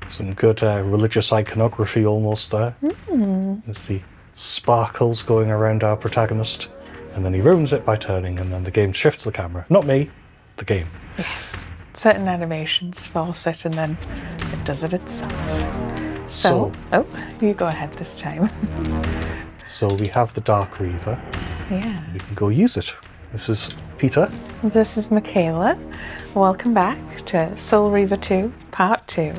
Some good religious iconography almost there. With the sparkles going around our protagonist. And then he ruins it by turning, and then the game shifts the camera. Not me, the game. Yes. Certain animations force it, and then it does it itself. So, oh, you go ahead this time. So we have the Dark Reaver. Yeah. We can go use it. This is Peter. This is Michaela. Welcome back to Soul Reaver 2, Part 2.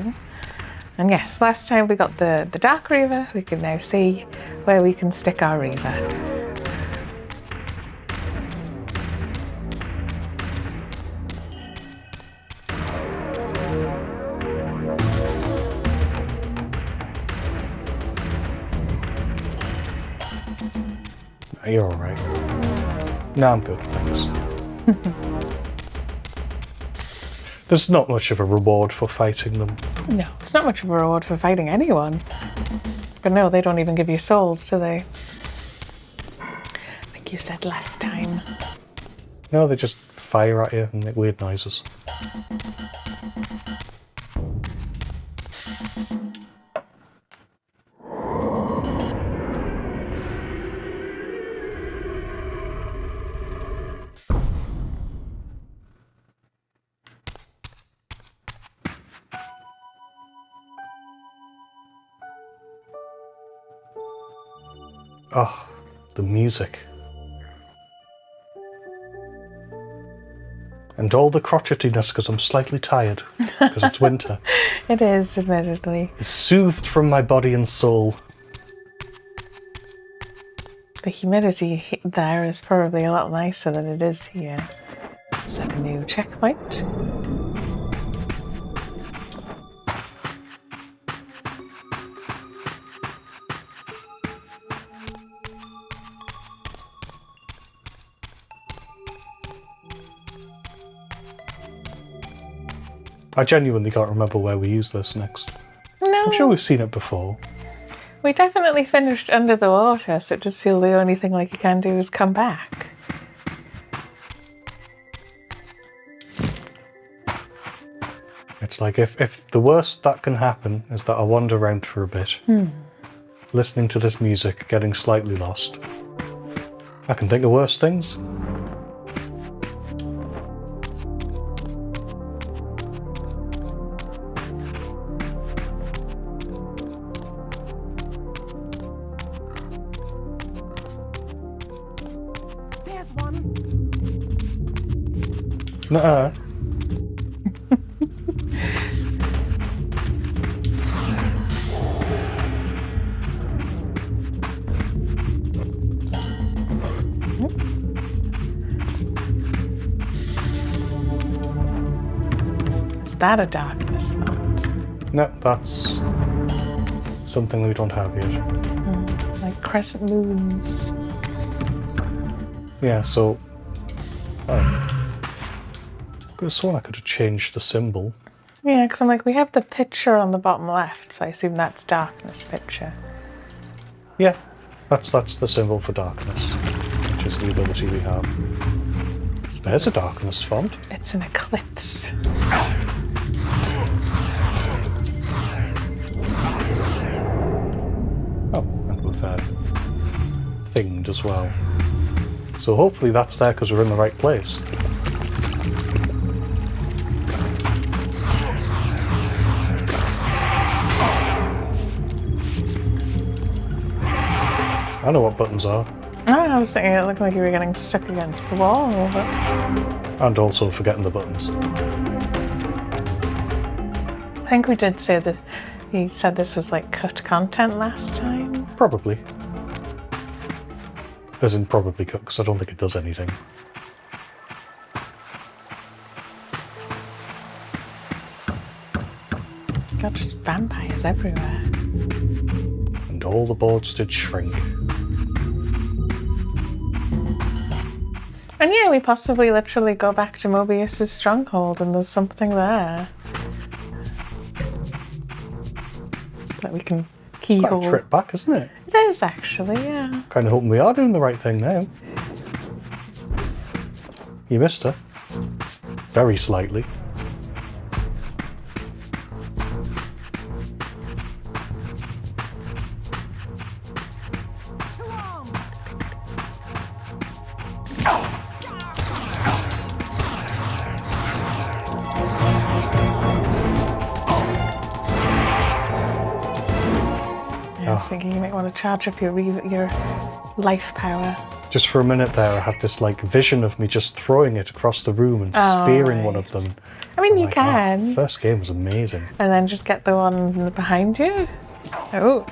And yes, last time we got the Dark Reaver. We can now see where we can stick our Reaver. You're alright. No, I'm good, thanks. There's not much of a reward for fighting them. No, it's not much of a reward for fighting anyone. But no, they don't even give you souls, do they? Like you said last time. No, they just fire at you and make weird noises. Oh, the music. And all the crotchetiness because I'm slightly tired, because it's winter. It is, admittedly. It's soothed from my body and soul. The humidity there is probably a lot nicer than it is here. Is that a new checkpoint? I genuinely can't remember where we use this next. No. I'm sure we've seen it before. We definitely finished under the water, so it just feels the only thing like you can do is come back. It's like if the worst that can happen is that I wander around for a bit, listening to this music, getting slightly lost. I can think of worse things. Nuh-uh. Is that a darkness mode? No, that's something we don't have yet. Like crescent moons. Yeah, so... I could have sworn I could have changed the symbol. Yeah, because I'm like, we have the picture on the bottom left, so I assume that's darkness picture. Yeah, that's the symbol for darkness, which is the ability we have. There's a darkness font. It's an eclipse. Oh, and we've thinged as well. So hopefully that's there because we're in the right place. I know what buttons are. Oh, I was thinking it looked like you were getting stuck against the wall. But... And also forgetting the buttons. I think we did say that you said this was like cut content last time. Probably. As in probably cut, because I don't think it does anything. God, just vampires everywhere. And all the boards did shrink. And yeah, we possibly literally go back to Mobius's stronghold and there's something there. That we can keyhole. Quite a trip back, isn't it? It is actually, yeah. Kind of hoping we are doing the right thing now. You missed her. Very slightly. was thinking you might want to charge up your life power. Just for a minute there, I had this like vision of me just throwing it across the room and spearing one of them. I mean, you can. First game was amazing. And then just get the one behind you. Oh.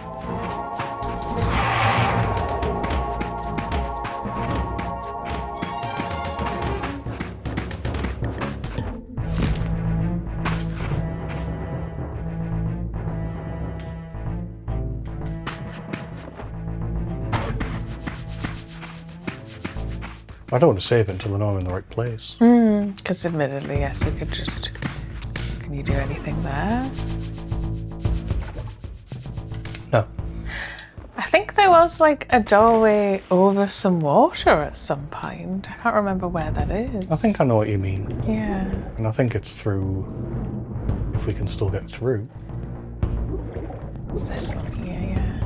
I don't want to save it until I know I'm in the right place. Because admittedly, yes, we could just... Can you do anything there? No. I think there was like a doorway over some water at some point. I can't remember where that is. I think I know what you mean. Yeah. And I think it's through... If we can still get through. It's this one here, yeah.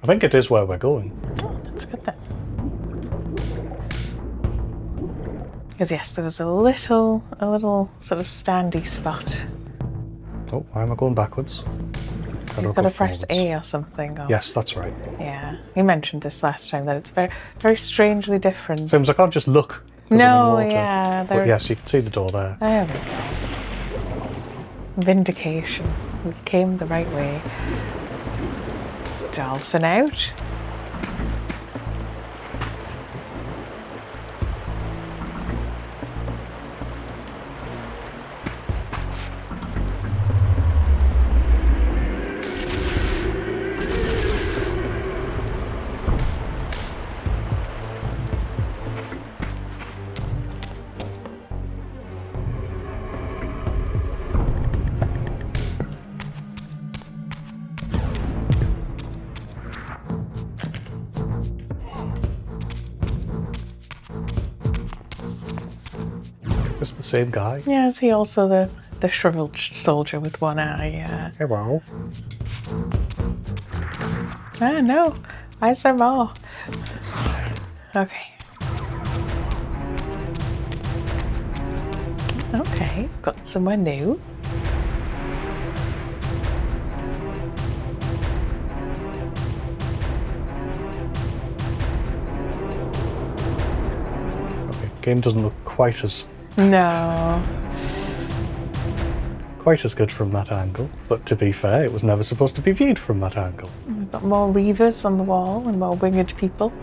I think it is where we're going. Oh, that's good then. Because yes, there was a little sort of standy spot. Oh, why am I going backwards? You've got to press A or something. Or... Yes, that's right. Yeah, you mentioned this last time that it's very, very strangely different. Seems I can't just look. No, I'm in water. yeah. But yes, you can see the door there. There we go. Vindication. We came the right way. Dolphin out. Just the same guy. Yeah, is he also the shriveled soldier with one eye? Hello. Ah, no. Why is there more? Okay. Okay, got somewhere new. Okay, game doesn't look quite as good from that angle, but to be fair, it was never supposed to be viewed from that angle. We've got more Reavers on the wall and more winged people.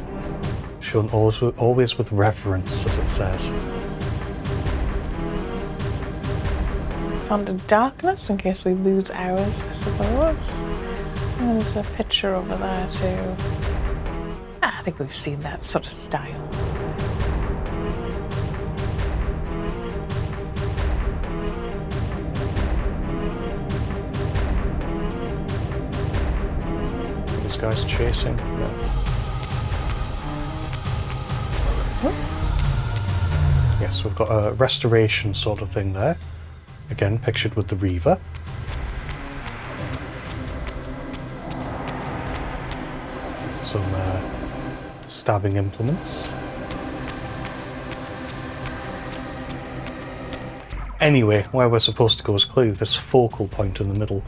Shown always with reverence, as it says. Found a darkness in case we lose ours, I suppose. And there's a picture over there too. I think we've seen that sort of style. This guy's chasing. No. Yes, we've got a restoration sort of thing there. Again, pictured with the Reaver. Some stabbing implements. Anyway, where we're supposed to go is clearly this focal point in the middle.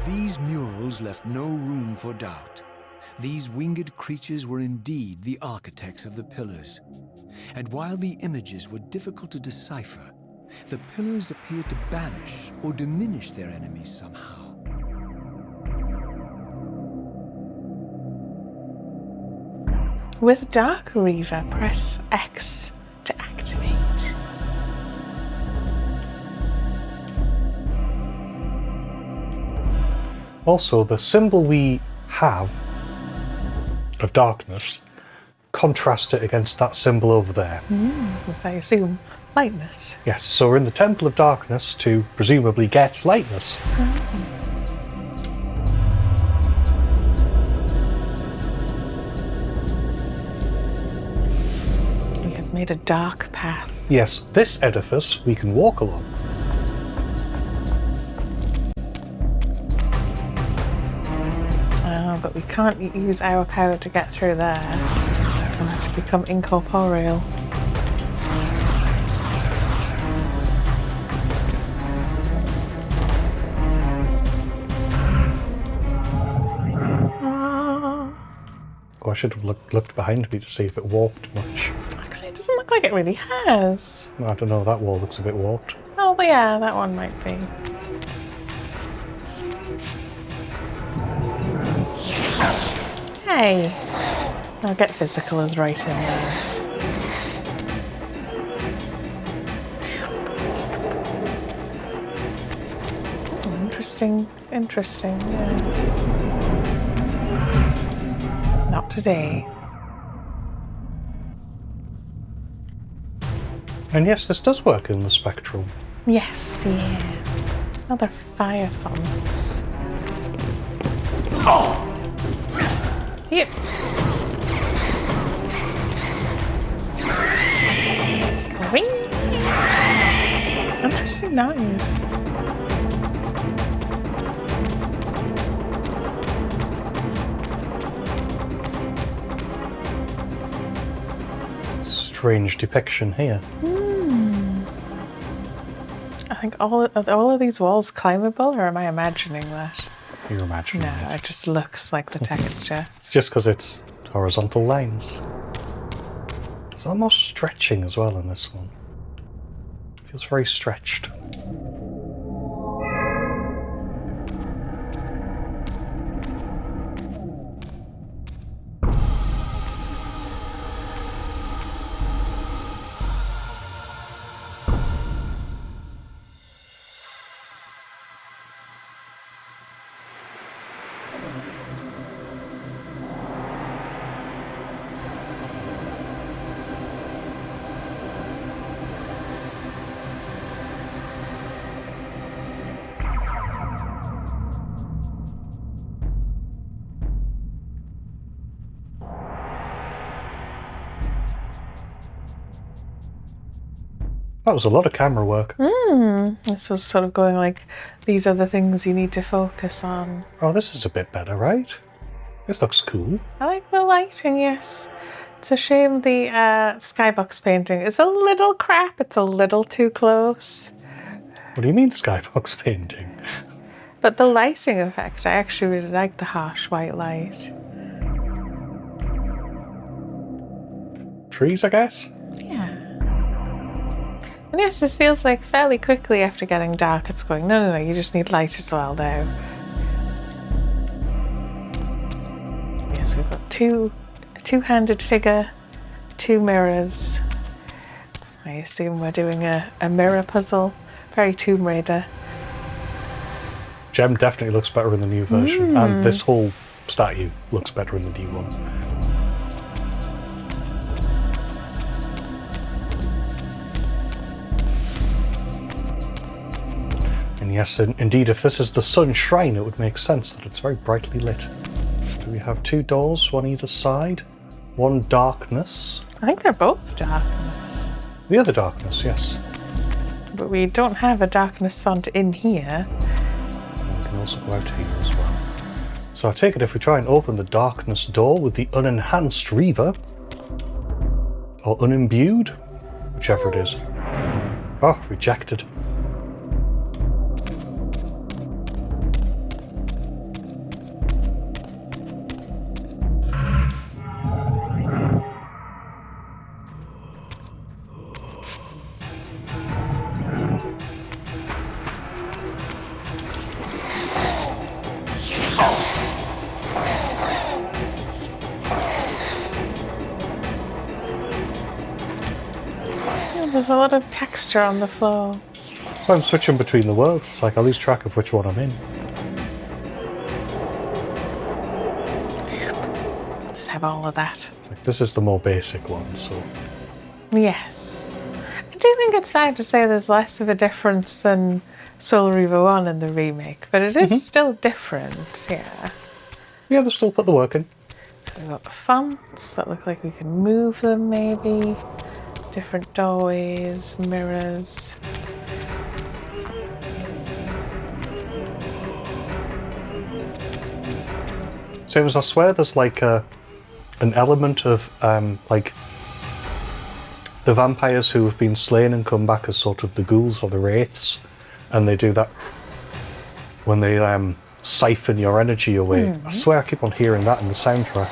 These murals left no room for doubt. These winged creatures were indeed the architects of the pillars. And while the images were difficult to decipher, the pillars appeared to banish or diminish their enemies somehow. With Dark Reaver, press X to activate. Also, the symbol we have of darkness, contrast it against that symbol over there. If I assume lightness. Yes, so we're in the Temple of Darkness to presumably get lightness. We have made a dark path. Yes, this edifice we can walk along. But we can't use our power to get through there. We'll have to become incorporeal. Oh, I should have looked behind me to see if it warped much. Actually, it doesn't look like it really has. I don't know, that wall looks a bit warped. Oh, but yeah, that one might be. Hey! I'll get physical as right in there. Oh, interesting, yeah. Not today. And yes, this does work in the spectral. Yes, yeah. Another fire fonts. Oh! Yep. Wing. Interesting noise. Strange depiction here. I think all of these walls climbable, or am I imagining that? You're imagining No, it. it just looks like the texture. It's just because it's horizontal lines. It's almost stretching as well in this one. Feels very stretched. That was a lot of camera work. This was sort of going like, these are the things you need to focus on. Oh, this is a bit better, right? This looks cool. I like the lighting, yes. It's a shame the skybox painting is a little crap. It's a little too close. What do you mean skybox painting? But the lighting effect, I actually really like the harsh white light. Trees, I guess? Yeah. And yes, this feels like fairly quickly after getting dark, it's going, no, you just need light as well now. Yes, we've got a two-handed figure, 2 mirrors. I assume we're doing a mirror puzzle. Very Tomb Raider. Gem definitely looks better in the new version, and this whole statue looks better in the new one. And yes, indeed, if this is the Sun Shrine, it would make sense that it's very brightly lit. Do we have 2 doors, one either side? One darkness. I think they're both darkness. The other darkness, yes. But we don't have a darkness font in here. And we can also go out here as well. So I take it if we try and open the darkness door with the unenhanced Reaver, or unimbued, whichever it is. Oh, rejected. There's a lot of texture on the floor. If I'm switching between the worlds, it's like I lose track of which one I'm in. Just have all of that. Like, this is the more basic one, so... Yes. I do think it's fair to say there's less of a difference than Soul Reaver 1 in the remake, but it is still different, yeah. Yeah, they've still put the work in. So we've got fonts that look like we can move them, maybe. Different doorways, mirrors. Same as I swear there's like an element of like the vampires who have been slain and come back as sort of the ghouls or the wraiths, and they do that when they siphon your energy away. I swear I keep on hearing that in the soundtrack.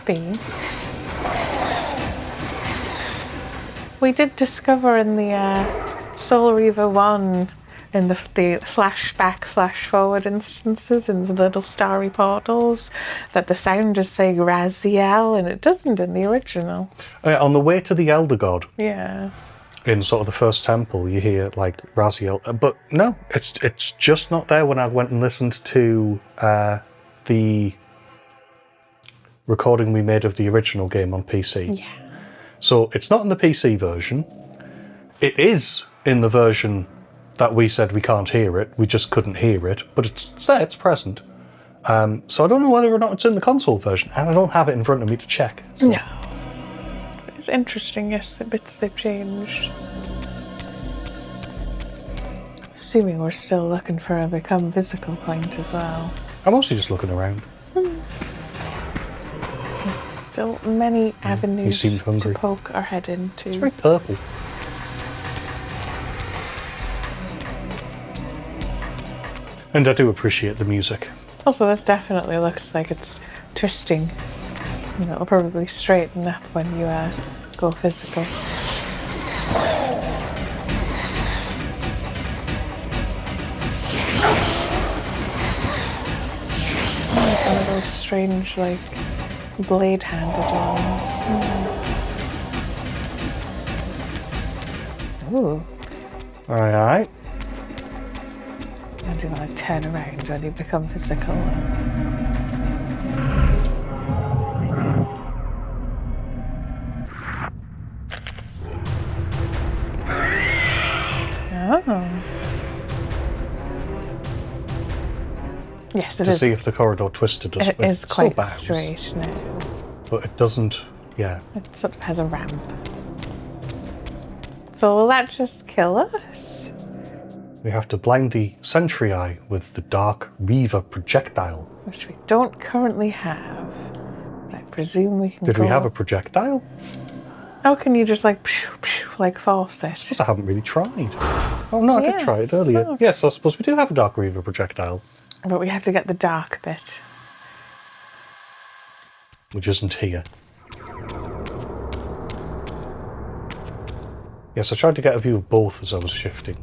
Maybe. We did discover in the Soul Reaver 1, in the flashback, flash forward instances in the little starry portals, that the sound is saying Raziel, and it doesn't in the original. On the way to the Elder God, Yeah. in sort of the first temple, you hear like Raziel, but no, it's just not there when I went and listened to the recording we made of the original game on PC. Yeah. So it's not in the PC version. It is in the version that we said we can't hear it. We just couldn't hear it, but it's there, it's present. So I don't know whether or not it's in the console version, and I don't have it in front of me to check. So. No. It's interesting, yes, the bits they've changed. Assuming we're still looking for a become physical point as well. I'm also just looking around. There's still many avenues seemed to hungry. poke our head into. It's very purple. And I do appreciate the music. Also, this definitely looks like it's twisting. You know, it'll probably straighten up when you go physical. It's one of those strange, like, blade-handed ones. Ooh. Aye. And you want to turn around when you become physical. Oh. Yes, it To is. see if the corridor twisted us. It is It's still quite bows, straight now. but it doesn't. Yeah. It sort of has a ramp. So will that just kill us? We have to blind the sentry eye with the Dark Reaver projectile. Which we don't currently have. But I presume we can Did go... we have a projectile? How can you just like, pshh, pshh, like force it? Because I haven't really tried. Oh no, I did try it Yes, earlier. okay. Yes, I suppose we do have a Dark Reaver projectile. But we have to get the dark bit. Which isn't here. Yes, I tried to get a view of both as I was shifting.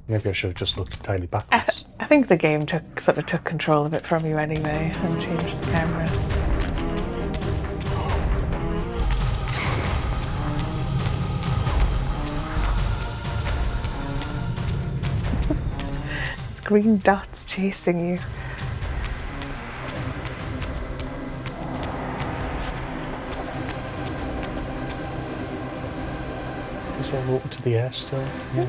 Maybe I should have just looked entirely backwards. I think the game sort of took control of it from you anyway and changed the camera. It's green dots chasing you. Is this all open to the air still? Yeah.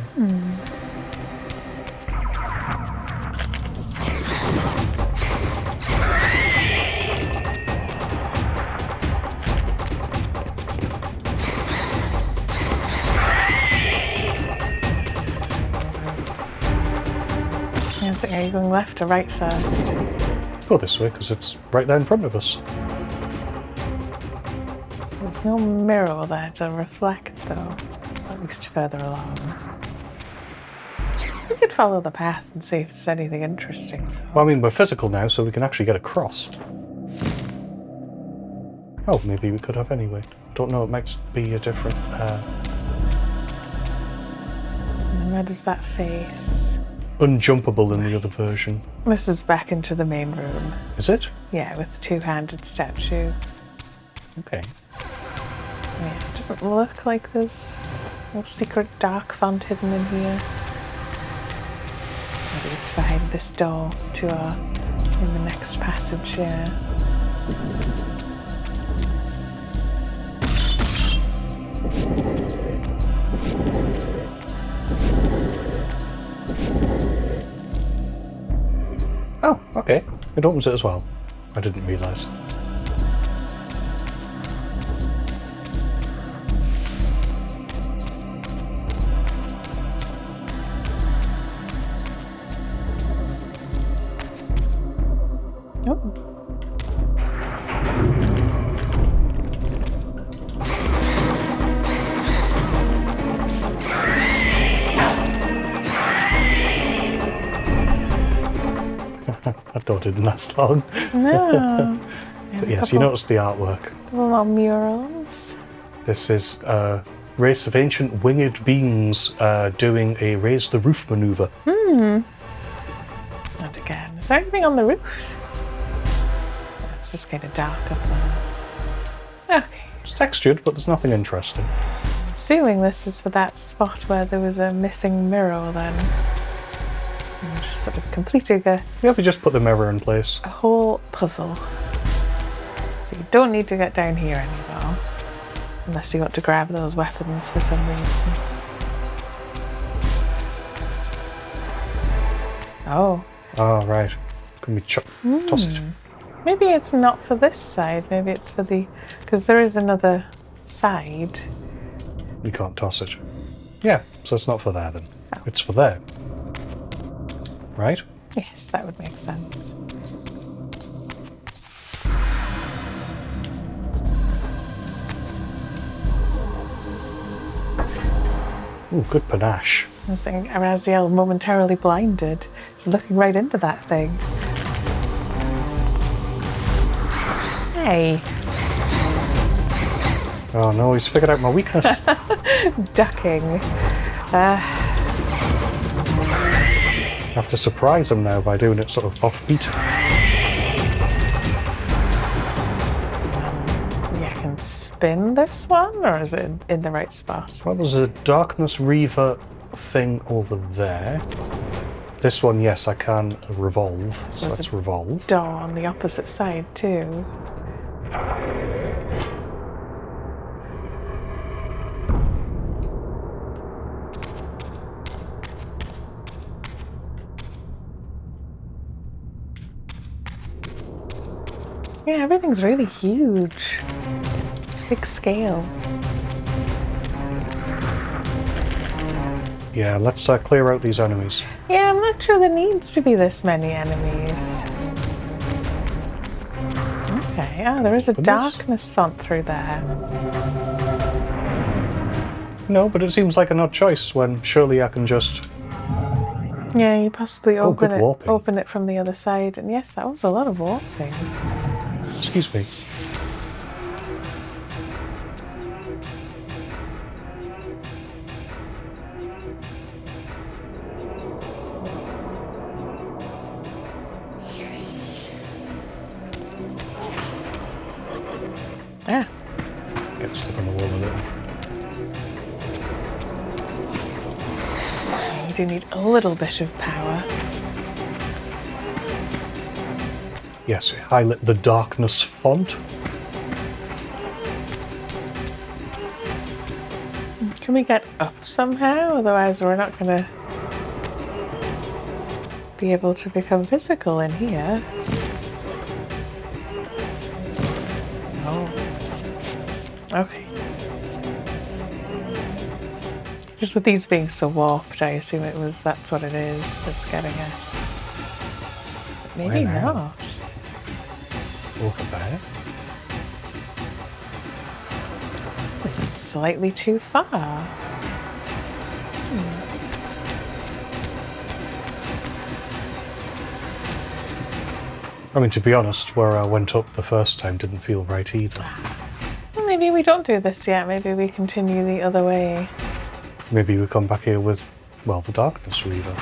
Are you going left or right first? Go this way, because it's right there in front of us. So there's no mirror there to reflect, though. At least further along. We could follow the path and see if there's anything interesting. Well, I mean, we're physical now, so we can actually get across. Oh, maybe we could have anyway. Don't know, it might be a different... And where does that face? unjumpable in the other version. This is back into the main room. Is it? Yeah, with the two-handed statue. Okay. Yeah, it doesn't look like there's no secret dark font hidden in here. Maybe it's behind this door to in the next passage, yeah. Oh, okay. It opens it as well. I didn't realise. Oh. That door didn't last long. No. But yes, you notice the artwork. Couple more murals. This is a race of ancient winged beings doing a raise the roof maneuver. And again, is there anything on the roof? It's just kind of dark up there. Okay. It's textured, but there's nothing interesting. Assuming this is for that spot where there was a missing mirror then. I'm just sort of completing Yeah, we just put the mirror in place. a whole puzzle. So you don't need to get down here anymore. Unless you want to grab those weapons for some reason. Oh. Oh, right. Can we toss it? Maybe it's not for this side. Maybe it's for the... Because there is another side. We can't toss it. Yeah, so it's not for there then. It's for there. Right? Yes, that would make sense. Ooh, good panache. I was thinking Araziel momentarily blinded. He's looking right into that thing. Hey. Oh no, he's figured out my weakness. Ducking. I have to surprise him now by doing it sort of offbeat. You can spin this one, or is it in the right spot? Well, there's a Darkness Reaver thing over there. This one, yes, I can revolve. So there's let's revolve. Door on the opposite side too. Yeah, everything's really huge. Big scale. Yeah, let's clear out these enemies. Yeah, I'm not sure there needs to be this many enemies. Okay, oh, there is a darkness font through there. No, but it seems like an odd choice when surely I can just... Yeah, you possibly open good warping. open it from the other side. And yes, that was a lot of warping. Excuse me. Yeah. Get stuff on the wall a little. You do need a little bit of power. Yes, highlight the darkness font. Can we get up somehow? Otherwise we're not going to be able to become physical in here. Oh. Okay. Just with these being so warped, I assume that's what it is it's getting at. But maybe Where now? not. Over there. It's slightly too far. I mean, to be honest, where I went up the first time didn't feel right either. Well, maybe we don't do this yet. Maybe we continue the other way. Maybe we come back here with, well, the Darkness Reaver.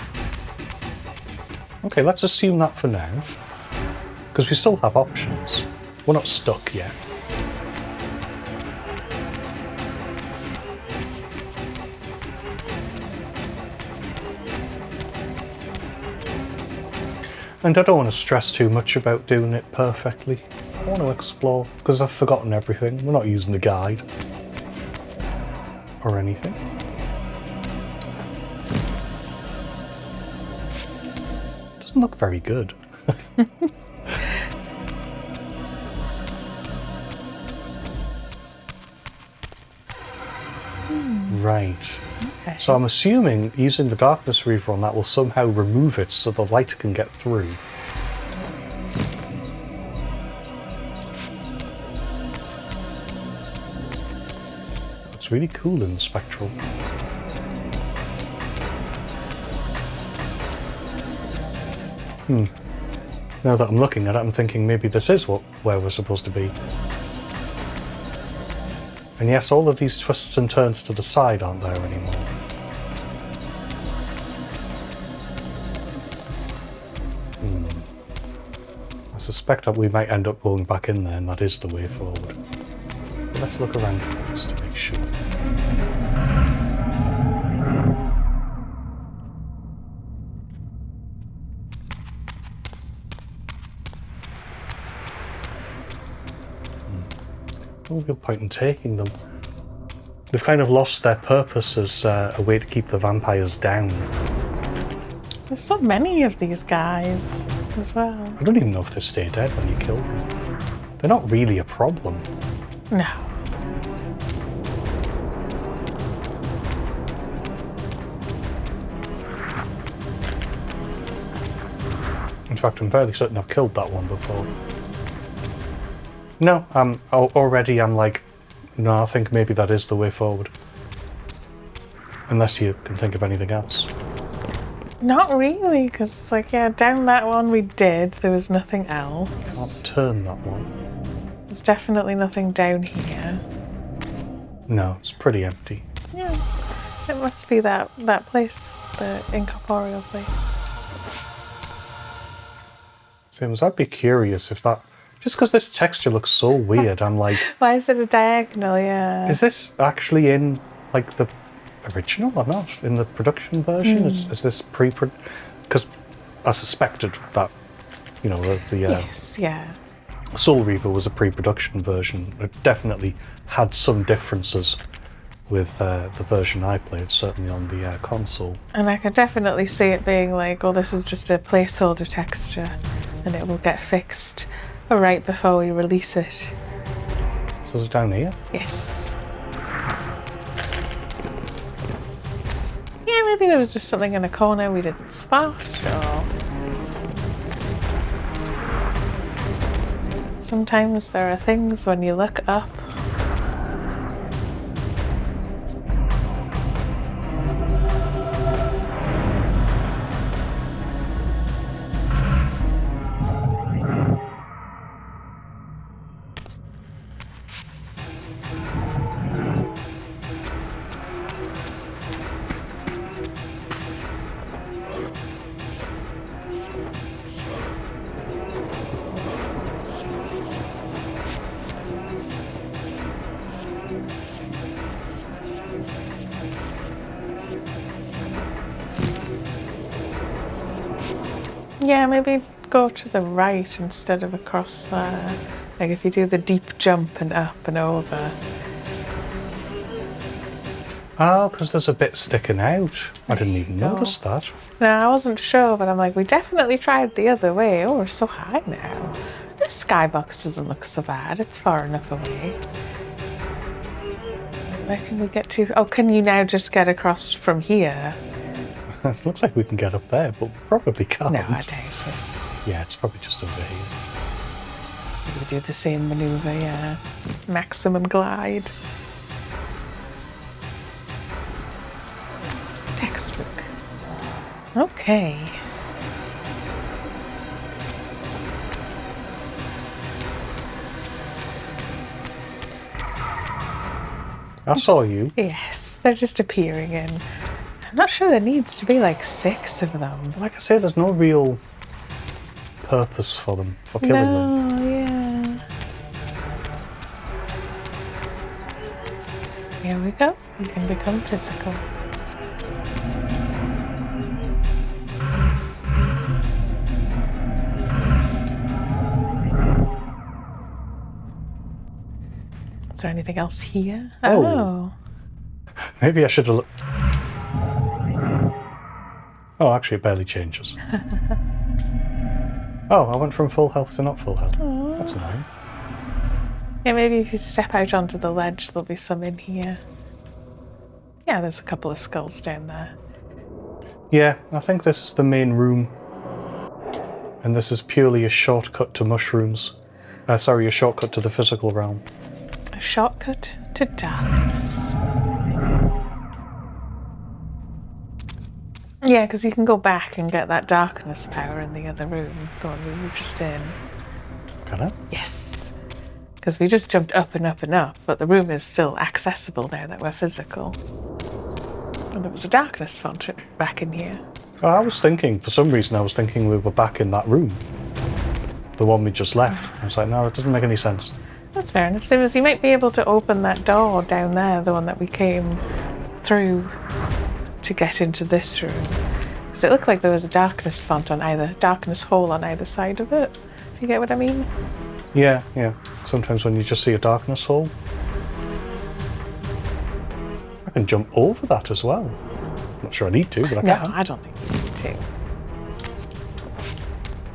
Okay, let's assume that for now. Because we still have options. We're not stuck yet. And I don't want to stress too much about doing it perfectly. I want to explore, because I've forgotten everything. We're not using the guide. Or anything. Doesn't look very good. Right. Okay. So I'm assuming using the Darkness Reaver on that will somehow remove it so the light can get through. It's really cool in the spectral. Now that I'm looking at it, I'm thinking maybe this is where we're supposed to be. And yes, all of these twists and turns to the side aren't there anymore. I suspect that we might end up going back in there, and that is the way forward. But let's look around first to make sure. No real point in taking them. They've kind of lost their purpose as a way to keep the vampires down. There's so many of these guys as well. I don't even know if they stay dead when you kill them. They're not really a problem. No. In fact, I'm fairly certain I've killed that one before. No, already I'm like, no, I think maybe that is the way forward. Unless you can think of anything else. Not really, because it's like, yeah, down that one we did. There was nothing else. Can't turn that one. There's definitely nothing down here. No, it's pretty empty. Yeah, it must be that place, the incorporeal place. Same as I'd be curious if that... Just because this texture looks so weird, I'm like... Why is it a diagonal? Yeah. Is this actually in, like, the original or not? In the production version? Is this because I suspected that, you know, the Yes, yeah. Soul Reaver was a pre-production version. It definitely had some differences with the version I played, certainly on the console. And I could definitely see it being like, oh, this is just a placeholder texture and it will get fixed right before we release it. So it's down here? Yes. Yeah, maybe there was just something in a corner we didn't spot, or... Sometimes there are things when you look up. Yeah, maybe go to the right instead of across there. Like if you do the deep jump and up and over. Oh, because there's a bit sticking out. I didn't even notice that. No, I wasn't sure, but I'm like, we definitely tried the other way. Oh, we're so high now. This skybox doesn't look so bad. It's far enough away. Where can we get to? Oh, can you now just get across from here? It looks like we can get up there, but we probably can't. No, I doubt it. Yeah, it's probably just over here. We do the same maneuver, yeah. Maximum glide. Textbook. Okay. I saw you. Yes, they're just appearing in. I'm not sure there needs to be like 6 of them. Like I say, there's no real purpose for them, for killing them. No, yeah. Here we go. We can become physical. Is there anything else here? Oh. Maybe I should have looked. Oh, actually, it barely changes. Oh, I went from full health to not full health. Aww. That's annoying. Yeah, maybe if you step out onto the ledge, there'll be some in here. Yeah, there's a couple of skulls down there. Yeah, I think this is the main room. And this is purely a shortcut to mushrooms. Sorry, a shortcut to the physical realm. A shortcut to darkness. Yeah, because you can go back and get that darkness power in the other room, the one we were just in. Can I? Yes. Because we just jumped up and up and up, but the room is still accessible now that we're physical. And there was a darkness font back in here. Oh, I was thinking, for some reason, I was thinking we were back in that room. The one we just left. I was like, no, that doesn't make any sense. That's fair enough. So you might be able to open that door down there, the one that we came through to get into this room. Because it looked like there was a darkness font on darkness hole on either side of it. If you get what I mean? Yeah. Sometimes when you just see a darkness hole. I can jump over that as well. Not sure I need to, but I can. No, I don't think you need to.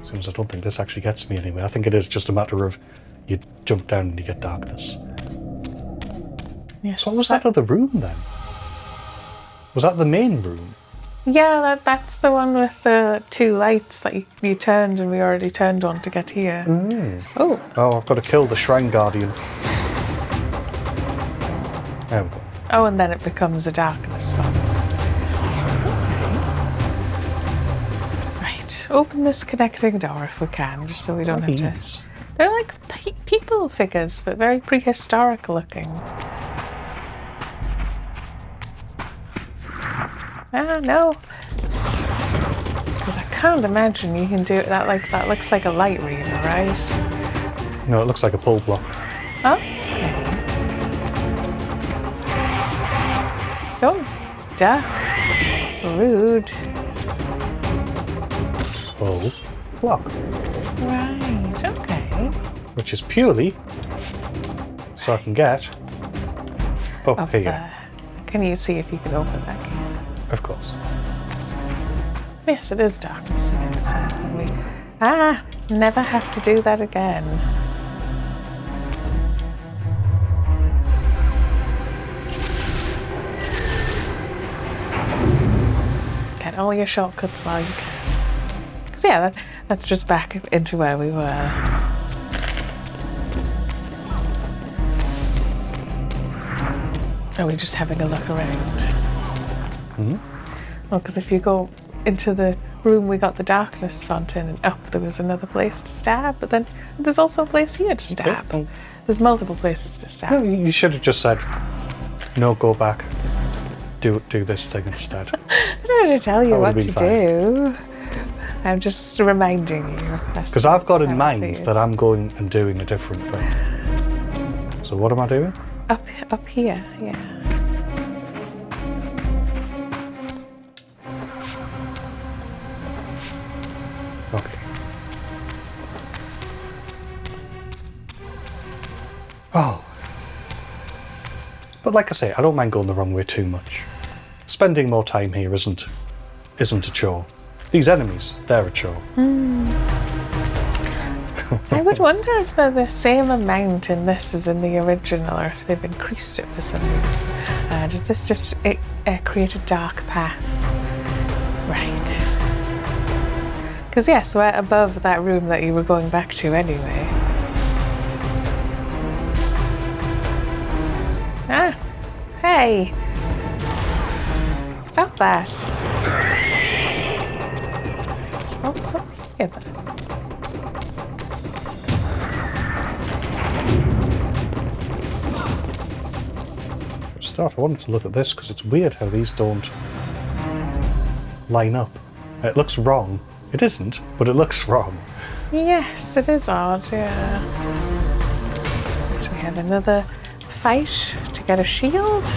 Seems I don't think this actually gets me anywhere. I think it is just a matter of you jump down and you get darkness. Yes. So what was that other room then? Was that the main room? Yeah, that's the one with the two lights that you turned, and we already turned on to get here. Oh, I've got to kill the Shrine Guardian. There we go. Oh, and then it becomes a darkness one. Right, open this connecting door if we can, just so we don't have to... These? They're like people figures, but very prehistoric looking. Ah, no. Because I can't imagine you can do it. That looks like a light reaver, right? No, it looks like a pull block. Oh, okay. Don't duck. Rude. Pull block. Right, okay. Which is purely so I can get up here. There. Can you see if you can open that gate? Of course. Yes, it is darkness inside. We never have to do that again. Get all your shortcuts while you can. Because yeah, that's just back into where we were. Are we just having a look around? Well, because if you go into the room we got the darkness font in and up, there was another place to stab, but then there's also a place here to stab. Okay. There's multiple places to stab. No, you should have just said, no, go back. Do this thing instead. I don't know to tell you That what would to have been do. I'm just reminding you. Because I've got in mind that I'm going and doing a different thing. So what am I doing? Up here, yeah. Okay. Oh. But like I say, I don't mind going the wrong way too much. Spending more time here isn't a chore. These enemies, they're a chore. I would wonder if they're the same amount in this as in the original, or if they've increased it for some reason. Does this just create a dark path? Right. Because yes, we're above that room that you were going back to anyway. Ah! Hey! Stop that! What's up here then? I wanted to look at this because it's weird how these don't line up. It looks wrong. It isn't, but it looks wrong. Yes, it is odd, yeah. So we have another fight to get a shield.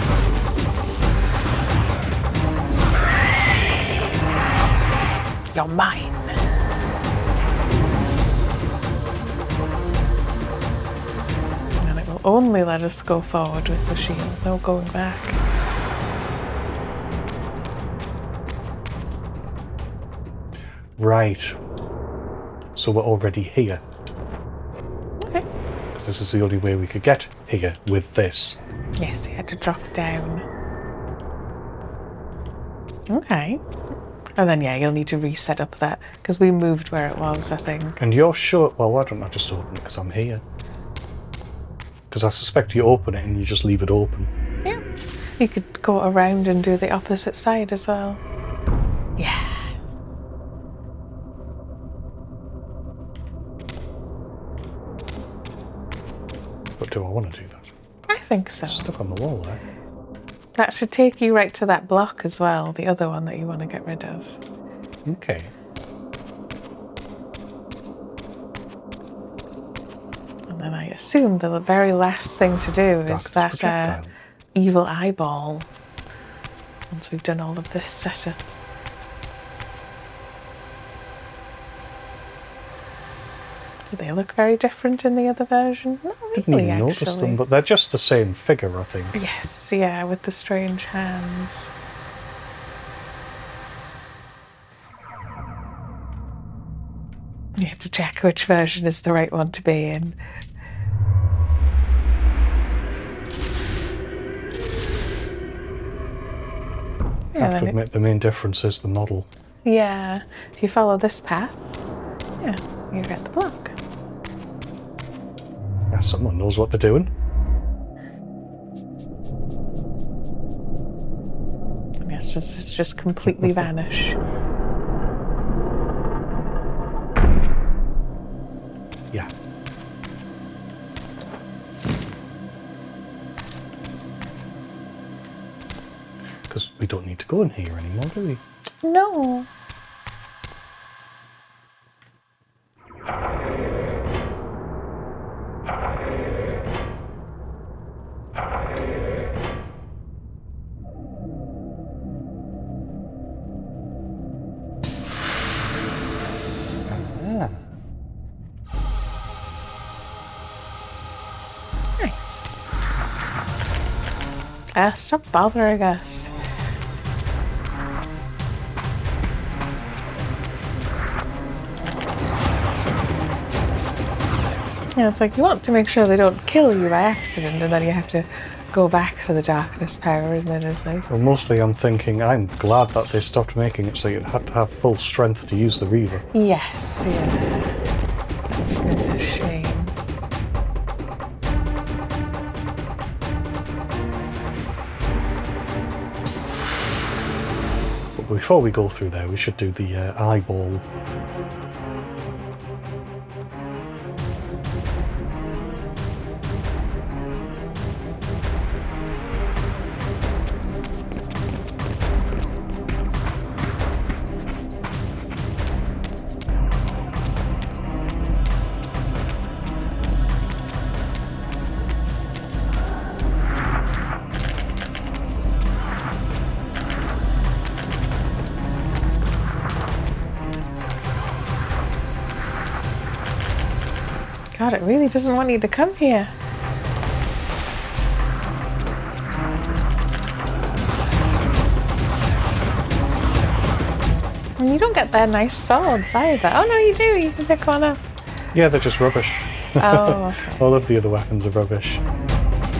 You're mine. And it will only let us go forward with the shield, no going back. Right. So we're already here. Okay. Because this is the only way we could get here with this. Yes, you had to drop down. Okay. And then, yeah, you'll need to reset up that, because we moved where it was, I think. And you're sure... Well, why don't I just open it because I'm here? Because I suspect you open it and you just leave it open. Yeah. You could go around and do the opposite side as well. Yeah. do I want to do that? I think so. Stuck on the wall there. That should take you right to that block as well, the other one that you want to get rid of. Okay. And then I assume the very last thing to do is Darkness that projectile. evil eyeball. Once we've done all of this setup. Do they look very different in the other version? Not really, Didn't even notice actually. them, but they're just the same figure, I think. Yes, yeah, with the strange hands. You have to check which version is the right one to be in. I have to admit, the main difference is the model. Yeah, if you follow this path, yeah, you get the block. Yeah, someone knows what they're doing. And it's just completely vanish. Yeah. Because we don't need to go in here anymore, do we? No. Ah. Nice. Stop bothering us. Yeah, it's like you want to make sure they don't kill you by accident and then you have to go back for the darkness power, admittedly. Well, mostly I'm thinking I'm glad that they stopped making it so you had to have full strength to use the Reaver. Yes, yeah. A shame. But before we go through there, we should do the eyeball. God, it really doesn't want you to come here. And you don't get their nice swords either. Oh no, you do. You can pick one up. Yeah, they're just rubbish. Oh, okay. All of the other weapons are rubbish.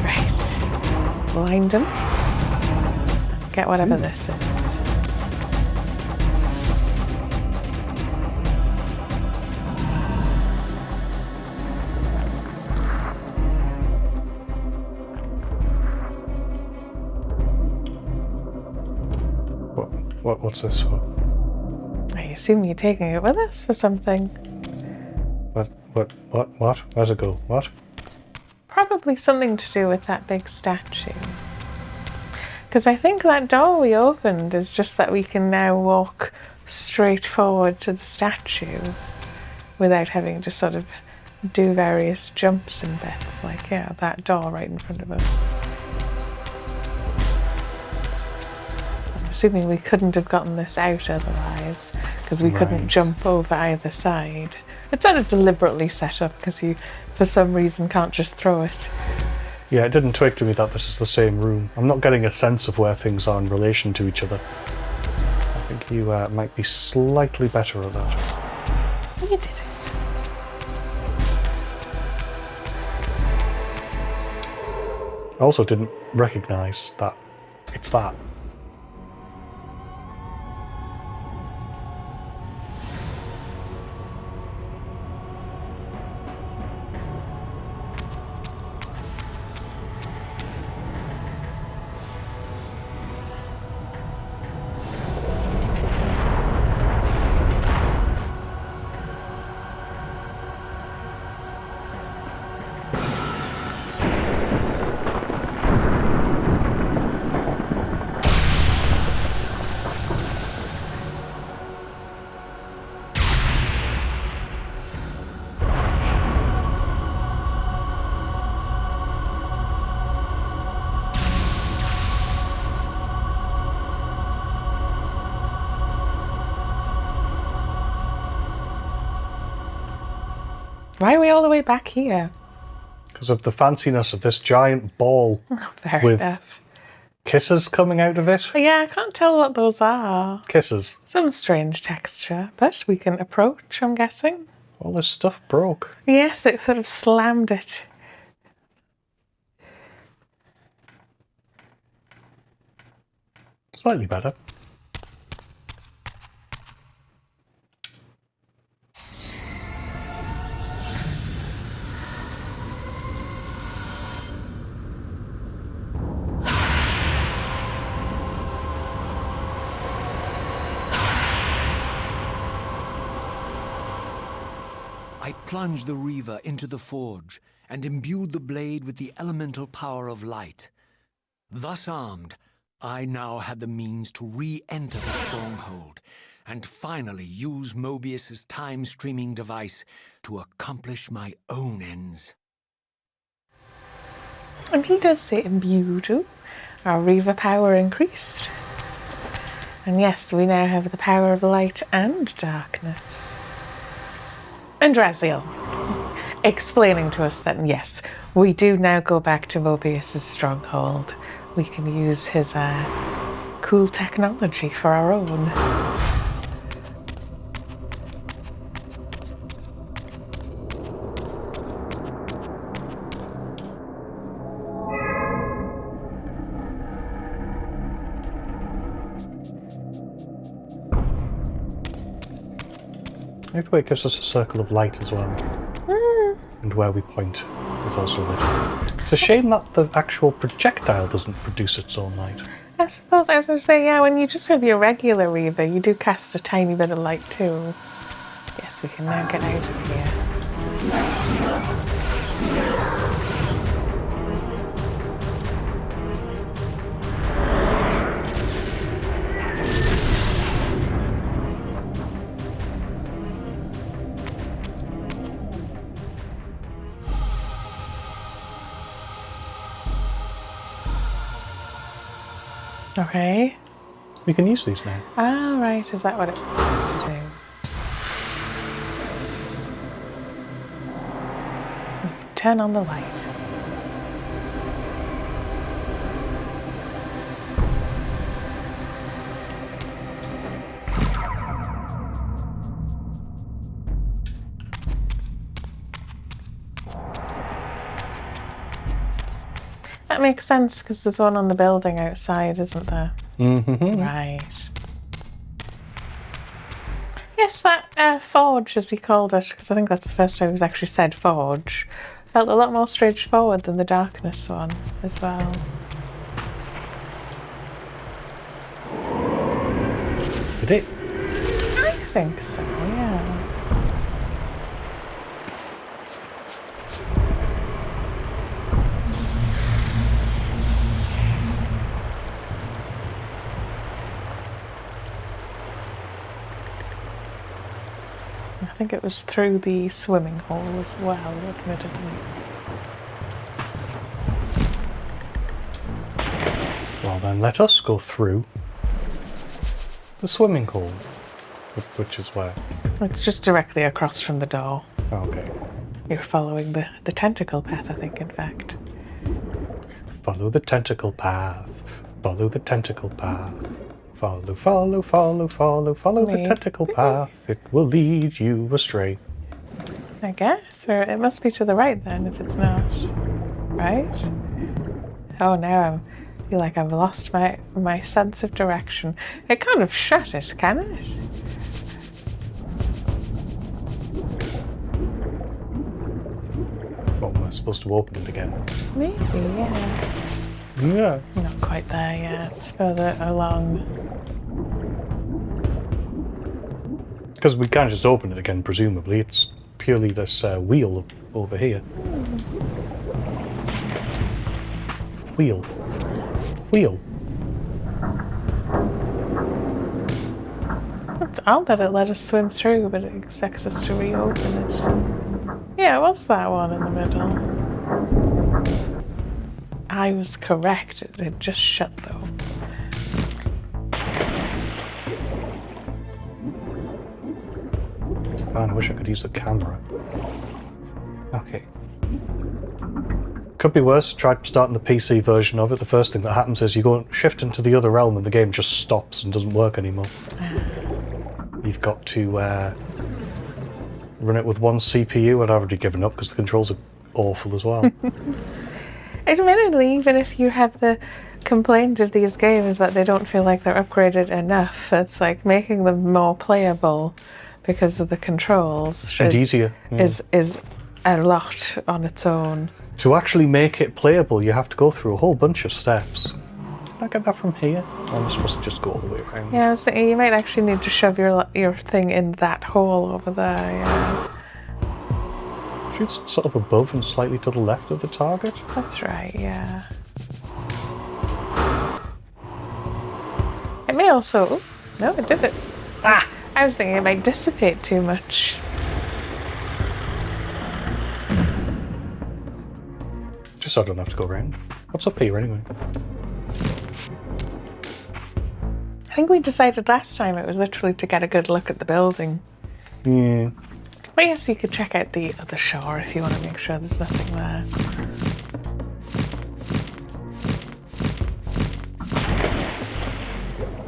Right. Blind them. Get whatever this is. What's this for? I assume you're taking it with us for something. What? Where's it go? What? Probably something to do with that big statue. Because I think that door we opened is just that we can now walk straight forward to the statue without having to sort of do various jumps and bits. Like, yeah, that door right in front of us. I'm assuming we couldn't have gotten this out otherwise, because we couldn't Right. jump over either side. It's sort of deliberately set up because you, for some reason, can't just throw it. Yeah, it didn't twig to me that this is the same room. I'm not getting a sense of where things are in relation to each other. I think you might be slightly better at that. You did it. I also didn't recognise that it's that. Why are we all the way back here? Because of the fanciness of this giant ball Fair with enough. kisses coming out of it. But yeah, I can't tell what those are. Kisses. Some strange texture, but we can approach, I'm guessing. All this stuff broke. Yes, it sort of slammed it. Slightly better. I plunged the Reaver into the forge and imbued the blade with the elemental power of light. Thus armed, I now had the means to re-enter the stronghold and finally use Mobius's time-streaming device to accomplish my own ends. And he does say imbued. Our Reaver power increased. And yes, we now have the power of light and darkness. And Raziel explaining to us that, yes, we do now go back to Mobius's stronghold. We can use his cool technology for our own. I like the way it gives us a circle of light as well. And where we point is also lit. It's a shame that the actual projectile doesn't produce its own light. I suppose I was going to say, yeah, when you just have your regular Reaver, you do cast a tiny bit of light too. Yes, we can now get out of here. Okay. We can use these now. Ah, right. Is that what it wants us to do? We can turn on the light. That makes sense because there's one on the building outside, isn't there? Mm-hmm. Right. Yes, that forge, as he called it, because I think that's the first time he's actually said forge, felt a lot more straightforward than the darkness one as well. Did it? I think so, yeah. I think it was through the swimming hole as well, admittedly. Well then, let us go through the swimming hole, which is where? It's just directly across from the door. Oh, okay. You're following the tentacle path, I think, in fact. Follow the tentacle path. Follow the tentacle path. Follow, follow, follow, follow, follow the tentacle path. It will lead you astray. I guess. Or it must be to the right then, if it's not. Right? Oh, now I feel like I've lost my sense of direction. It can't have shut it, can it? Oh, we're supposed to open it again. Maybe, yeah. Yeah. Not quite there yet. It's further along. Because we can't just open it again, presumably. It's purely this wheel over here. Wheel. Wheel. It's odd that it let us swim through, but it expects us to reopen it. Yeah, it was that one in the middle. I was correct. It had just shut, though. Man, I wish I could use the camera. Okay. Could be worse. Tried starting the PC version of it. The first thing that happens is you go and shift into the other realm and the game just stops and doesn't work anymore. You've got to run it with one CPU. I'd already given up because the controls are awful as well. Admittedly, even if you have the complaint of these games that they don't feel like they're upgraded enough, it's like making them more playable because of the controls. And easier. Yeah. Is a lot on its own. To actually make it playable, you have to go through a whole bunch of steps. Can I get that from here? Or am I supposed to just go all the way around? Yeah, I was thinking you might actually need to shove your thing in that hole over there, yeah. Shoots sort of above and slightly to the left of the target. That's right, yeah. It may also... Oh, no, it did it. I was thinking it might dissipate too much. Just so I don't have to go around. What's up here anyway? I think we decided last time it was literally to get a good look at the building. Yeah. But yes, you could check out the other shore if you want to make sure there's nothing there.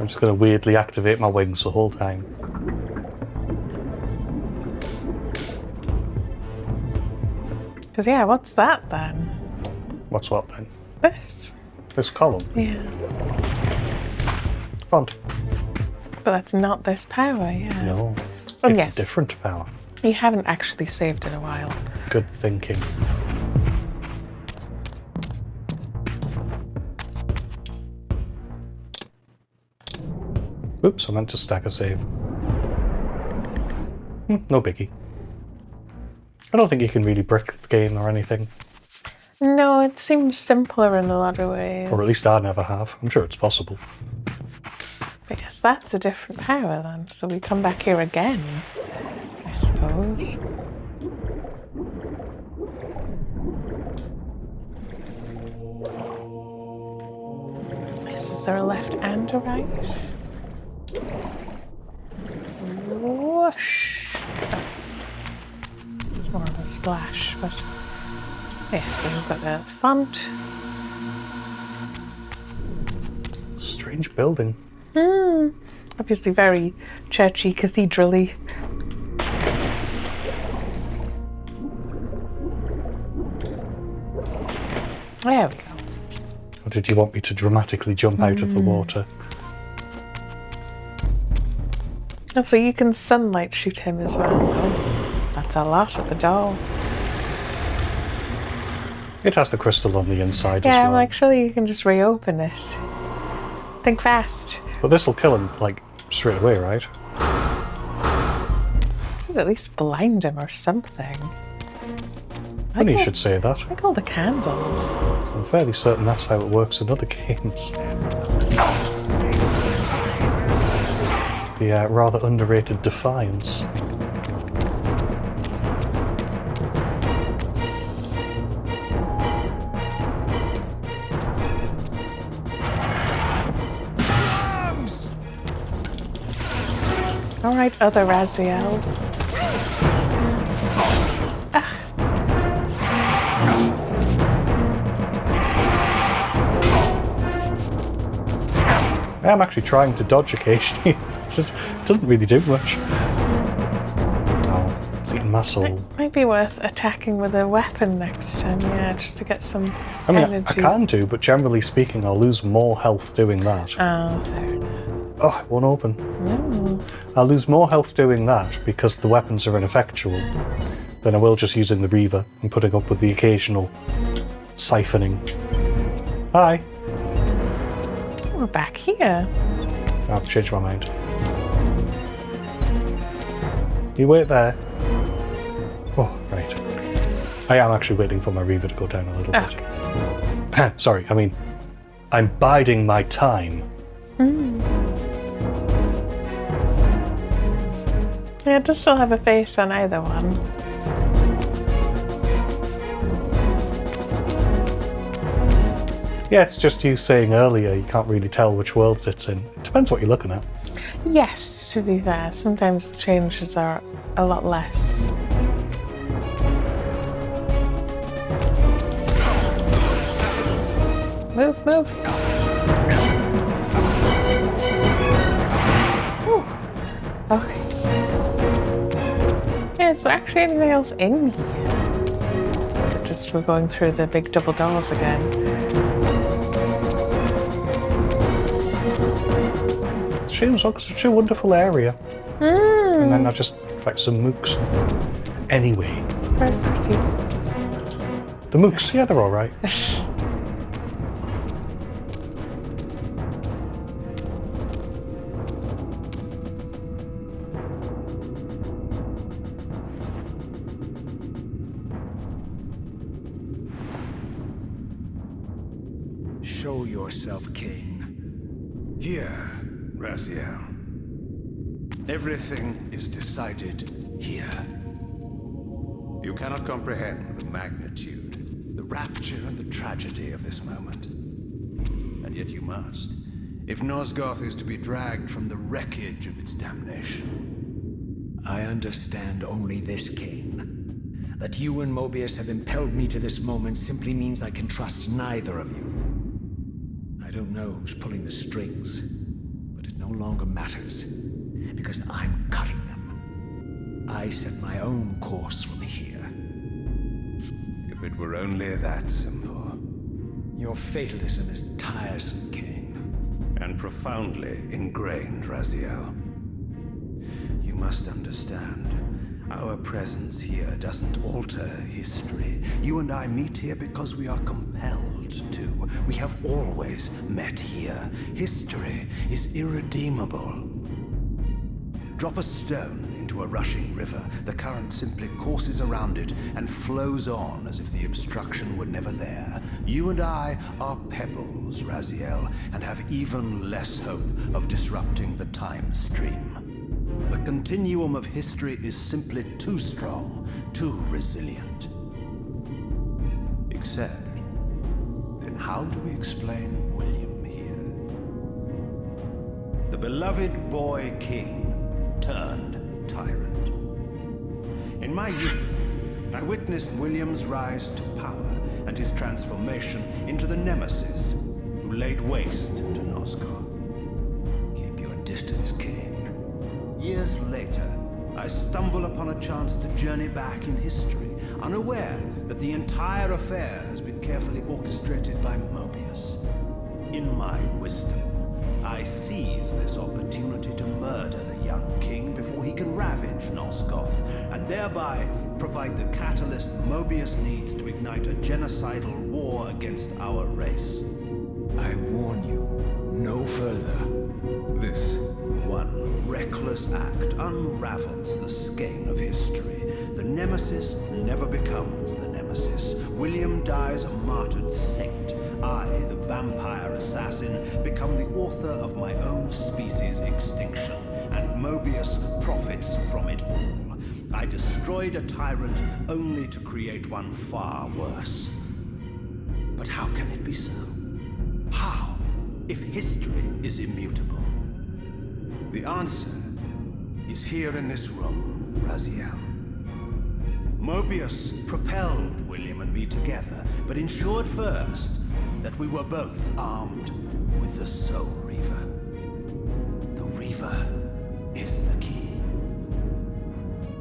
I'm just going to weirdly activate my wings the whole time. Because yeah, what's that then? What's what then? This. This column? Yeah. Font. But that's not this power, yeah. No. Oh, It's yes. a different power. You haven't actually saved in a while. Good thinking. Oops, I meant to stack a save. No biggie. I don't think you can really brick the game or anything. No, it seems simpler in a lot of ways. Or at least I never have. I'm sure it's possible. But yes, that's a different power then. So we come back here again, I suppose. Yes, is there a left and a right? Whoosh. Oh. It's more of a splash, but yes, so we've got a font. Strange building. Obviously very churchy, cathedral-y. There we go. Or did you want me to dramatically jump out of the water? Oh, so you can sunlight shoot him as well. Oh, that's a lot at the door. It has the crystal on the inside as Yeah, well. well, actually you can just reopen it. Think fast. But this will kill him, like, straight away, right? Should at least blind him or something. Funny you should say that. Like all the candles. I'm fairly certain that's how it works in other games. The rather underrated Defiance. Alright, other Raziel. I am actually trying to dodge occasionally. It just doesn't really do much. Oh, it's eating my soul. Might be worth attacking with a weapon next time, yeah, just to get some I mean, energy. I can do, but generally speaking, I'll lose more health doing that. Oh, fair enough. Oh, it won't open. I'll lose more health doing that because the weapons are ineffectual than I will just using the Reaver and putting up with the occasional siphoning. Hi. We're back here. I've changed my mind. You wait there. Oh, right. I am actually waiting for my Reaver to go down a little bit. Sorry, I mean, I'm biding my time. Yeah, it does still have a face on either one. Yeah, it's just you saying earlier you can't really tell which world it's in. It depends what you're looking at. Yes, to be fair, sometimes the changes are a lot less. Move, move. Ooh. Okay. Yeah, is there actually anything else in here? Is it just we're going through the big double doors again? Seems like such a wonderful area. And then I've just like some mooks. Anyway. Very pretty. The mooks, yeah, they're alright. Show yourself, Kain. Here, Raziel. Everything is decided here. You cannot comprehend the magnitude, the rapture and the tragedy of this moment. And yet you must, if Nosgoth is to be dragged from the wreckage of its damnation. I understand only this, Kain. That you and Mobius have impelled me to this moment simply means I can trust neither of you. I don't know who's pulling the strings, but it no longer matters, because I'm cutting them. I set my own course from here. If it were only that simple. Your fatalism is tiresome, Kain. And profoundly ingrained, Raziel. You must understand, our presence here doesn't alter history. You and I meet here because we are compelled to. We have always met here. History is irredeemable. Drop a stone into a rushing river. The current simply courses around it and flows on as if the obstruction were never there. You and I are pebbles, Raziel, and have even less hope of disrupting the time stream. The continuum of history is simply too strong, too resilient. Except, then how do we explain William here? The beloved boy king turned tyrant. In my youth, I witnessed William's rise to power and his transformation into the nemesis who laid waste to Nosgoth. Keep your distance, Kain. Years later, I stumble upon a chance to journey back in history, unaware that the entire affair has been carefully orchestrated by Mobius. In my wisdom, I seize this opportunity to murder the young king before he can ravage Nosgoth, and thereby provide the catalyst Mobius needs to ignite a genocidal war against our race. I warn you, no further. This one reckless act unravels the skein of history. The nemesis never becomes the nemesis. William dies a martyred saint. I, the vampire assassin, become the author of my own species' extinction, and Mobius profits from it all. I destroyed a tyrant only to create one far worse. But how can it be so? How, if history is immutable? The answer is here in this room, Raziel. Mobius propelled William and me together, but ensured first that we were both armed with the Soul Reaver. The Reaver is the key.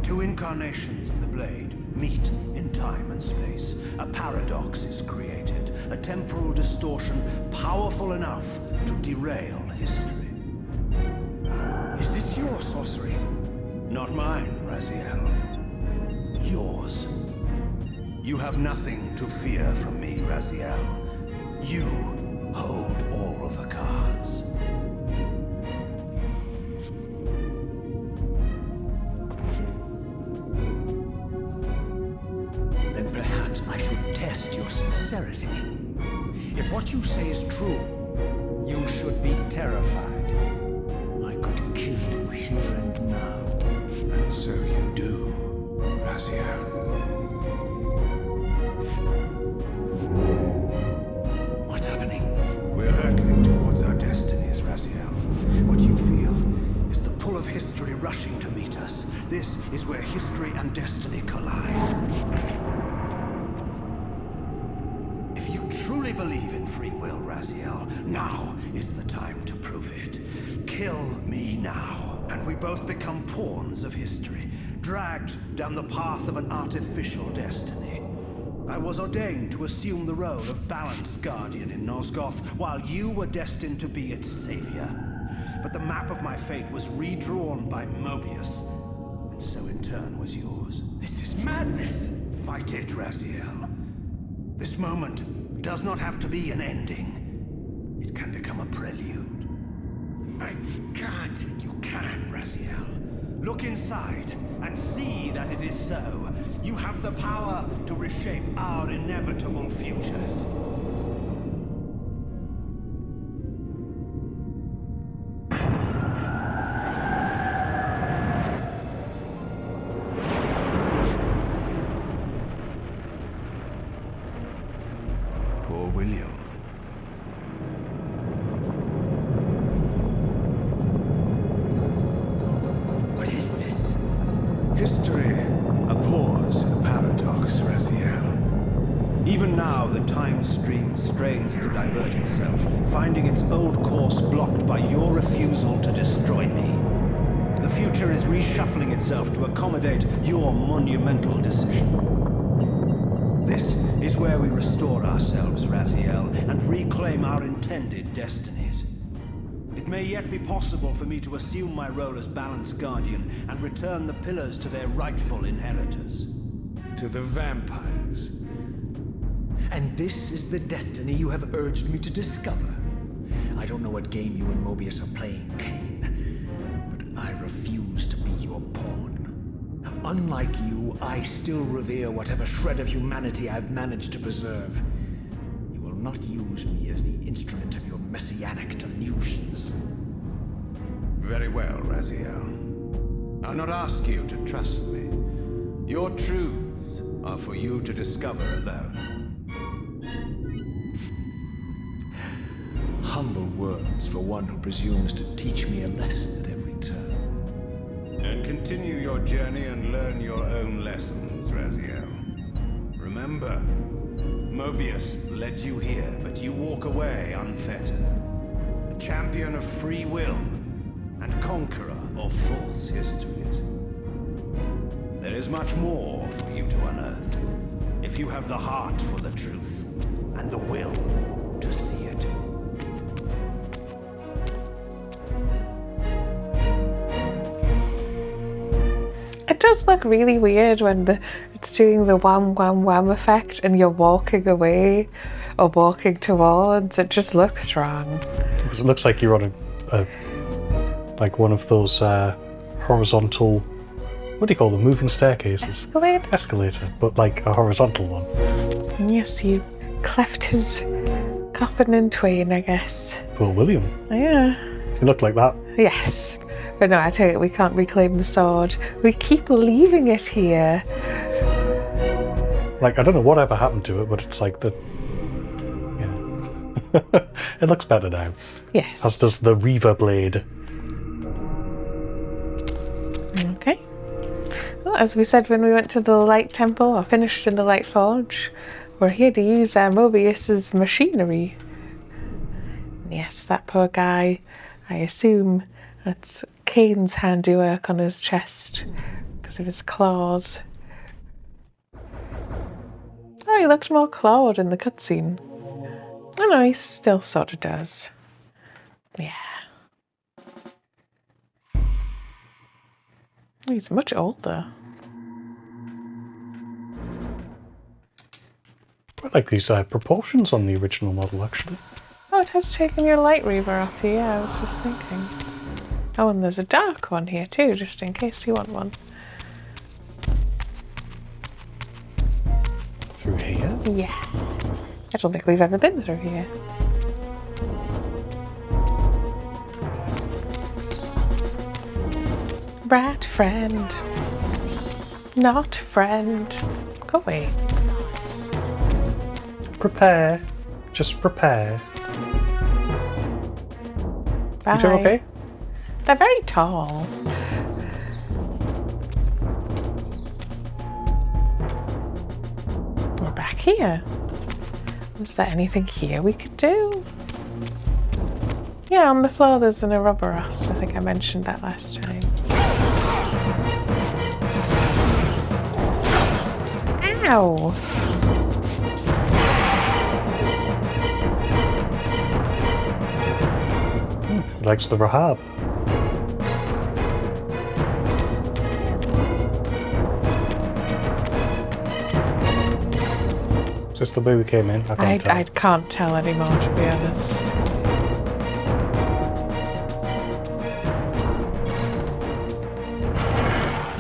Two incarnations of the blade meet in time and space. A paradox is created, a temporal distortion powerful enough to derail history. Is this your sorcery? Not mine, Raziel. Yours. You have nothing to fear from me, Raziel. You hold all of the cards. Then perhaps I should test your sincerity. If what you say is true, you should be terrified. I could kill you here and now. And so you do, Raziel. What's happening? We're hurtling towards our destinies, Raziel. What you feel is the pull of history rushing to meet us. This is where history and destiny collide. If you truly believe in free will, Raziel. Now is the time to prove it. Kill me now, and we both become pawns of history, dragged down the path of an artificial destiny. I was ordained to assume the role of Balance Guardian in Nosgoth, while you were destined to be its savior. But the map of my fate was redrawn by Mobius, and so in turn was yours. This is madness! Fight it, Raziel. This moment does not have to be an ending. It can become a prelude. I can't. You can, Raziel. Look inside and see that it is so. You have the power to reshape our inevitable futures. Poor William. What is this? History. A pause, a paradox, Raziel. Even now, the time stream strains to divert itself, finding its old course blocked by your refusal to destroy me. The future is reshuffling itself to accommodate your monumental decision. This is where we restore ourselves, Raziel, and reclaim our intended destinies. It may yet be possible for me to assume my role as Balance Guardian and return the pillars to their rightful inheritors. To the vampires. And this is the destiny you have urged me to discover. I don't know what game you and Mobius are playing, Kain, but I refuse to be your pawn. Unlike you, I still revere whatever shred of humanity I've managed to preserve. You will not use me as the instrument of your messianic delusions. Very well, Raziel. I'll not ask you to trust me. Your truths are for you to discover alone. Humble words for one who presumes to teach me a lesson at every turn. And continue your journey and learn your own lessons, Raziel. Remember, Mobius led you here, but you walk away unfettered. A champion of free will and conqueror of false histories. There is much more for you to unearth, if you have the heart for the truth and the will to see it. It does look really weird when it's doing the wham wham wham effect and you're walking away or walking towards. It just looks wrong. Because it looks like you're on like one of those horizontal, what do you call them, moving staircases? Escalator, but like a horizontal one. And yes, you cleft his coffin in twain, I guess. Poor William. Yeah. He looked like that. Yes. But no, I tell you, we can't reclaim the sword. We keep leaving it here. Like, I don't know whatever happened to it, but it's like the... Yeah. It looks better now. Yes. As does the Reaver blade. Okay. Well, as we said when we went to the Light Temple, or finished in the Light Forge, we're here to use Mobius's machinery. Yes, that poor guy, I assume that's Kain's handiwork on his chest because of his claws. Oh, he looked more clawed in the cutscene. Oh no, he still sort of does. Yeah. He's much older. I like these proportions on the original model, actually. Oh, it has taken your Light Reaver up here, I was just thinking. Oh, and there's a dark one here too, just in case you want one. Through here? Yeah. I don't think we've ever been through here. Rat friend. Not friend. Go away. Prepare. Just prepare. Bye. You doing okay? They're very tall. We're back here. Is there anything here we could do? Yeah, on the floor there's an Ouroboros. I think I mentioned that last time. Ow! He likes the Rahab. Is this the way we came in? I can't tell. I can't tell anymore, to be honest.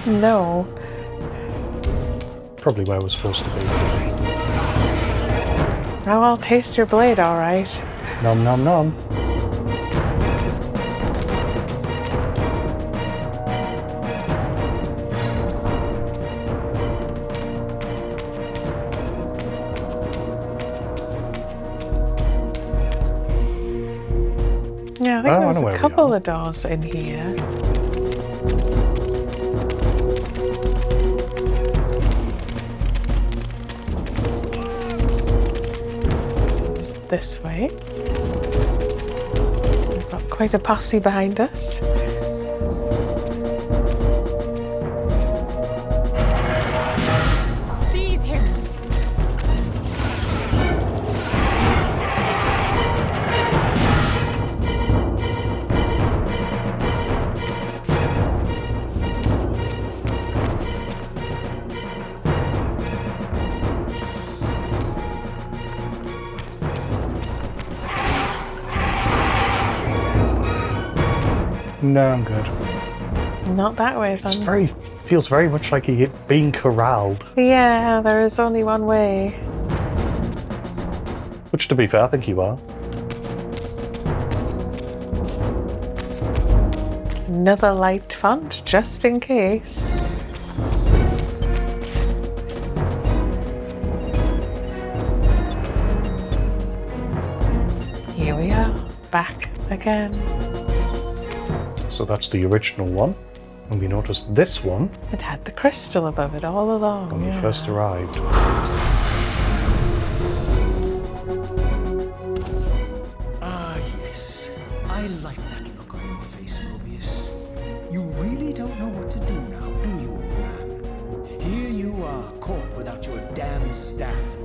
No. Probably where we're supposed to be. Oh, I'll taste your blade, all right. Nom nom nom. Yeah, I think I there's know where a we couple are. of doors in here. It's this way. We've got quite a posse behind us. Seize him! No, I'm good. Not that way, It's then. feels very much like he being corralled. Yeah, there is only one way. Which, to be fair, I think you are. Another light font, just in case. Here we are, back again. So that's the original one. And we noticed this one It had the crystal above it all along. when we yeah. first arrived. Ah, yes. I like that look on your face, Mobius. You really don't know what to do now, do you, old man? Here you are, caught without your damn staff.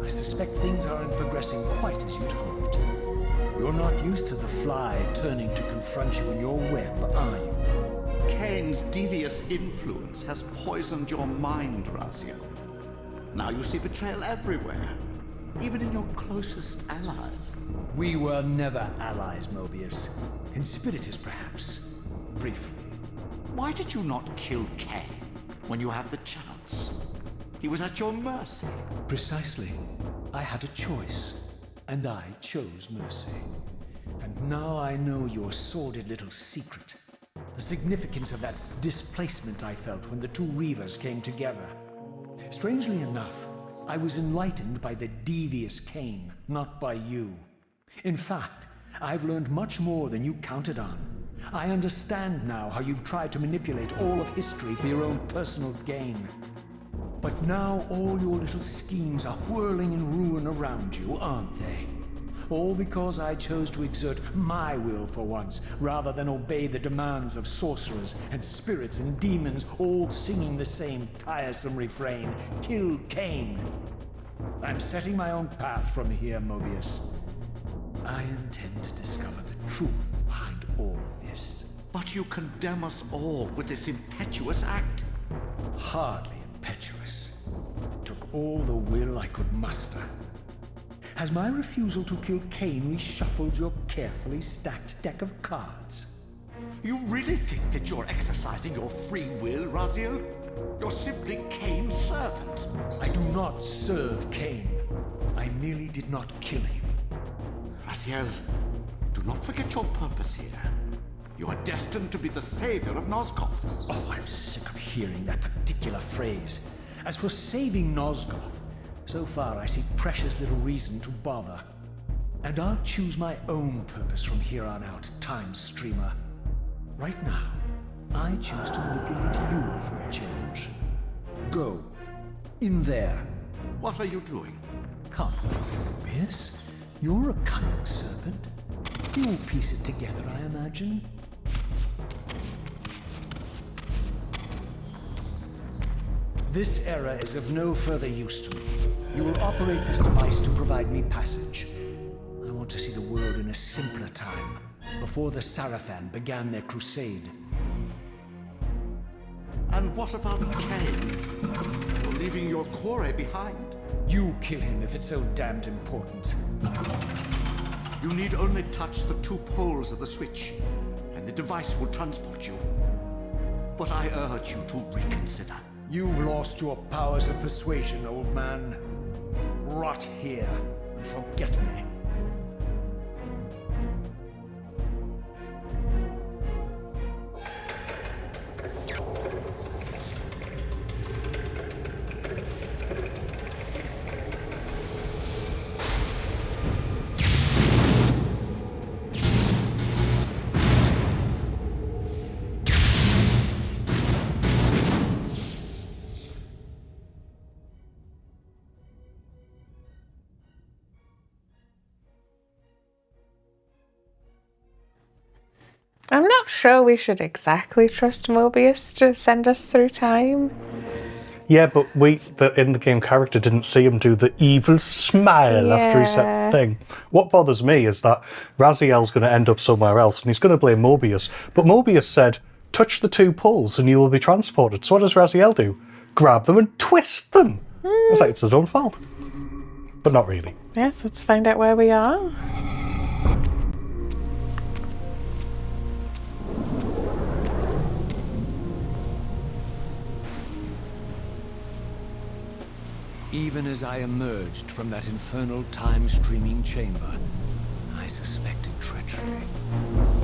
I suspect things aren't progressing quite as you'd hoped. You're not used to the fly turning to confront you in your web, are you? Kain's devious influence has poisoned your mind, Raziel. Now you see betrayal everywhere, even in your closest allies. We were never allies, Mobius. Conspirators, perhaps. Briefly. Why did you not kill Kain when you had the chance? He was at your mercy. Precisely. I had a choice, and I chose mercy. And now I know your sordid little secret. The significance of that displacement I felt when the two Reavers came together. Strangely enough, I was enlightened by the devious Kain, not by you. In fact, I've learned much more than you counted on. I understand now how you've tried to manipulate all of history for your own personal gain. But now all your little schemes are whirling in ruin around you, aren't they? All because I chose to exert my will for once, rather than obey the demands of sorcerers and spirits and demons, all singing the same tiresome refrain, "Kill Kain." I'm setting my own path from here, Mobius. I intend to discover the truth behind all of this. But you condemn us all with this impetuous act. Hardly impetuous. It took all the will I could muster. Has my refusal to kill Kain reshuffled your carefully stacked deck of cards? You really think that you're exercising your free will, Raziel? You're simply Kain's servant. I do not serve Kain. I merely did not kill him. Raziel, do not forget your purpose here. You are destined to be the savior of Nosgoth. Oh, I'm sick of hearing that particular phrase. As for saving Nosgoth, so far I see precious little reason to bother. And I'll choose my own purpose from here on out, Time Streamer. Right now, I choose to manipulate you for a change. Go. In there. What are you doing? Come, Mobius. You're a cunning serpent. You'll piece it together, I imagine. This era is of no further use to me. You will operate this device to provide me passage. I want to see the world in a simpler time, before the Sarafan began their crusade. And what about Kain? You're leaving your core behind. You kill him if it's so damned important. You need only touch the 2 poles of the switch, and the device will transport you. But I urge you to reconsider. You've lost your powers of persuasion, old man. Rot here and forget me. I'm not sure we should exactly trust Mobius to send us through time. Yeah, but the in-the-game character didn't see him do the evil smile after he said the thing. What bothers me is that Raziel's going to end up somewhere else and he's going to blame Mobius. But Mobius said, touch the 2 poles and you will be transported. So what does Raziel do? Grab them and twist them. It's like it's his own fault. But not really. Yes, let's find out where we are. Even as I emerged from that infernal time-streaming chamber, I suspected treachery.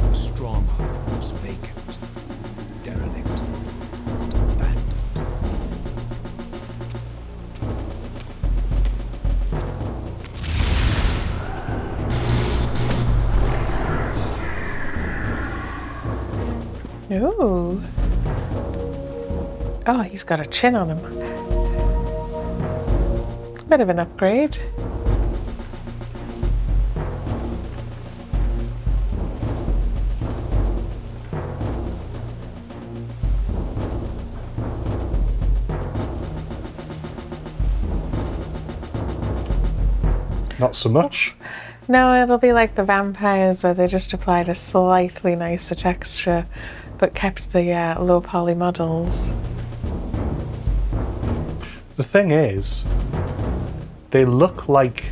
The stronghold was vacant, derelict, and abandoned. Ooh. Oh, he's got a chin on him. Bit of an upgrade. Not so much. No, it'll be like the vampires where they just applied a slightly nicer texture but kept the low poly models. The thing is, they look like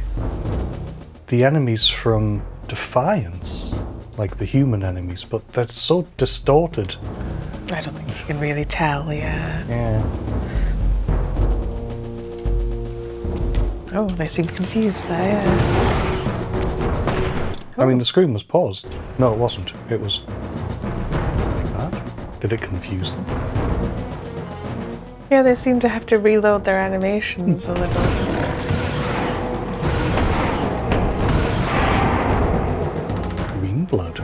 the enemies from Defiance, like the human enemies, but they're so distorted. I don't think you can really tell, yeah. Yeah. Oh, they seem confused there, yeah. I mean, the screen was paused. No, it wasn't. It was like that. Did it confuse them? Yeah, they seem to have to reload their animations a little. Green blood.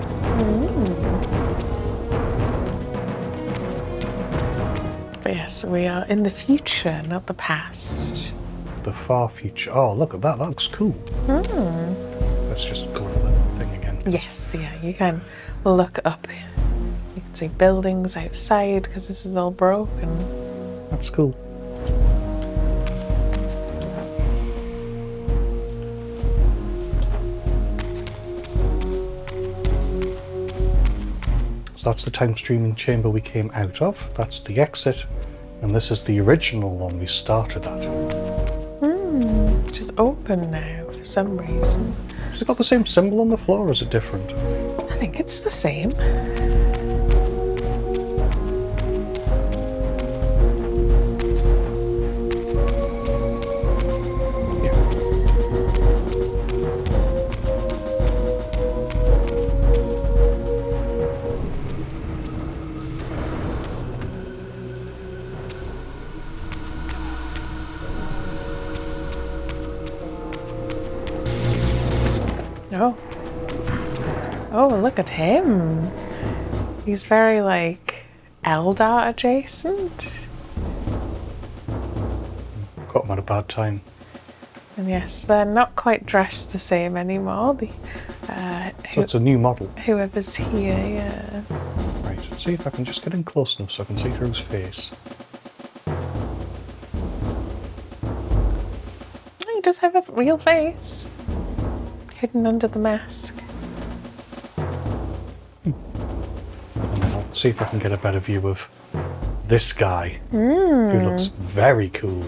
But yes, we are in the future, not the past. The far future. Oh, look at that. That looks cool. Let's just go to that thing again. Yes, yeah, you can look up. You can see buildings outside because this is all broken. That's cool. So that's the time streaming chamber we came out of. That's the exit. And this is the original one we started at. Which is open now for some reason. Has it got the same symbol on the floor or is it different? I think it's the same. Oh. Oh, look at him. He's very, like, Eldar adjacent. Got him at a bad time. And yes, they're not quite dressed the same anymore. So it's a new model. Whoever's here, yeah. Right, let's see if I can just get in close enough so I can see through his face. Oh, he does have a real face. Hidden under the mask. And then I'll see if I can get a better view of this guy, who looks very cool.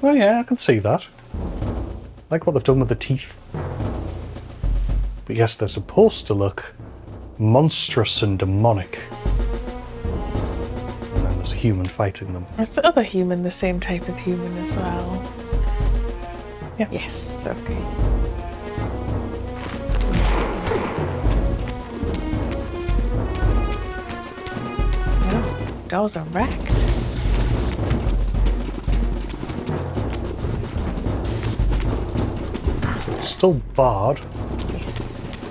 Oh yeah, I can see that. Like what they've done with the teeth. But yes, they're supposed to look monstrous and demonic. And then there's a human fighting them. Is the other human the same type of human as well? Yeah. Yes, okay. Oh, doors are wrecked. Still barred. Yes.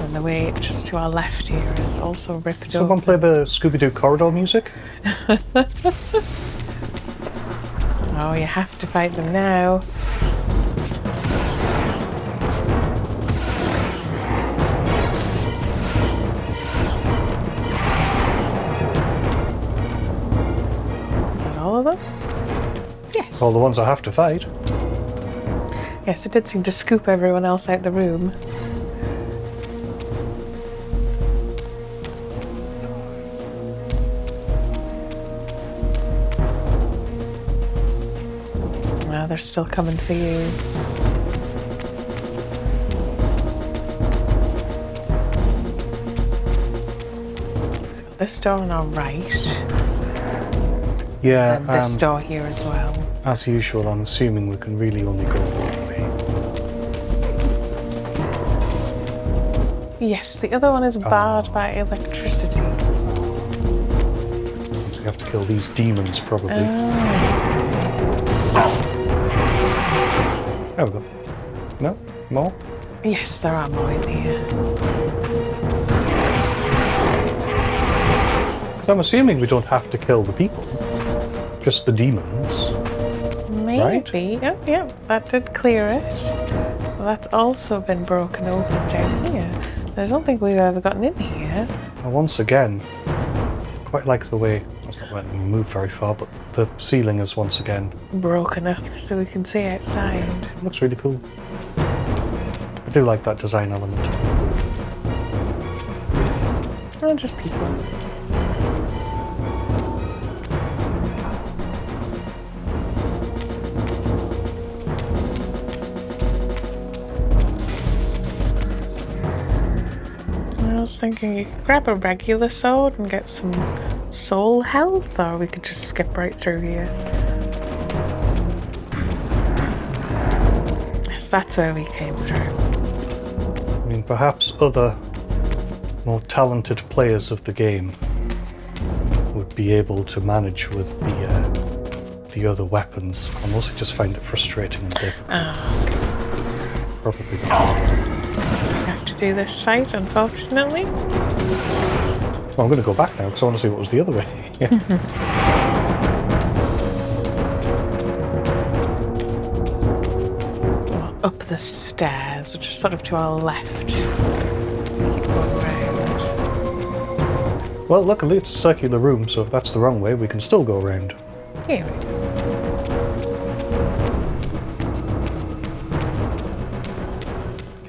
And the way just to our left here is also ripped Someone open. play the Scooby-Doo corridor music? Oh, you have to fight them now. Is that all of them? Yes. All the ones I have to fight. Yes, it did seem to scoop everyone else out the room. Now they're still coming for you. This door on our right, Yeah, and this door here as well. as usual, I'm assuming we can really only go one way. Yes, the other one is barred by electricity. We have to kill these demons, probably. There we go. No? More? Yes, there are more in here. So I'm assuming we don't have to kill the people, just the demons. Maybe. Right? Yep, yep, that did clear it. So that's also been broken open down here. I don't think we've ever gotten in here. And once again, quite like the way, that's not letting me move very far, but the ceiling is once again, Broken up so we can see outside. it looks really cool. I do like that design element. Oh, just people. I was thinking you could grab a regular sword and get some soul health, or we could just skip right through here. Yes, that's where we came through. I mean, perhaps other more talented players of the game would be able to manage with the other weapons. I mostly just find it frustrating and difficult. Probably not. Have to do this fight, unfortunately. So I'm going to go back now because I want to see what was the other way. Up the stairs, which is sort of to our left. Keep going round. Well, luckily it's a circular room, so if that's the wrong way, we can still go around. Here we go.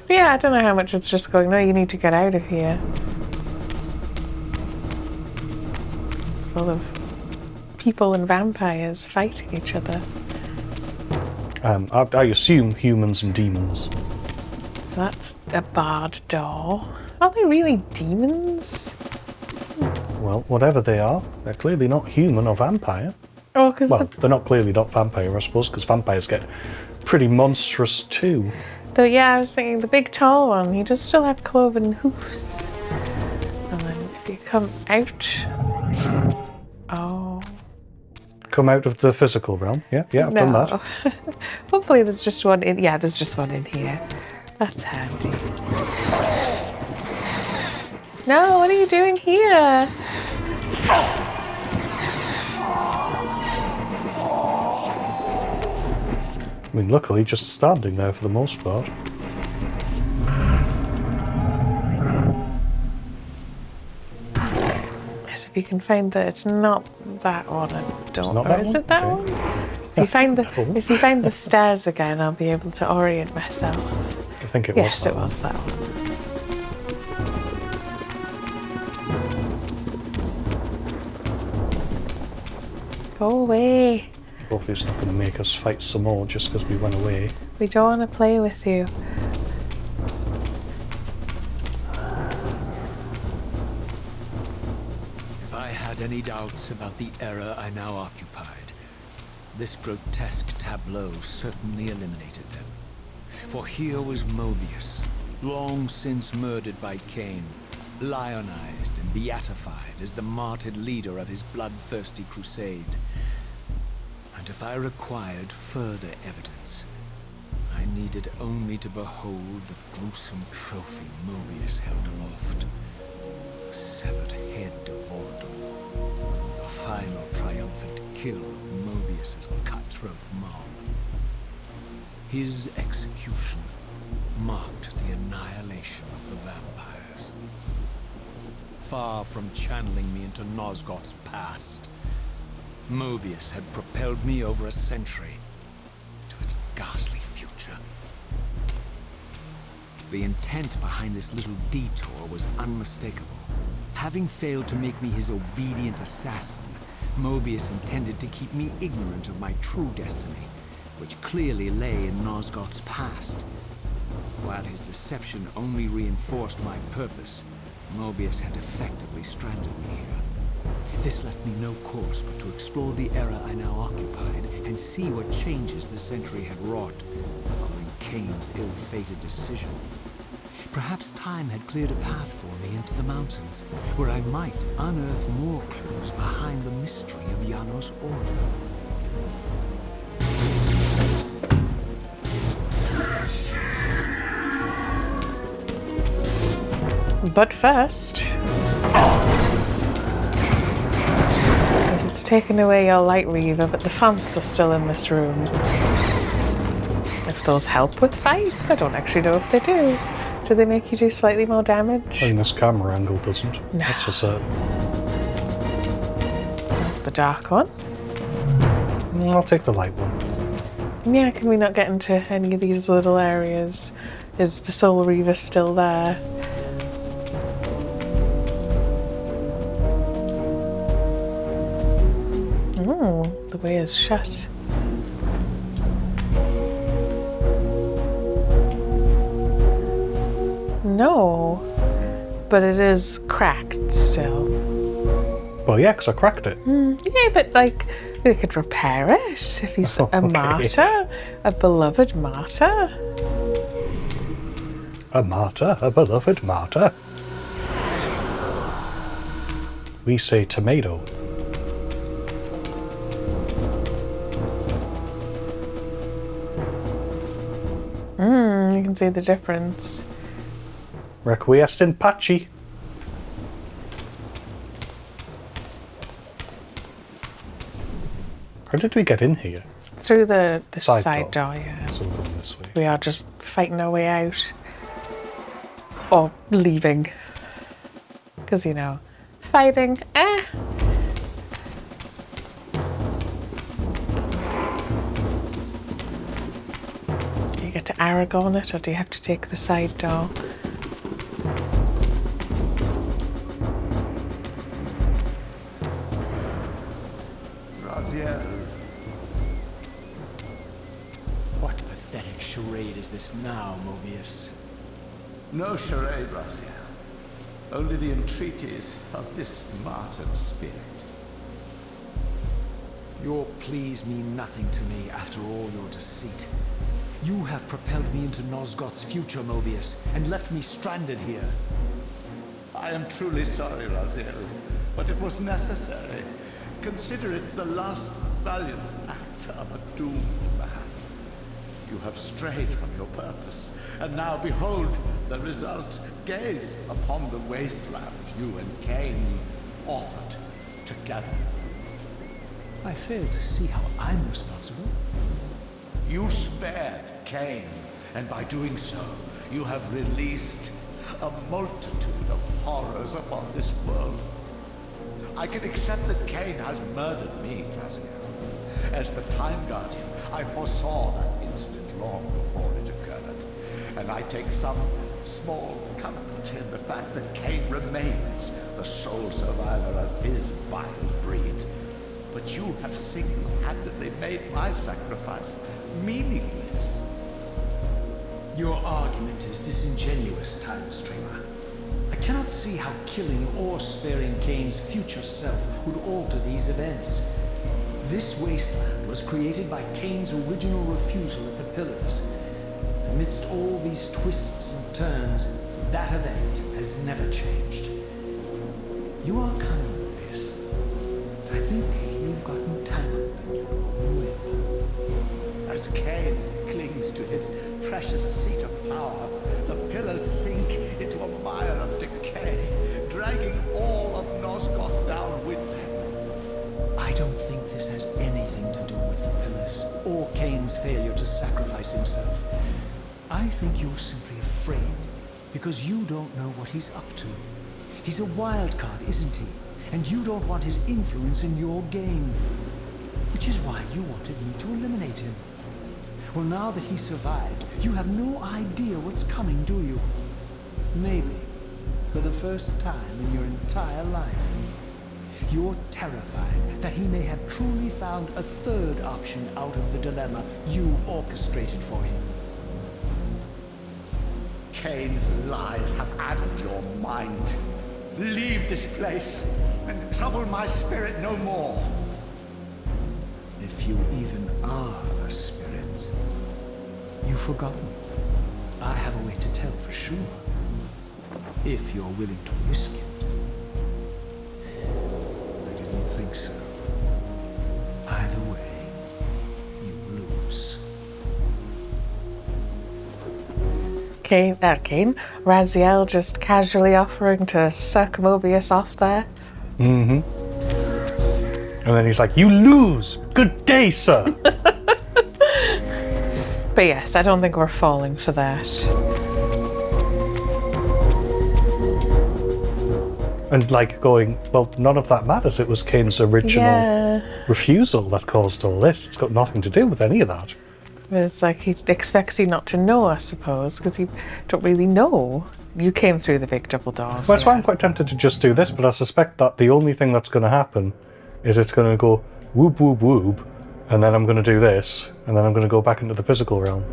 So yeah, I don't know how much it's just going, no, you need to get out of here. It's full of people and vampires fighting each other. I assume humans and demons. So that's a barred door. Are they really demons? Well, whatever they are, they're clearly not human or vampire. Oh, because Well, they're not clearly not vampire, I suppose, because vampires get pretty monstrous too. yeah, I was thinking the big tall one, he does still have cloven hoofs. And then if you come out... Oh... Come out of the physical realm. Yeah, I've done that. Hopefully there's just one in... Yeah, there's just one in here. That's handy. No, what are you doing here? mean, luckily, just standing there for the most part. Yes, if you can find that it's not that one, I don't. not Or that is one? it that Okay. one? If you find the stairs again, I'll be able to orient myself. I think it was. Yes, it was that one. Go away. Hopefully it's not going to make us fight some more just because we went away. We don't want to play with you. If I had any doubts about the era I now occupied, this grotesque tableau certainly eliminated them. For here was Mobius, long since murdered by Kain, lionized and beatified as the martyred leader of his bloodthirsty crusade. And if I required further evidence, I needed only to behold the gruesome trophy Mobius held aloft. The severed head of Voldemort. A final triumphant kill of Mobius's cutthroat mob. His execution marked the annihilation of the vampires. Far from channeling me into Nosgoth's past, Mobius had propelled me over a century to its ghastly future. The intent behind this little detour was unmistakable. Having failed to make me his obedient assassin, Mobius intended to keep me ignorant of my true destiny, which clearly lay in Nosgoth's past. While his deception only reinforced my purpose, Mobius had effectively stranded me here. This left me no course but to explore the era I now occupied and see what changes the century had wrought following Kain's ill-fated decision. Perhaps time had cleared a path for me into the mountains, where I might unearth more clues behind the mystery of Janos Ordre. But first, because it's taken away your light reaver, but the fonts are still in this room. If those help with fights, I don't actually know if they do. Do they make you do slightly more damage? I think this camera angle doesn't. No. That's for certain. That's the dark one. I'll take the light one. Yeah, can we not get into any of these little areas? Is the Soul Reaver still there? Oh, the way is shut. No, but it is cracked still. Well, yeah, because I cracked it. Yeah, but like, we could repair it if he's a martyr, a beloved martyr. A martyr, a beloved martyr. We say tomato. You can see the difference. Requiesced in Patchy. How did we get in here? Through the Side door, yeah. So we're going this way. We are just fighting our way out. Or leaving. Because, you know, fighting, Do you get to Aragorn it, or do you have to take the side door? Raziel, What pathetic charade is this now, Mobius? no charade, Raziel. Only the entreaties of this martyred spirit. Your pleas mean nothing to me after all your deceit. You have propelled me into Nosgoth's future, Mobius, and left me stranded here. I am truly sorry, Raziel, but it was necessary. Consider it the last valiant act of a doomed man. You have strayed from your purpose, and now behold the result. Gaze upon the wasteland you and Kain authored together. I fail to see how I'm responsible. You spared Kain, and by doing so, you have released a multitude of horrors upon this world. I can accept that Kain has murdered me, Raziel. As the Time Guardian, I foresaw that incident long before it occurred, and I take some small comfort in the fact that Kain remains the sole survivor of his vile breed. But you have single-handedly made my sacrifice meaningless. Your argument is disingenuous, Time Streamer. I cannot see how killing or sparing Kain's future self would alter these events. This wasteland was created by Kain's original refusal at the Pillars. Amidst all these twists and turns, that event has never changed. You are cunning, Mobius. I think you've gotten tangled in your own web. As Kain clings to his precious seat of power, the pillars sink into a mire of decay, dragging all of Nosgoth down with them. I don't think this has anything to do with the Pillars, or Kain's failure to sacrifice himself. I think you're simply afraid, because you don't know what he's up to. He's a wild card, isn't he? And you don't want his influence in your game. Which is why you wanted me to eliminate him. Well, now that he survived, you have no idea what's coming, do you? Maybe, for the first time in your entire life, you're terrified that he may have truly found a third option out of the dilemma you orchestrated for him. Kain's lies have addled your mind. Leave this place and trouble my spirit no more. If you even are a spirit, you've forgotten. I have a way to tell for sure. If you're willing to risk it. I didn't think so. Either way, you lose. Kain, Raziel just casually offering to suck Mobius off there. Mm-hmm. And then he's like, "You lose! Good day, sir!" But yes, I don't think we're falling for that. And like going, well, none of that matters. It was Kain's original refusal that caused all this. It's got nothing to do with any of that. It's like he expects you not to know, I suppose, because you don't really know. You came through the big double doors. Well, that's why I'm quite tempted to just do this, but I suspect that the only thing that's going to happen is it's going to go whoop, whoop, whoop, and then I'm going to do this, and then I'm going to go back into the physical realm.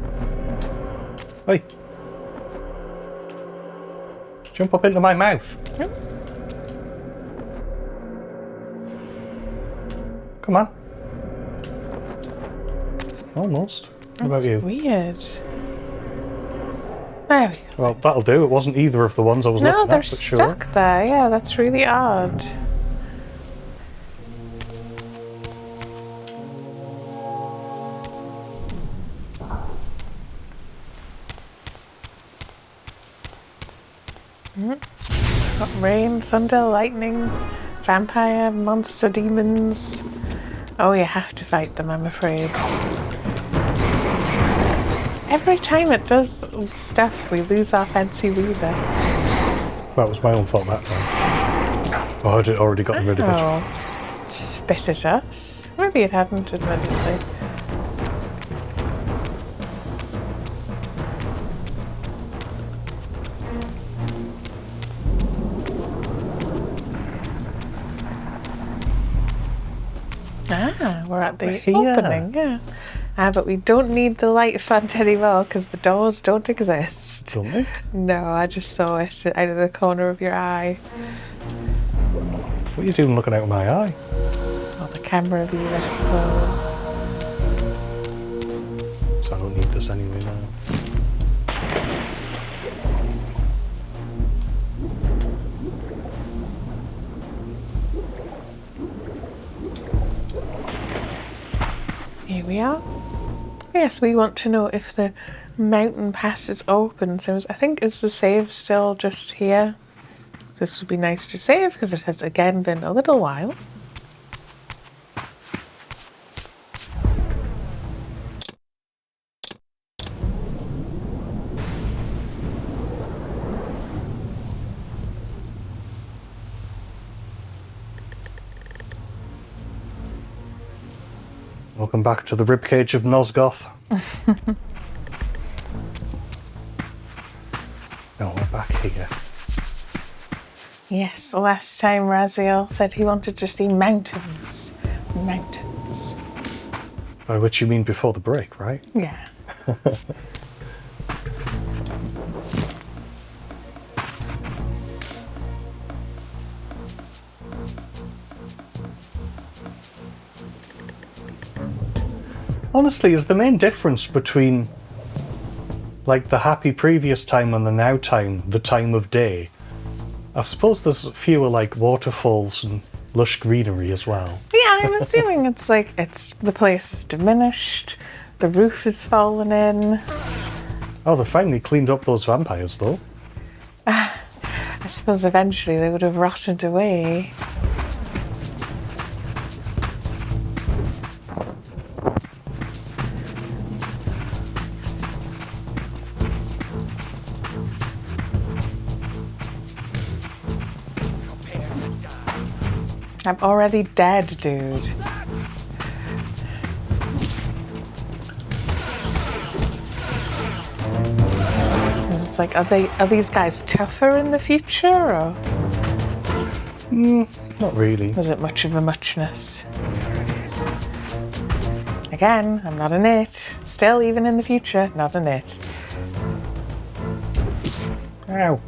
Hey. Jump up into my mouth. Yep. Come on. Almost. What about you? Weird. There we go. Well, that'll do. It wasn't either of the ones I was looking No, at, they're but sure. stuck there. Yeah, that's really odd. Got rain, thunder, lightning, vampire, monster, demons. Oh, you have to fight them, I'm afraid. Every time it does stuff, we lose our fancy Reaver. Well, it was my own fault that time. Oh, I'd already gotten rid of it. Oh, spit at us. Maybe it hadn't, admittedly. Ah, we're at the opening, yeah. But we don't need the light font anymore because the doors don't exist. Don't they? No, I just saw it out of the corner of your eye. What are you doing looking out of my eye? Or the camera view, I suppose. So I don't need this anyway now. Here we are. Yes, we want to know if the mountain pass is open. So I think, is the save still just here? This would be nice to save because it has again been a little while. Welcome back to the ribcage of Nosgoth. No, we're back here. Yes, last time Raziel said he wanted to see mountains. Mountains. By which you mean before the break, right? Yeah. Honestly, is the main difference between like the happy previous time and the now time, the time of day? I suppose there's fewer like waterfalls and lush greenery as well. Yeah, I'm assuming it's like the place is diminished, the roof is fallen in. Oh, they finally cleaned up those vampires though. I suppose eventually they would have rotted away. I'm already dead, dude. It's like, are these guys tougher in the future, or Not really. is it much of a muchness? Again, I'm not an it. Still, even in the future, not an it. Ow.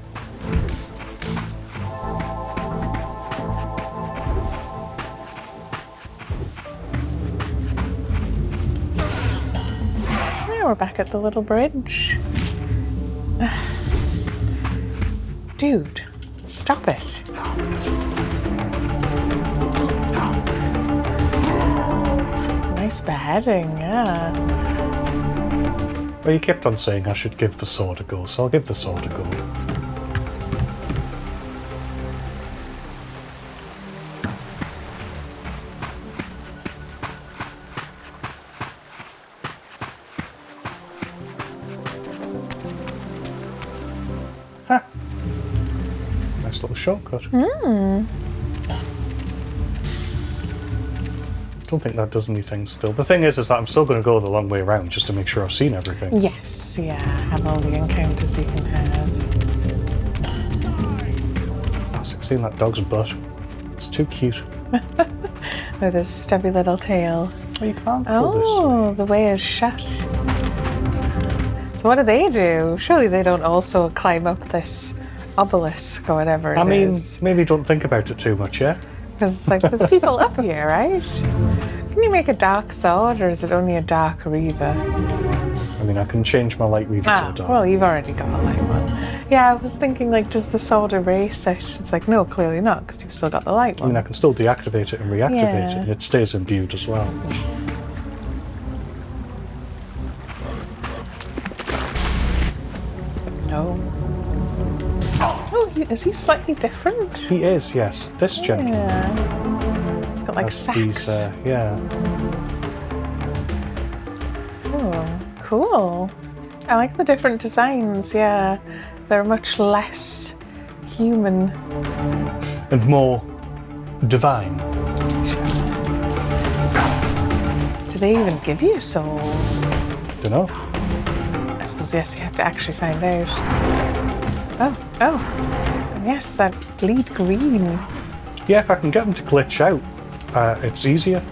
We're back at the little bridge. Dude, stop it. Nice beheading, yeah. Well, you kept on saying I should give the sword a go, so I'll give the sword a go. Nice little shortcut. Don't think that does anything still. The thing is that I'm still going to go the long way around just to make sure I've seen everything. Yes, yeah, have all the encounters you can have. I've seen that dog's butt. It's too cute. With his stubby little tail. Well, you can't go this Oh, way. the way is shut. So what do? Surely they don't also climb up this obelisk or whatever it is. I mean, maybe don't think about it too much, yeah? Because it's like, there's people up here, right? Can you make a dark sword, or is it only a dark Reaver? I mean, I can change my light Reaver to a dark. Well, you've already got a light one. Yeah, I was thinking, like, does the sword erase it? It's like, no, clearly not, because you've still got the light I mean, one. I can still deactivate it and reactivate Yeah. it, and it stays imbued as well. No. Oh, is he slightly different? He is, yes. This gentleman Yeah. It's got like has sacks. these, yeah. Oh, cool. I like the different designs, yeah. They're much less human. And more divine. Do they even give you souls? Dunno. I suppose, yes, you have to actually find out. Oh. And yes, that bleed green. Yeah, if I can get them to glitch out, it's easier.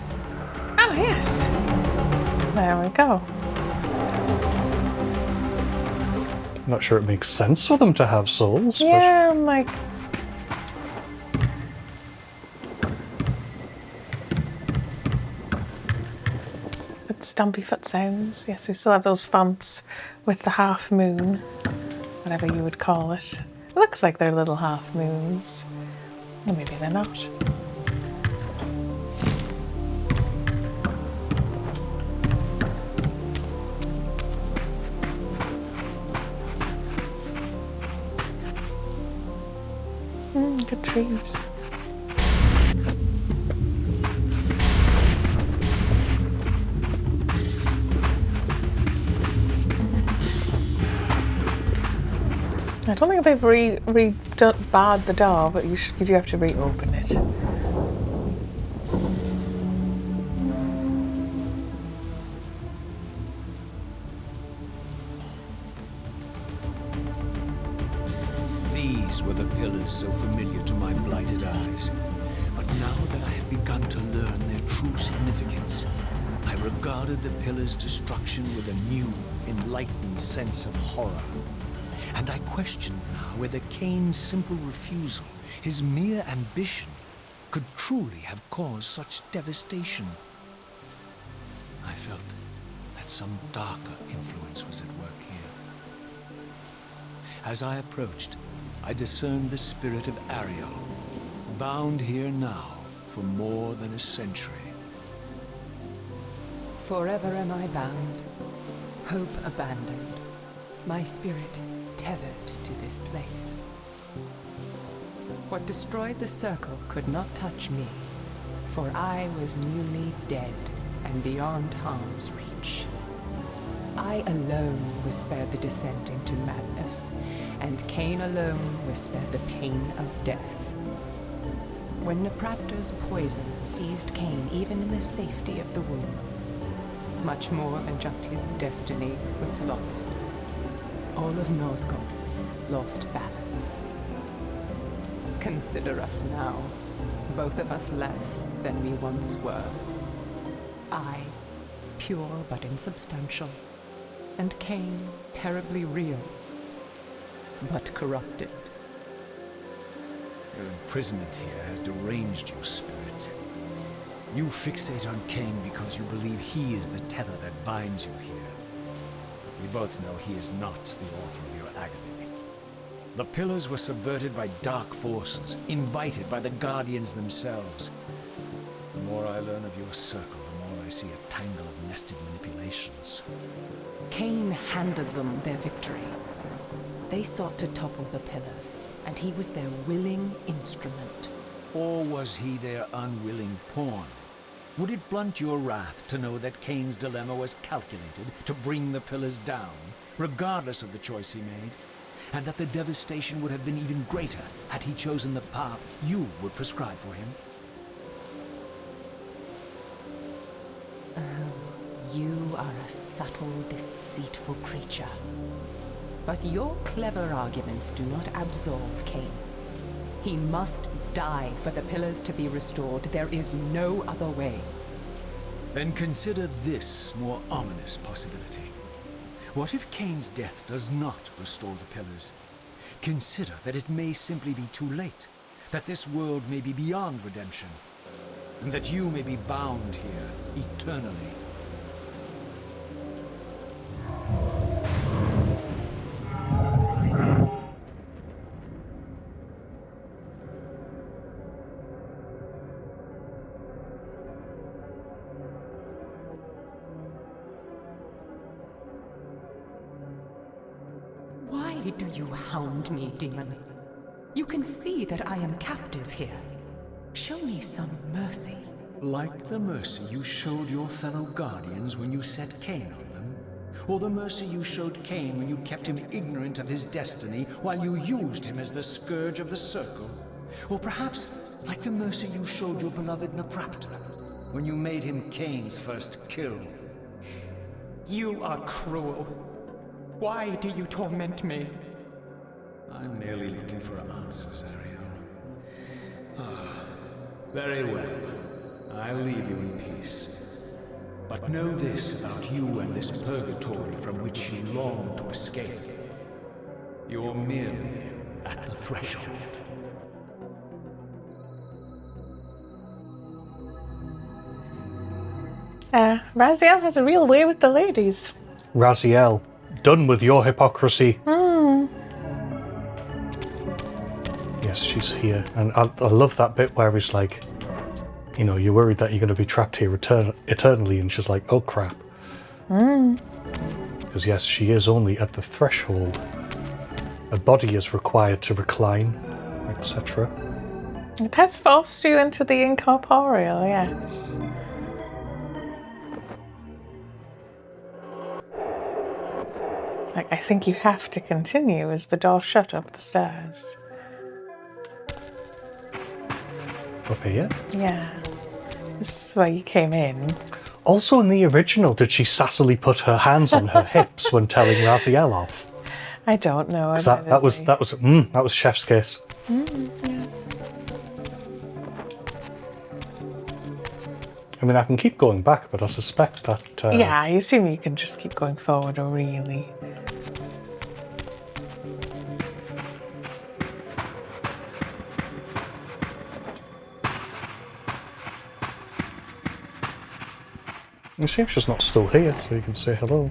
Oh, yes. There we go. I'm not sure it makes sense for them to have souls, Yeah, I'm like... With stompy foot sounds. Yes, we still have those fonts with the half moon. Whatever you would call it. It looks like they're little half moons. Or maybe they're not. Good trees. I don't think they've barred the door, but you do have to reopen it. so familiar to my blighted eyes. But now that I had begun to learn their true significance, I regarded the pillar's destruction with a new, enlightened sense of horror. And I questioned now whether Kain's simple refusal, his mere ambition, could truly have caused such devastation. I felt that some darker influence was at work here. As I approached, I discerned the spirit of Ariel, bound here now for more than a century. Forever am I bound, hope abandoned, my spirit tethered to this place. What destroyed the circle could not touch me, for I was newly dead and beyond harm's reach. I alone was spared the descent into madness, and Kain alone was spared the pain of death. When Napraptor's poison seized Kain even in the safety of the womb, much more than just his destiny was lost. All of Nosgoth lost balance. Consider us now, both of us less than we once were. I, pure but insubstantial, and Kain, terribly real, but corrupted. Your imprisonment here has deranged you, spirit. You fixate on Kain because you believe he is the tether that binds you here. We both know he is not the author of your agony. The pillars were subverted by dark forces, invited by the Guardians themselves. The more I learn of your circle, the more I see a tangle of nested manipulations. Kain handed them their victory. They sought to topple the pillars, and he was their willing instrument. Or was he their unwilling pawn? Would it blunt your wrath to know that Kain's dilemma was calculated to bring the pillars down, regardless of the choice he made? And that the devastation would have been even greater had he chosen the path you would prescribe for him? Oh, you are a subtle, deceitful creature. But your clever arguments do not absolve Kain. He must die for the pillars to be restored. There is no other way. Then consider this more ominous possibility. What if Kain's death does not restore the pillars? Consider that it may simply be too late, that this world may be beyond redemption, and that you may be bound here eternally. Why do you hound me, demon? You can see that I am captive here. Show me some mercy. Like the mercy you showed your fellow Guardians when you set Kain on them? Or the mercy you showed Kain when you kept him ignorant of his destiny while you used him as the scourge of the circle? Or perhaps like the mercy you showed your beloved Napraptor when you made him Kain's first kill? You are cruel. Why do you torment me? I'm merely looking for answers, Ariel. Ah, very well. I'll leave you in peace. But know this about you and this purgatory from which you long to escape. You're merely at the threshold. Raziel has a real way with the ladies. Raziel, done with your hypocrisy. Yes, she's here. And I love that bit where he's like, you know, you're worried that you're going to be trapped here eternally, and she's like, oh crap. Because yes, she is only at the threshold. Her body is required to recline, etc. It has forced you into the incorporeal, yes. Like, I think you have to continue as the door shut up the stairs. Up here? Yeah. This is where you came in. Also in the original, did she sassily put her hands on her hips when telling Raziel off? I don't know. That was chef's kiss. Yeah. I mean, I can keep going back, but I suspect that... Yeah, I assume you can just keep going forward, or really. You see, she's not still here, so you can say hello.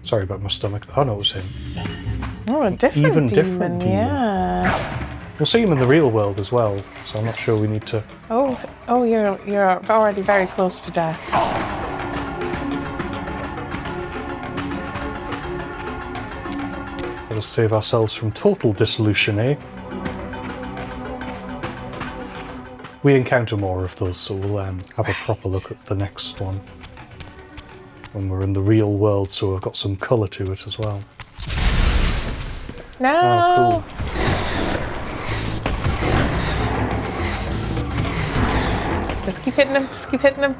Sorry about my stomach. Oh no, it was him. Oh, a different Even demon, different demon. yeah. We'll see him in the real world as well, so I'm not sure we need to... Oh, you're already very close to death. Let us save ourselves from total dissolution, eh? We encounter more of those, so we'll have a proper look at the next one when we're in the real world, so we've got some colour to it as well. No! Oh, cool. Just keep hitting him, just keep hitting him.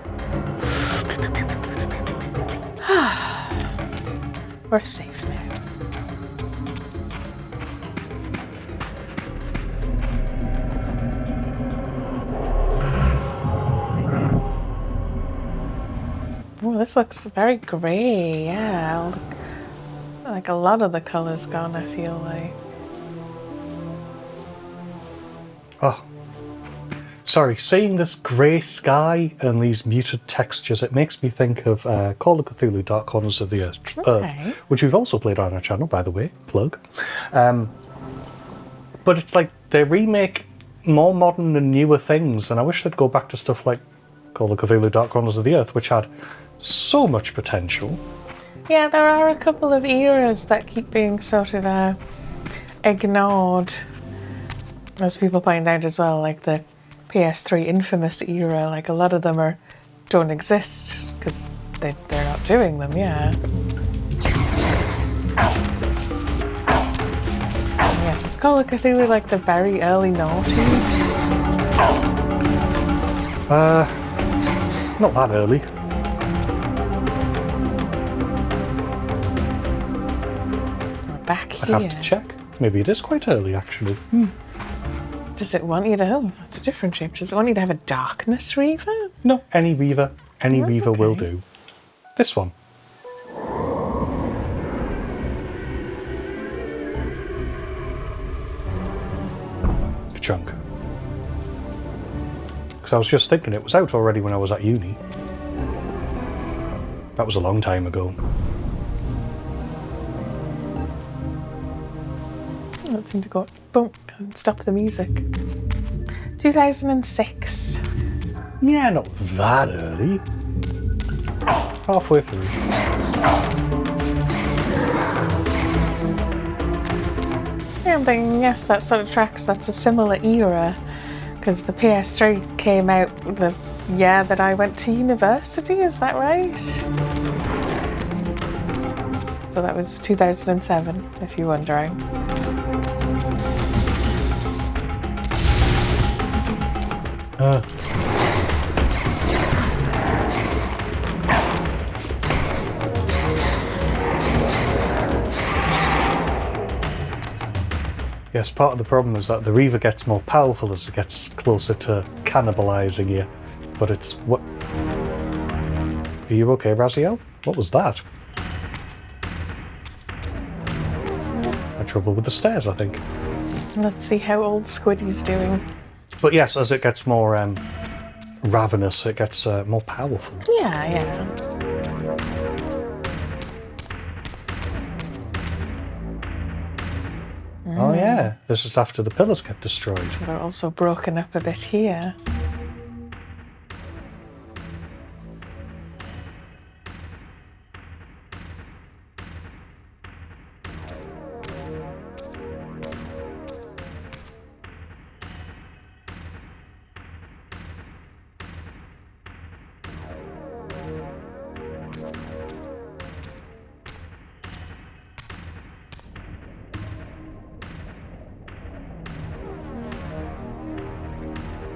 We're safe now. Oh, this looks very grey, yeah. Like a lot of the colour's gone, I feel like. Oh. Sorry, seeing this grey sky and these muted textures, it makes me think of Call of Cthulhu Dark Corners of the Earth, which we've also played on our channel, by the way, plug. But it's like they remake more modern and newer things, and I wish they'd go back to stuff like Call of Cthulhu Dark Corners of the Earth, which had so much potential. Yeah, there are a couple of eras that keep being sort of ignored, as people point out as well, like the PS3 infamous era. Like a lot of them don't exist because they're not doing them. Yeah. Yes, it's Call of Cthulhu like the very early noughties. Not that early. We're back I'd here. have to check. Maybe it is quite early, actually. Does it want you to? Oh, it's a different shape. Does it want you to have a darkness reaver? No, any Reaver. Any Oh, Reaver will okay. do. This one. The chunk. Because I was just thinking it was out already when I was at uni. That was a long time ago. That seemed to go boom and stop the music. 2006. Yeah, not that early. Halfway through. Yeah, I'm thinking, yes, that sort of tracks. That's a similar era, because the PS3 came out the year that I went to university. Is that right? So that was 2007, if you're wondering. Yes, part of the problem is that the Reaver gets more powerful as it gets closer to cannibalizing you. But it's what... Are you okay, Raziel? What was that? Had trouble with the stairs, I think. Let's see how old Squiddy's doing. But yes, as it gets more ravenous, it gets more powerful. Yeah. Oh yeah, this is after the pillars get destroyed. So they're also broken up a bit here.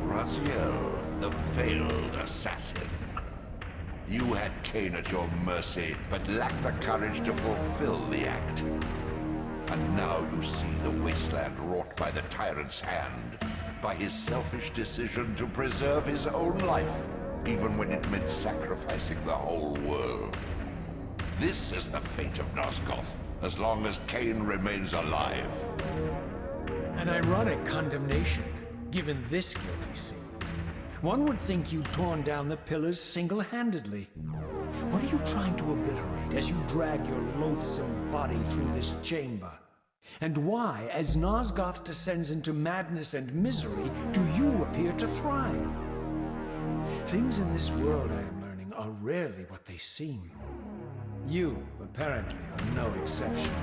Raziel, the failed assassin. You had Kain at your mercy, but lacked the courage to fulfill the act. And now you see the wasteland wrought by the tyrant's hand, by his selfish decision to preserve his own life, even when it meant sacrificing the whole world. This is the fate of Nosgoth, as long as Kain remains alive. An ironic condemnation, given this guilty sin. One would think you'd torn down the pillars single-handedly. What are you trying to obliterate as you drag your loathsome body through this chamber? And why, as Nosgoth descends into madness and misery, do you appear to thrive? Things in this world, I am learning, are rarely what they seem. You, apparently, are no exception.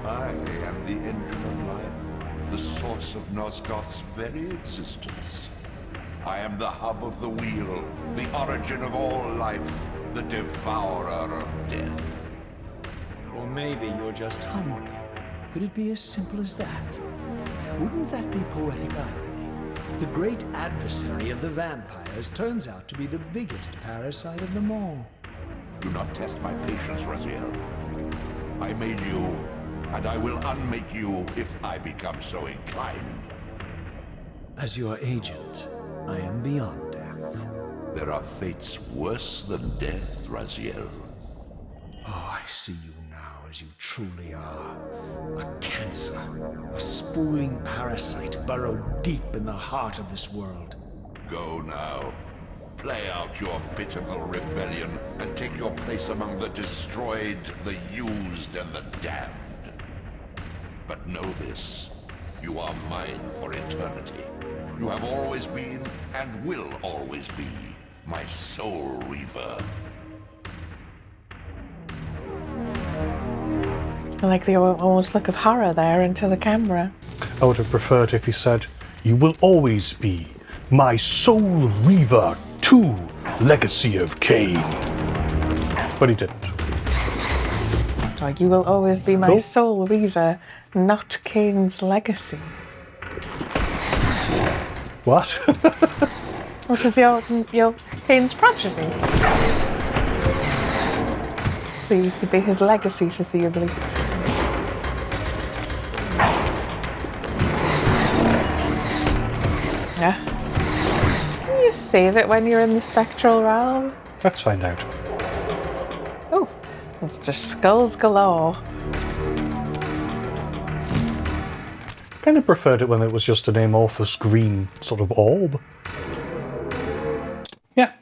I am the engine of life, the source of Nosgoth's very existence. I am the hub of the wheel, the origin of all life, the devourer of death. Or maybe you're just hungry. Could it be as simple as that? Wouldn't that be poetic irony? The great adversary of the vampires turns out to be the biggest parasite of them all. Do not test my patience, Raziel. I made you, and I will unmake you if I become so inclined. As your agent, I am beyond death. There are fates worse than death, Raziel. Oh, I see you now as you truly are. A cancer, a spooling parasite burrowed deep in the heart of this world. Go now. Play out your pitiful rebellion and take your place among the destroyed, the used, and the damned. But know this, you are mine for eternity. You have always been, and will always be, my Soul Reaver. I like the almost look of horror there into the camera. I would have preferred if he said, "You will always be my Soul Reaver 2, Legacy of Kain." But he didn't. Like, you will always be my Cool. Soul Reaver, not Kain's legacy. What? Because you're Kain's progeny. So you could be his legacy, foreseeably. Yeah. Can you save it when you're in the spectral realm? Let's find out. Oh, there's just skulls galore. Kind of preferred it when it was just an amorphous green sort of orb. Yeah.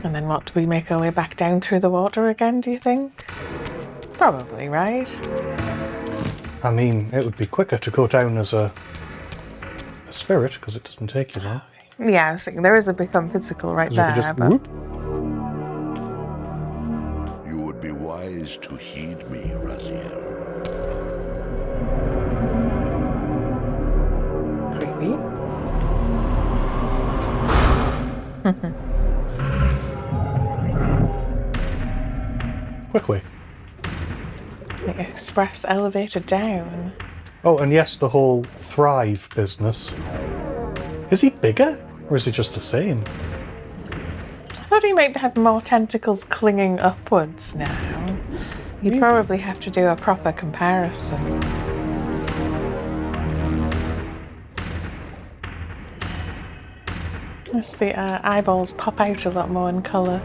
And then what, do we make our way back down through the water again, do you think? Probably, right? I mean, it would be quicker to go down as a spirit, because it doesn't take you long. Yeah, I was thinking there is a become physical right 'Cause we could there, just but... whoop. You would be wise to heed me, Raziel. Creepy. Quick way. The express elevator down. Oh, and yes, the whole Thrive business. Is he bigger? Or is he just the same? I thought he might have more tentacles clinging upwards now. You'd probably have to do a proper comparison. As the eyeballs pop out a lot more in colour.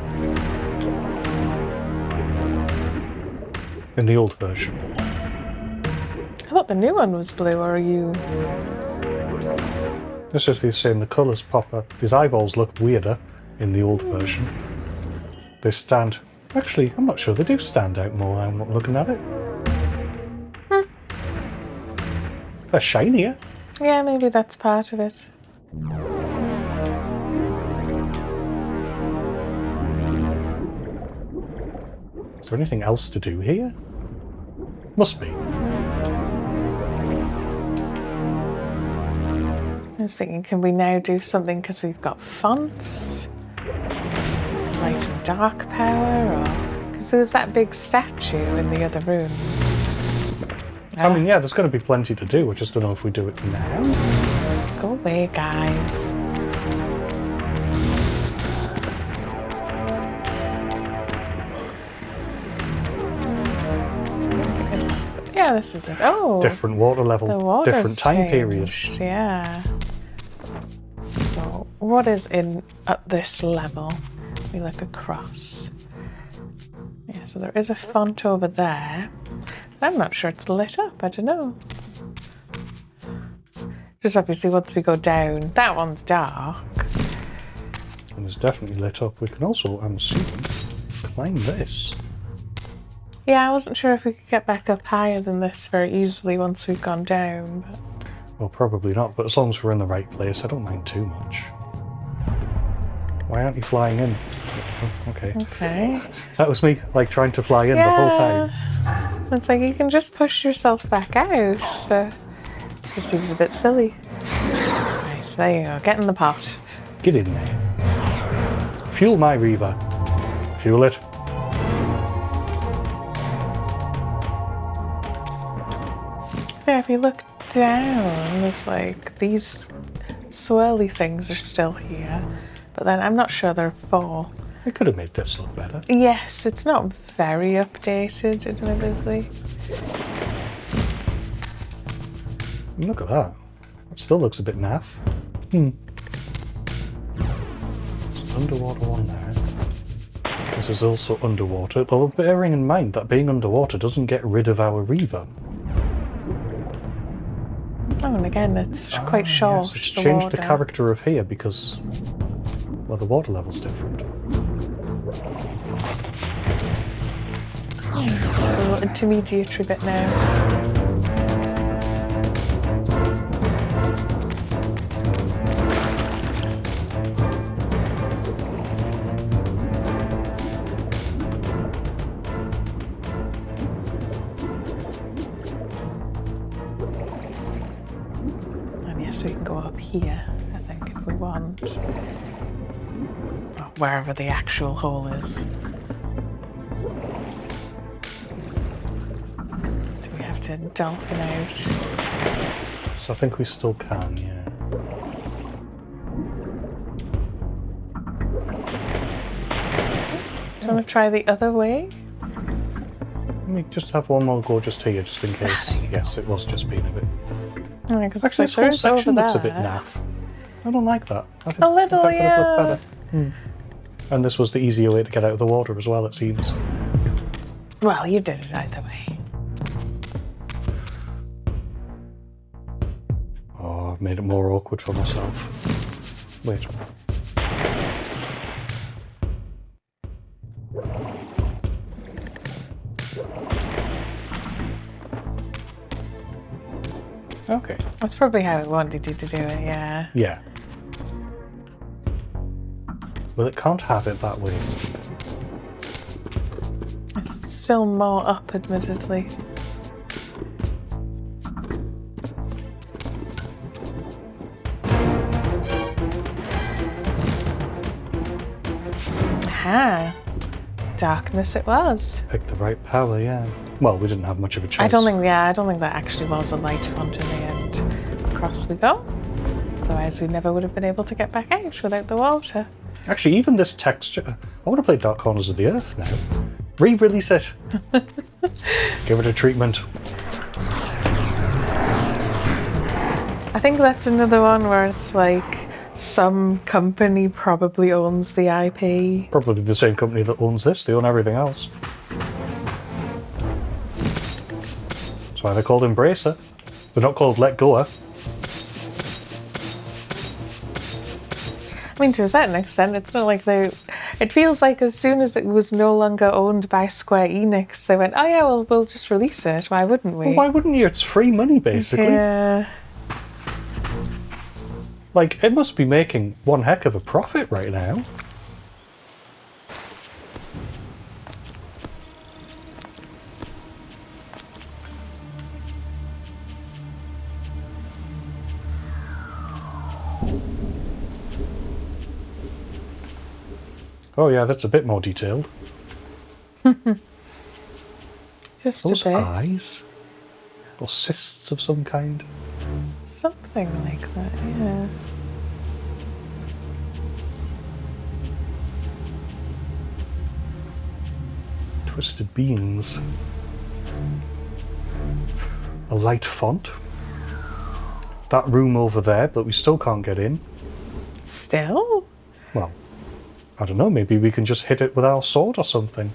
In the old version. I thought the new one was blue, or are you... This is he's saying the colours pop up. His eyeballs look weirder in the old version. They stand... Actually, I'm not sure. They do stand out more now I'm not looking at it. They're shinier. Yeah, maybe that's part of it. Is there anything else to do here? Must be. I was thinking, can we now do something because we've got fonts? Light and dark power, or... Because there was that big statue in the other room. I mean, yeah, there's going to be plenty to do. I just don't know if we do it now. Go away, guys. Yeah, this is it. Oh, Different water level, the water's different time period. changed, yeah. So, what is in at this level? We look across. Yeah, so there is a font over there. I'm not sure it's lit up. I don't know. Just obviously once we go down, that one's dark. And it's definitely lit up. We can also, I'm assuming, climb this. Yeah, I wasn't sure if we could get back up higher than this very easily once we've gone down. But... Well, probably not, but as long as we're in the right place, I don't mind too much. Why aren't you flying in? Oh, okay. Okay. That was me, like, trying to fly in the whole time. It's like you can just push yourself back out, so it seems a bit silly. Right, so there you go. Get in the pot. Get in there. Fuel my Reaver. Fuel it. So if you look down, there's like these swirly things are still here, but then I'm not sure they're for. I could have made this look better. Yes, it's not very updated, admittedly. Look at that. It still looks a bit naff. There's an underwater one there. This is also underwater, although bearing in mind that being underwater doesn't get rid of our Reaver. Oh, and again, it's quite short. Yes, it's the changed water. the character of here because, well, the water level's different. Just a little intermediary bit now. So we can go up here, I think, if we want. Or wherever the actual hole is. Do we have to dolphin out? So I think we still can, yeah. Do you want to try the other way? Let me just have one more go just here, just in case. Yes, it was just being a bit... Actually, this whole section looks a bit naff. I don't like that. I think, A little, that could have looked yeah. better. And this was the easier way to get out of the water as well, it seems. Well, you did it either way. Oh, I've made it more awkward for myself. Wait. Okay. That's probably how it wanted you to do it, yeah. Yeah. Well, it can't have it that way. It's still more up, admittedly. Aha! Darkness it was. Pick the right power, yeah. Well, we didn't have much of a choice. I don't think that actually was a light font in the end. Across we go. Otherwise we never would have been able to get back out without the water. Actually, even this texture... I want to play Dark Corners of the Earth now. Re-release it. Give it a treatment. I think that's another one where it's like some company probably owns the IP. Probably the same company that owns this. They own everything else. That's why they're called Embracer. They're not called Let Goer. I mean, to a certain extent, it's not like they... It feels like as soon as it was no longer owned by Square Enix, they went, oh yeah, well, we'll just release it. Why wouldn't we? Well, why wouldn't you? It's free money, basically. Yeah. Like, it must be making one heck of a profit right now. Oh yeah, that's a bit more detailed. Just Those a bit. eyes? Or cysts of some kind? Something like that, yeah. Twisted beans. a light font. That room over there, but we still can't get in. Still? Well, I don't know, maybe we can just hit it with our sword or something.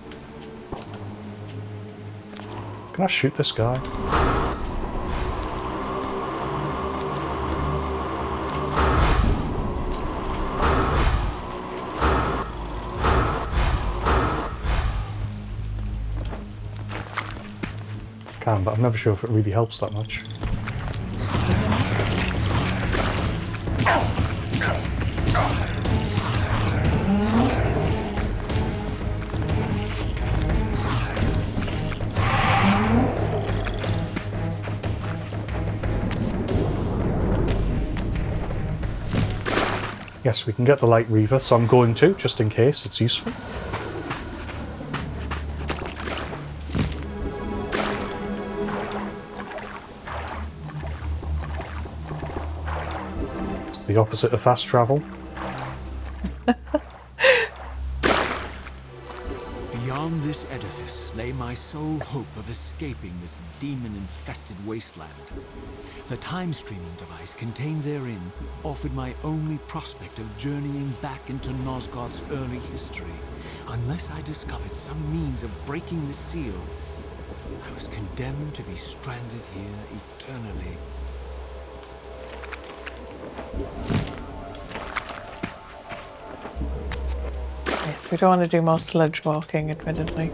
Can I shoot this guy? Can, but I'm never sure if it really helps that much. Yes, we can get the Light Reaver, so I'm going to, just in case it's useful. It's the opposite of fast travel. Beyond this edifice lay my sole hope of escaping this demon-infested wasteland. The time-streaming device contained therein offered my only prospect of journeying back into Nosgoth's early history. Unless I discovered some means of breaking the seal, I was condemned to be stranded here eternally. Yes, we don't want to do more sludge walking, admittedly.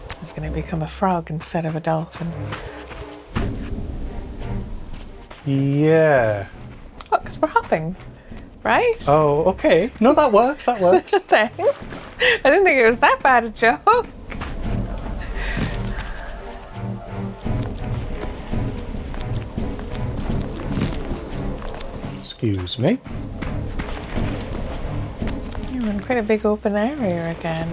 I'm going to become a frog instead of a dolphin. Yeah. Oh, because we're hopping, right? Oh, okay. No, that works, that works. Thanks. I didn't think it was that bad a joke. Excuse me. We're in quite a big open area again.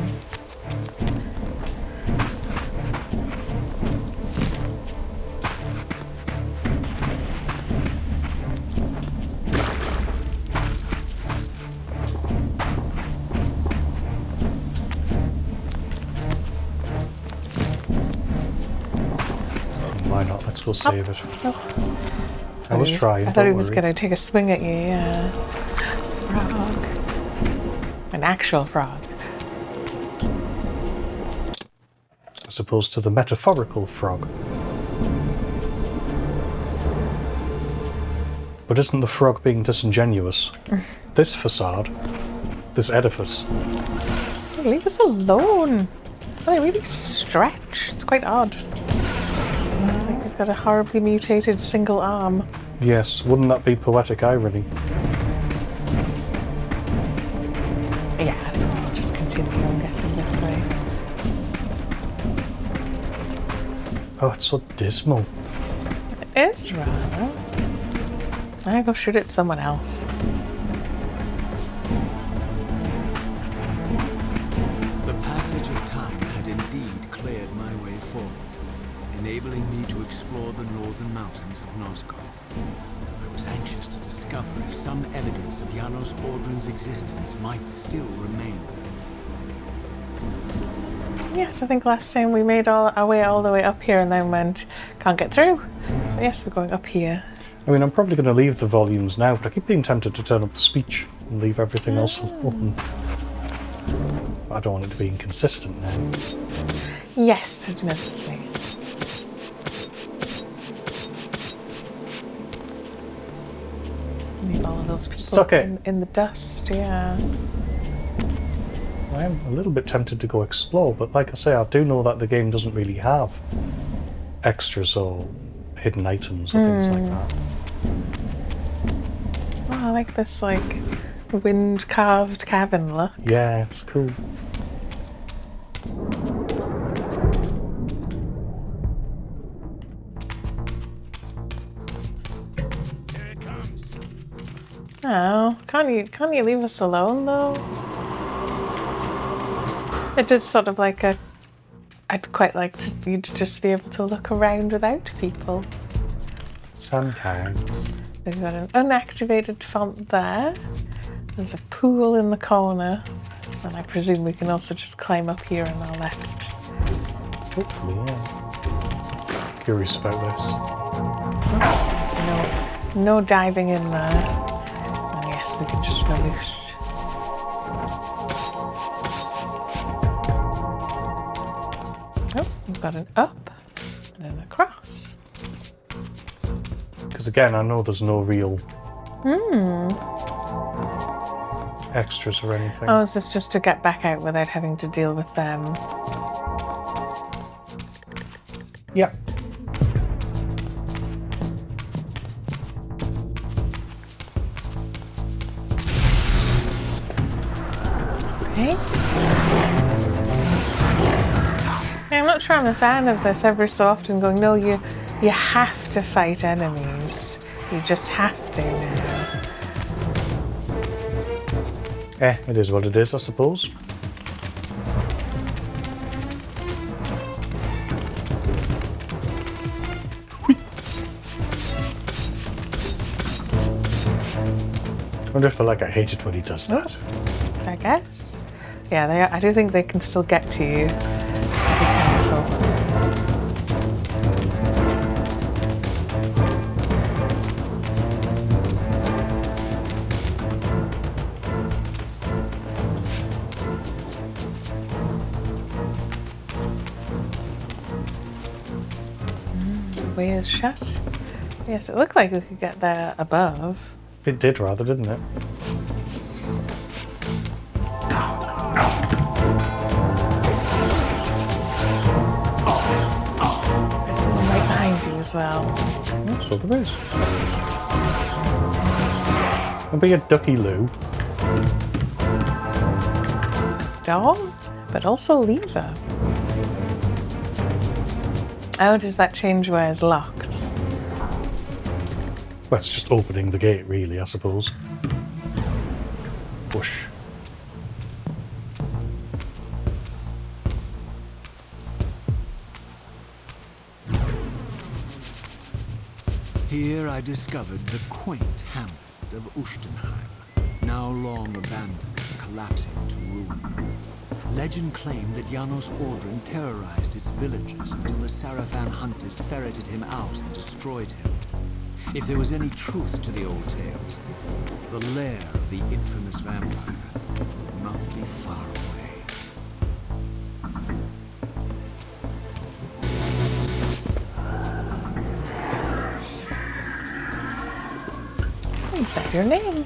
Why not? Let's go save it. Oh. I was trying. I thought he don't was worry. going to take a swing at you, yeah. Frog. An actual frog. As opposed to the metaphorical frog. But isn't the frog being disingenuous? This facade, this edifice. Hey, leave us alone. They really stretch. It's quite odd. It's like he's got a horribly mutated single arm. Yes, wouldn't that be poetic irony? Yeah, I think we'll just continue, I'm guessing, this way. Oh, it's so dismal. It is rather. I go shoot at someone else. The passage of time had indeed cleared my way forward, enabling me to explore the northern mountains of Nosgoth. I was anxious to discover if some evidence of Janos Audrun's existence might still remain. Yes, I think last time we made our way all the way up here and then went, can't get through. But yes, we're going up here. I mean, I'm probably going to leave the volumes now, but I keep being tempted to turn up the speech and leave everything else open. I don't want it to be inconsistent now. Yes, admittedly. Leave all of those people Suck it. in the dust, yeah. I am a little bit tempted to go explore, but like I say, I do know that the game doesn't really have extras or hidden items or things like that. Oh, I like this, like, wind-carved cabin look. Yeah, it's cool. Oh, can't you leave us alone though? It is sort of like a. I'd quite like you to just be able to look around without people. Sand cans. We've got an unactivated font there. There's a pool in the corner, and I presume we can also just climb up here on our left. Hopefully, yeah. curious about this. So no diving in there. And yes, we can just go loose. Oh, we've got an up and an across. Because again, I know there's no real extras or anything. Oh, is this just to get back out without having to deal with them? Yeah. Okay. I'm not sure I'm a fan of this every so often going, no, you have to fight enemies. You just have to now. It is what it is, I suppose. I wonder if they're like, I hate it when he does that. I guess. Yeah, I do think they can still get to you. Be careful. The way is shut. Yes, it looked like we could get there above. It did rather, didn't it? There's someone right behind you as well. That's what there is. I'll be a Ducky Lou. Dog, but also lever. Oh, does that change where it's locked? Well, it's just opening the gate, really, I suppose. Push. Here I discovered the quaint hamlet of Ustenheim, now long abandoned and collapsing to ruin. Legend claimed that Janos Ordren terrorized its villagers until the Sarafan hunters ferreted him out and destroyed him. If there was any truth to the old tales, the lair of the infamous vampire would not be far away. You said your name.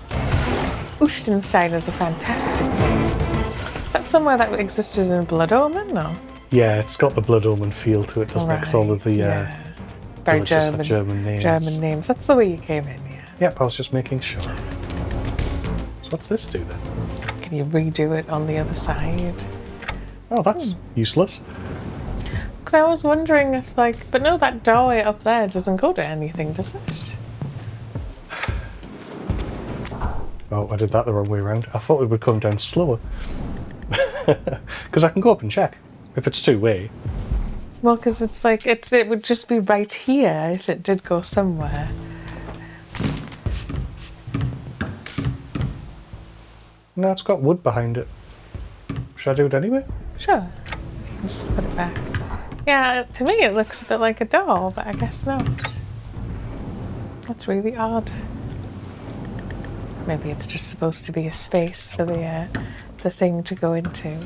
Ustenstein is a fantastic name. Is that somewhere that existed in Blood Omen? No. Yeah, it's got the Blood Omen feel to it, doesn't it? 'Cause all of the very villages have German, German names. German names. That's the way you came in, yeah. Yep, I was just making sure. So what's this do then? Can you redo it on the other side? Oh, that's useless. Because I was wondering if, like, but no, that doorway up there doesn't go to anything, does it? Oh, I did that the wrong way around. I thought it would come down slower. Because I can go up and check if it's two-way. Well, because it's like, it would just be right here if it did go somewhere. No, it's got wood behind it. Should I do it anyway? Sure. So you can just put it back. Yeah, to me it looks a bit like a door, but I guess not. That's really odd. Maybe it's just supposed to be a space for the thing to go into.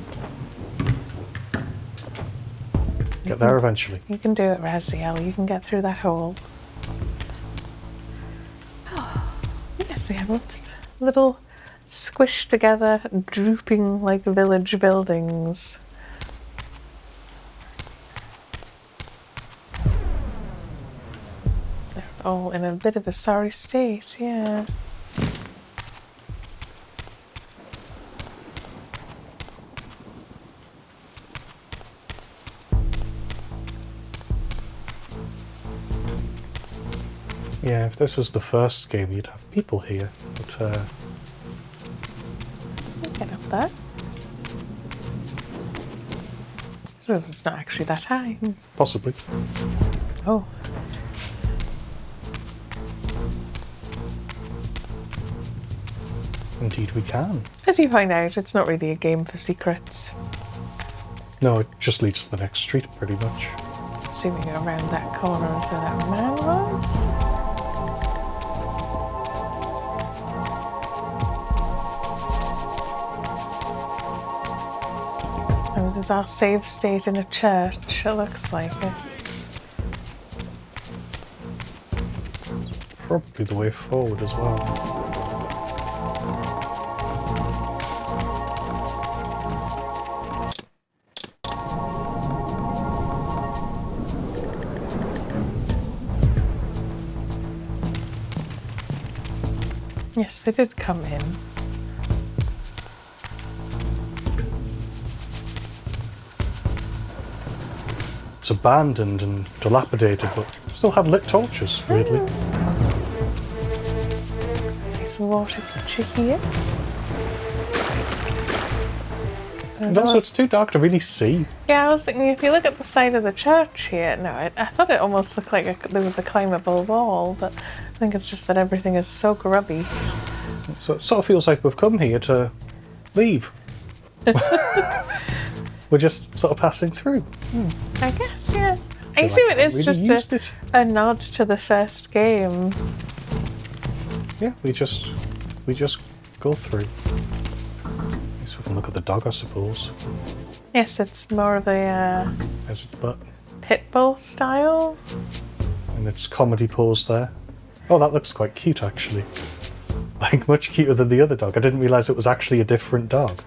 Get there eventually. You can do it, Raziel. You can get through that hole. Oh, yes, we have lots of little squished together, drooping like village buildings. They're all in a bit of a sorry state, yeah. Yeah, if this was the first game, you'd have people here. But, Get up there. This is not actually that high. possibly. Oh. Indeed we can. As you point out, it's not really a game for secrets. No, it just leads to the next street, pretty much. assuming around that corner is where that man was. And this is our save state in a church, it looks like it. Probably the way forward as well. Yes, they did come in. It's abandoned and dilapidated, but still had lit torches, weirdly. Nice water feature here. And also, it's too dark to really see. Yeah, I was thinking if you look at the side of the church here, no, I thought it almost looked like there was a climbable wall, but I think it's just that everything is so grubby. So it sort of feels like we've come here to leave. We're just sort of passing through. I guess, yeah. I assume it is really just a nod to the first game. Yeah, we just go through. At least we can look at the dog, I suppose. Yes, it's more of a There's its butt. pit bull style. And its comedy pose there. Oh, that looks quite cute, actually. Like, much cuter than the other dog. I didn't realise it was actually a different dog.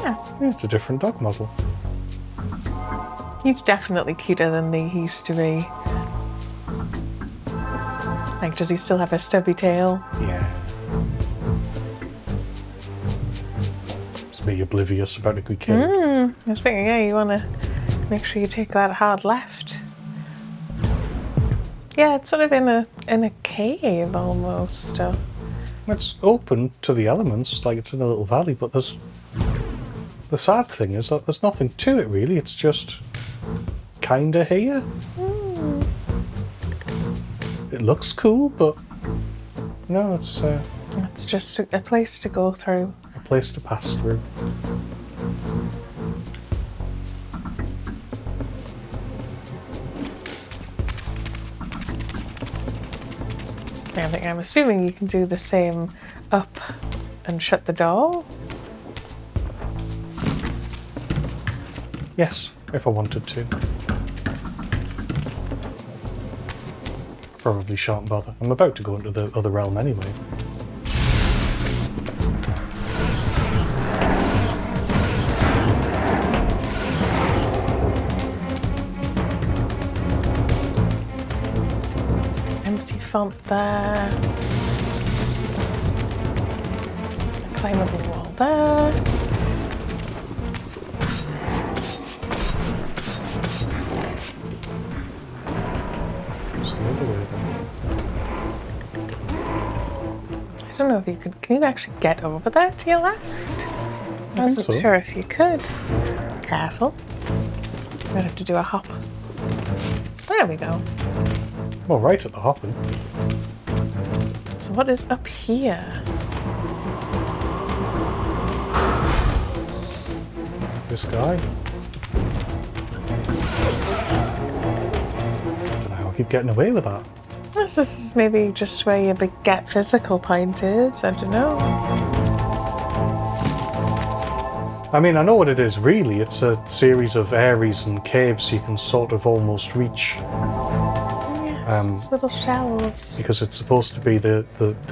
Yeah, Yeah, it's a different dog model. he's definitely cuter than they used to be. Like, does he still have a stubby tail? Yeah. It's me oblivious about a good kid. I was thinking, yeah, you want to make sure you take that hard left. Yeah, it's sort of in a cave almost. It's open to the elements, like it's in a little valley, but the sad thing is that there's nothing to it really, it's just kinda here. It looks cool, but no, It's just a place to go through. a place to pass through. I'm assuming you can do the same up and shut the door. Yes, if I wanted to. Probably shan't bother. I'm about to go into the other realm anyway. Empty font there. A climbable wall there. It's the other way then. I don't know if you could. Can you actually get over there to your left? I wasn't so. sure if you could. Careful. Might have to do a hop. There we go. Well, right at the hopping. So what is up here? This guy. I don't know how I keep getting away with that. This is maybe just where your big get physical point is. I don't know. I mean, I know what it is really. It's a series of areas and caves you can sort of almost reach. Yes, little shelves. Because it's supposed to be the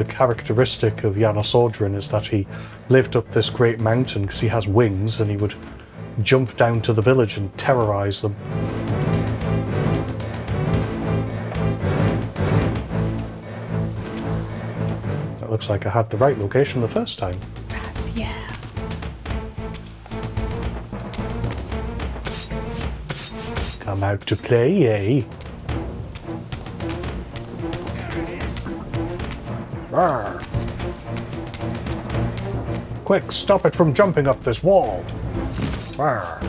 characteristic of Janos Audrin is that he lived up this great mountain because he has wings and he would jump down to the village and terrorize them. It looks like I had the right location the first time. Yes, yeah. Come out to play, eh? Arr. Quick, stop it from jumping up this wall. Arr.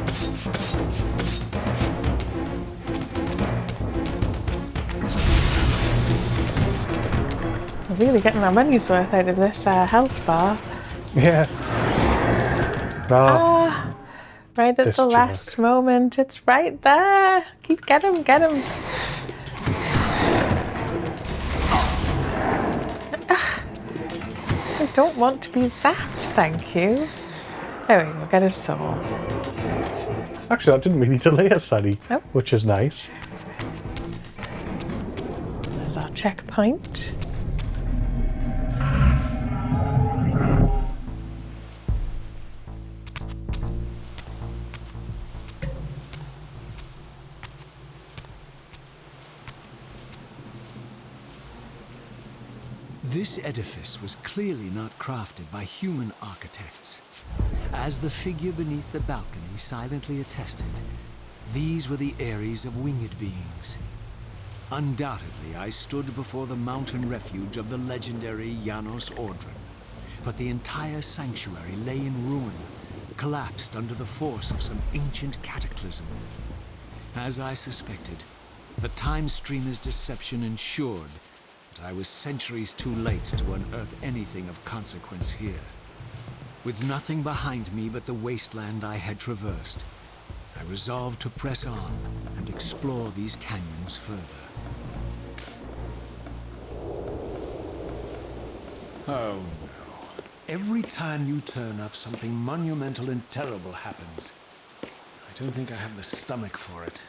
We're really getting our money's worth out of this health bar. Yeah. Oh, Right at this the jerk. last moment. It's right there. Get him, get him. I don't want to be zapped, thank you. There we go, get his soul. Actually, that didn't really delay us any, Nope. which is nice. There's our checkpoint. This edifice was clearly not crafted by human architects. As the figure beneath the balcony silently attested, these were the Ares of winged beings. Undoubtedly, I stood before the mountain refuge of the legendary Janos Ordren, but the entire sanctuary lay in ruin, collapsed under the force of some ancient cataclysm. As I suspected, the time streamer's deception ensured that I was centuries too late to unearth anything of consequence here. With nothing behind me but the wasteland I had traversed, I resolved to press on and explore these canyons further. Oh no. Every time you turn up, something monumental and terrible happens. I don't think I have the stomach for it.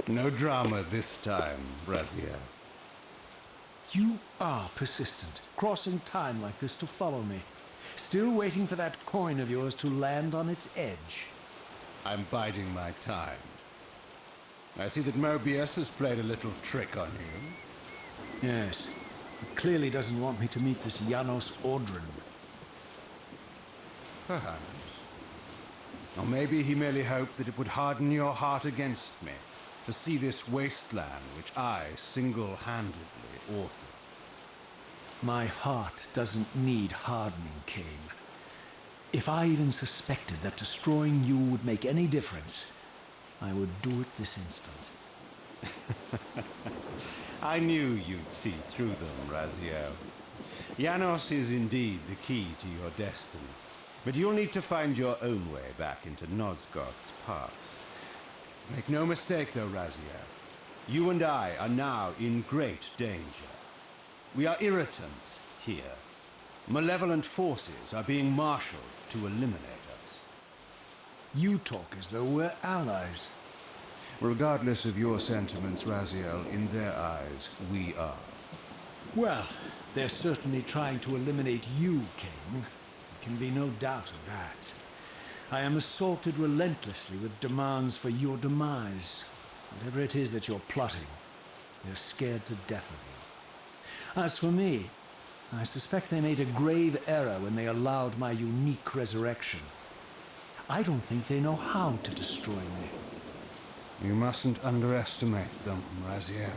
No drama this time, Raziel. You are persistent, crossing time like this to follow me. Still waiting for that coin of yours to land on its edge. I'm biding my time. I see that Mobius has played a little trick on you. Yes. He clearly doesn't want me to meet this Janos Ordren. Perhaps. Or maybe he merely hoped that it would harden your heart against me, to see this wasteland which I single-handedly authored. My heart doesn't need hardening, Kain. If I even suspected that destroying you would make any difference, I would do it this instant. I knew you'd see through them, Raziel. Janos is indeed the key to your destiny, but you'll need to find your own way back into Nosgoth's past. Make no mistake, though, Raziel. You and I are now in great danger. We are irritants here. Malevolent forces are being marshaled to eliminate us. You talk as though we're allies. Regardless of your sentiments, Raziel, in their eyes, we are. Well, they're certainly trying to eliminate you, Kain. There can be no doubt of that. I am assaulted relentlessly with demands for your demise. Whatever it is that you're plotting, they're scared to death of you. As for me, I suspect they made a grave error when they allowed my unique resurrection. I don't think they know how to destroy me. You mustn't underestimate them, Raziel.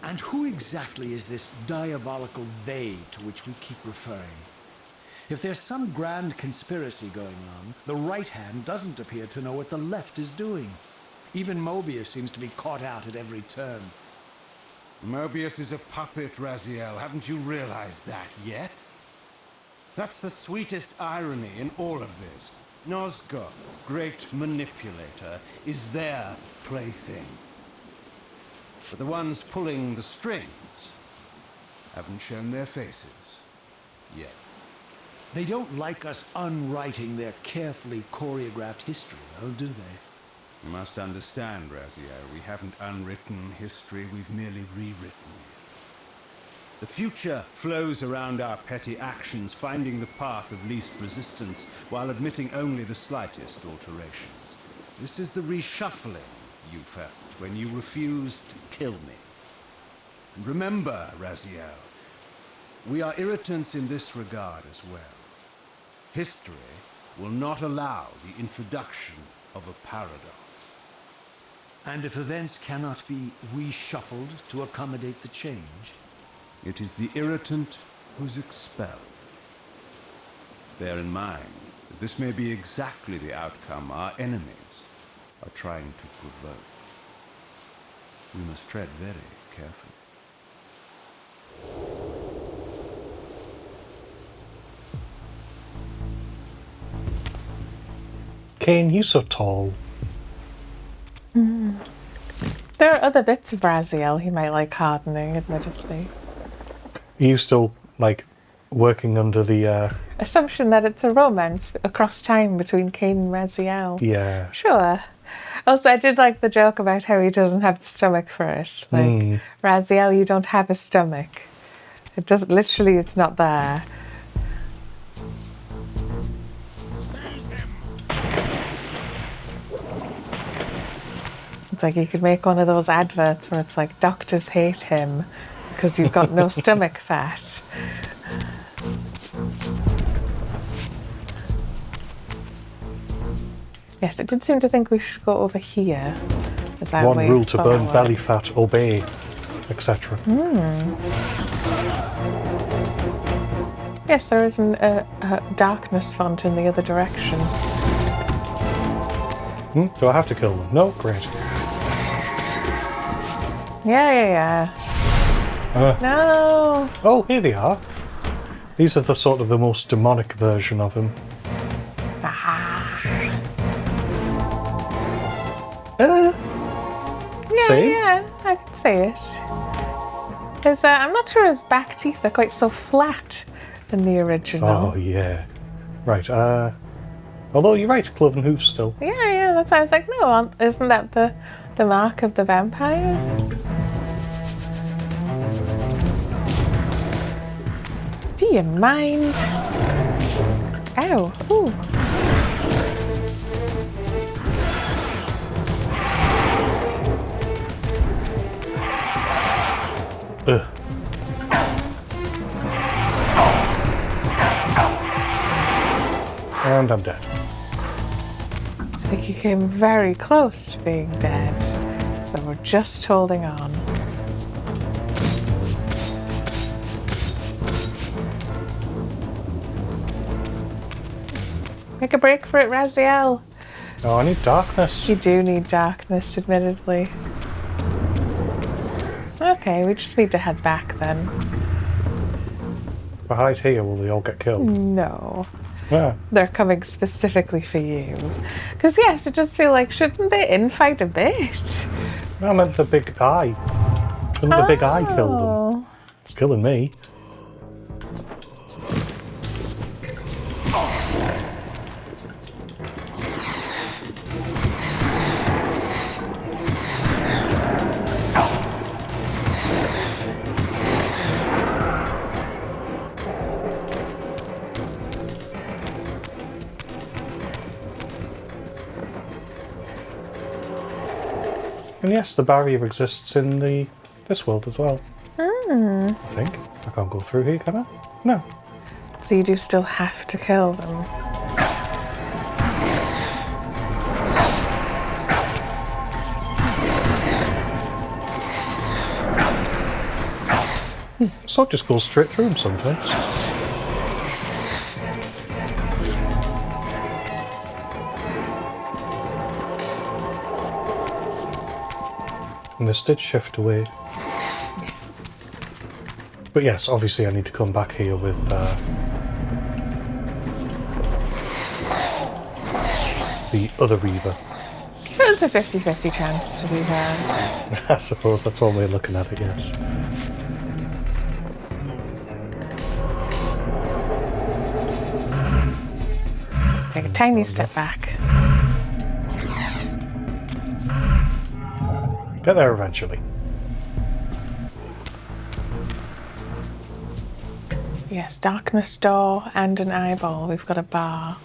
And who exactly is this diabolical they to which we keep referring? If there's some grand conspiracy going on, the right hand doesn't appear to know what the left is doing. Even Mobius seems to be caught out at every turn. Mobius is a puppet, Raziel. Haven't you realized that yet? That's the sweetest irony in all of this. Nosgoth's great manipulator is their plaything. But the ones pulling the strings haven't shown their faces yet. They don't like us unwriting their carefully choreographed history, though, do they? You must understand, Raziel, we haven't unwritten history, we've merely rewritten it. The future flows around our petty actions, finding the path of least resistance, while admitting only the slightest alterations. This is the reshuffling you felt when you refused to kill me. And remember, Raziel, we are irritants in this regard as well. History will not allow the introduction of a paradox. And if events cannot be reshuffled to accommodate the change? It is the irritant who's expelled. Bear in mind that this may be exactly the outcome our enemies are trying to provoke. We must tread very carefully. Kain, you're so tall. There are other bits of Raziel he might like hardening, admittedly. Are you still, like, working under the, Assumption that it's a romance across time between Kain and Raziel. Yeah. Sure. Also, I did like the joke about how he doesn't have the stomach for it. Like, Raziel, you don't have a stomach. It doesn't, literally, it's not there. It's like you could make one of those adverts where it's like, doctors hate him because you've got no stomach fat. Yes, it did seem to think we should go over here. As our One way rule to burn forward. belly fat, obey, etc. Yes, there is a darkness font in the other direction. Do I have to kill them? No? Great. Yeah. No! Oh, here they are. These are the sort of the most demonic version of him. See? Yeah, I can see it. His, I'm not sure his back teeth are quite so flat in the original. Oh, yeah. Right, although you're right, cloven hoofs still. Yeah, that's why I was like, no, isn't that the mark of the vampire? Do you mind? Ow, ooh. Ugh. And I'm dead. I think he came very close to being dead, but we're just holding on. Make a break for it, Raziel. Oh, I need darkness. You do need darkness, admittedly. Okay, we just need to head back then. If I hide here, will they all get killed? No. Yeah. They're coming specifically for you. Because, yes, it does feel like, shouldn't they infight a bit? I meant the big eye. Shouldn't the big eye kill them? Oh. It's killing me. And yes, the barrier exists in this world as well. I think. I can't go through here, can I? No. So you do still have to kill them. Sword just goes straight through them sometimes. And this did shift away. Yes. But yes, obviously I need to come back here with the other Reaver. It was a 50-50 chance, to be fair. I suppose that's one way of looking at it, yes. Take a tiny step back. Get there eventually. Yes, darkness door and an eyeball. We've got a bar.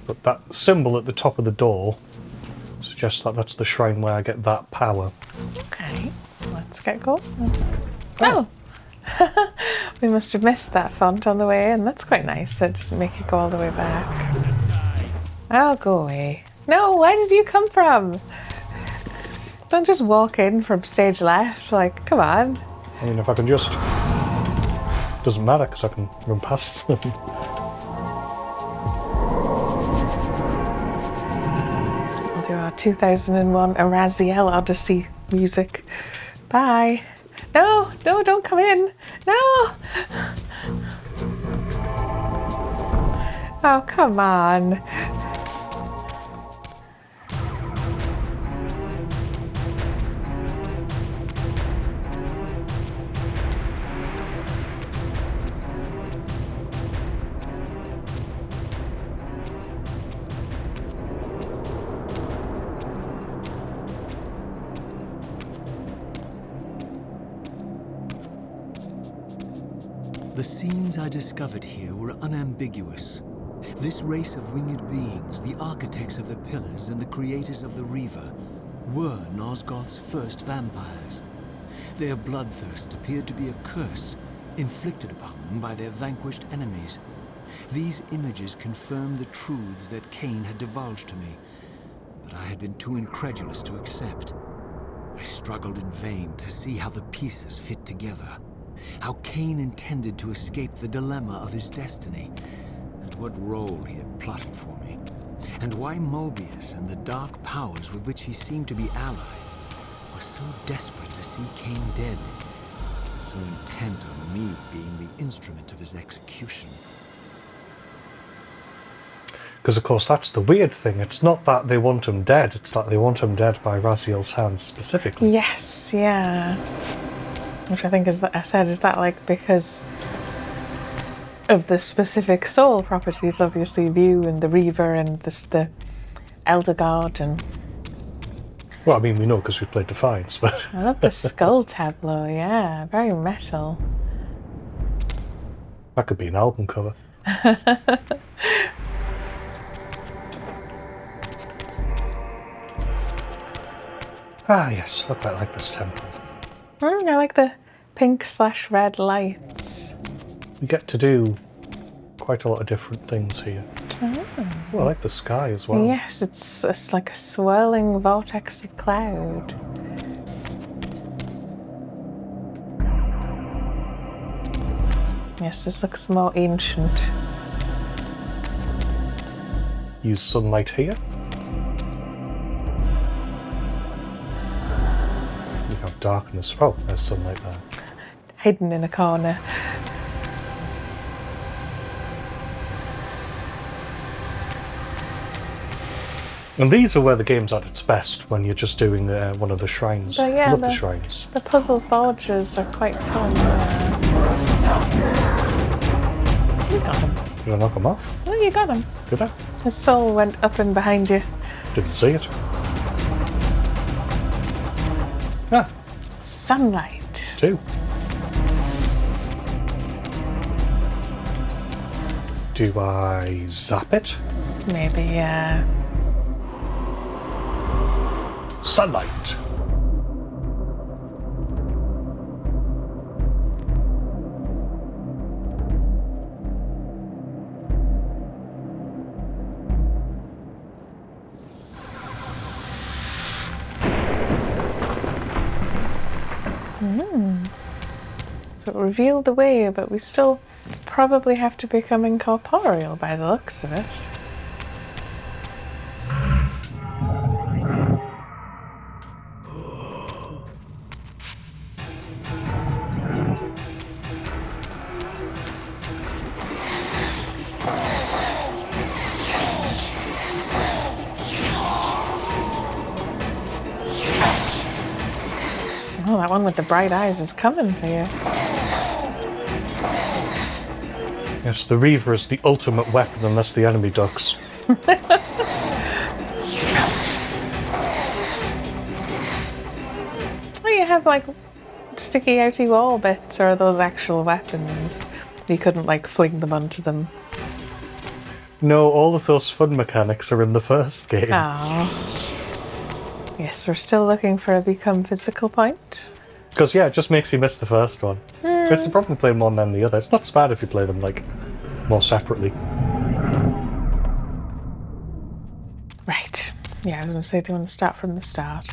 But that symbol at the top of the door suggests that that's the shrine where I get that power. Okay, let's get going. Oh! We must have missed that font on the way in. That's quite nice. That doesn't make it go all the way back. Oh, go away. No, where did you come from? Don't just walk in from stage left. Like, come on. I mean, if I can just... Doesn't matter, because I can run past them. We'll do our 2001 Raziel Odyssey music. Bye. No, don't come in. No! Oh, come on. The scenes I discovered here were unambiguous. This race of winged beings, the architects of the pillars and the creators of the Reaver, were Nosgoth's first vampires. Their bloodthirst appeared to be a curse, inflicted upon them by their vanquished enemies. These images confirmed the truths that Kain had divulged to me, but I had been too incredulous to accept. I struggled in vain to see how the pieces fit together, how Kain intended to escape the dilemma of his destiny, and what role he had plotted for me, and why Mobius and the dark powers with which he seemed to be allied were so desperate to see Kain dead, and so intent on me being the instrument of his execution. Because, of course, that's the weird thing. It's not that they want him dead, it's that they want him dead by Raziel's hands specifically. Yes, yeah. Which I think is that I said, is that like because of the specific soul properties, obviously, View and the Reaver and the Elder God and... Well, I mean, we know because we played Defiance, but... I love the skull tableau, yeah, very metal. That could be an album cover. Ah, yes, I quite like this temple. I like the pink/red lights. We get to do quite a lot of different things here. Oh, I like the sky as well. Yes, it's like a swirling vortex of cloud. Yes, this looks more ancient. Use sunlight here. We have darkness. Oh, there's sunlight there. Hidden in a corner. And these are where the game's at its best, when you're just doing one of the shrines. But yeah, Love the shrines. The puzzle forges are quite fun. You got him. Did I knock him off? Oh, you got him. Did I? His soul went up and behind you. Didn't see it. Ah, Sunlight. 2. Do I zap it? Maybe, yeah. Sunlight. So it revealed the way, but we still probably have to become incorporeal by the looks of it. Oh, that one with the bright eyes is coming for you. Yes, the Reaver is the ultimate weapon unless the enemy ducks. Oh, you have like sticky outy wall bits, or are those actual weapons? You couldn't like fling them onto them. No, all of those fun mechanics are in the first game. Oh. Yes, we're still looking for a become physical point. Because, yeah, it just makes you miss the first one. It's the problem playing one than the other. It's not so bad if you play them, like, more separately. Right. Yeah, I was going to say, do you want to start from the start?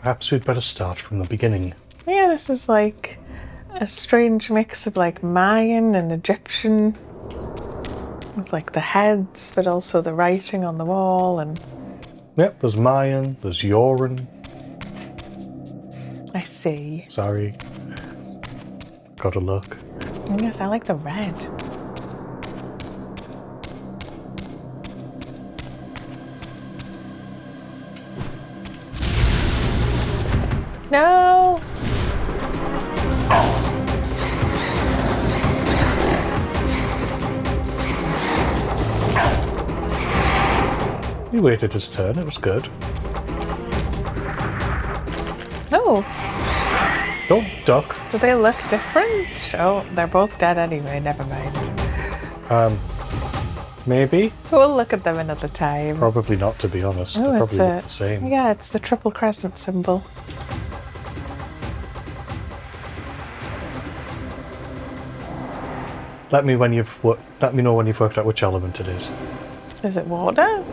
Perhaps we'd better start from the beginning. Yeah, this is like a strange mix of like Mayan and Egyptian. With like the heads, but also the writing on the wall and... Yep, there's Mayan, there's Yoran. I see. Sorry. Gotta look. Yes, I like the red. No! He waited his turn, it was good. Oh! Don't duck. Do they look different? Oh, they're both dead anyway, never mind. Maybe? We'll look at them another time. Probably not, to be honest. Oh, They it's probably look the same. Yeah, it's the triple crescent symbol. Let me know when you've worked out which element it is. Is it water?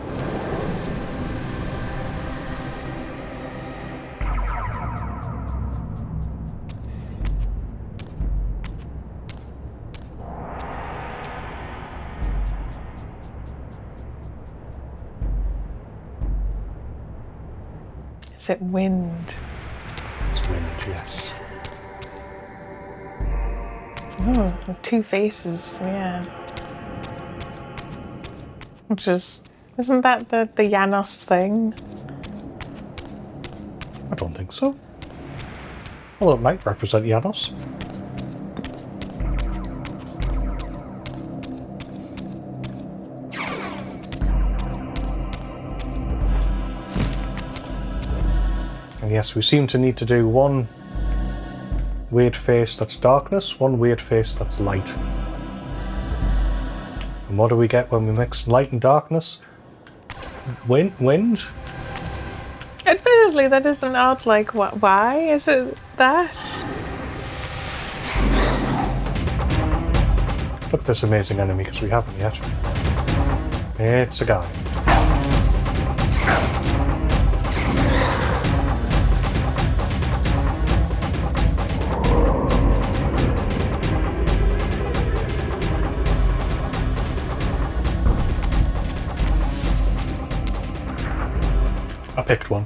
Is it wind? It's wind, yes. Oh, with two faces, yeah. Which is, isn't that the Janos thing? I don't think so. Well, it might represent Janos. And yes, we seem to need to do one weird face that's darkness, one weird face that's light. And what do we get when we mix light and darkness? Wind? Admittedly, that is an odd, like, why is it that? Look at this amazing enemy, because we haven't yet. It's a guy. I picked one,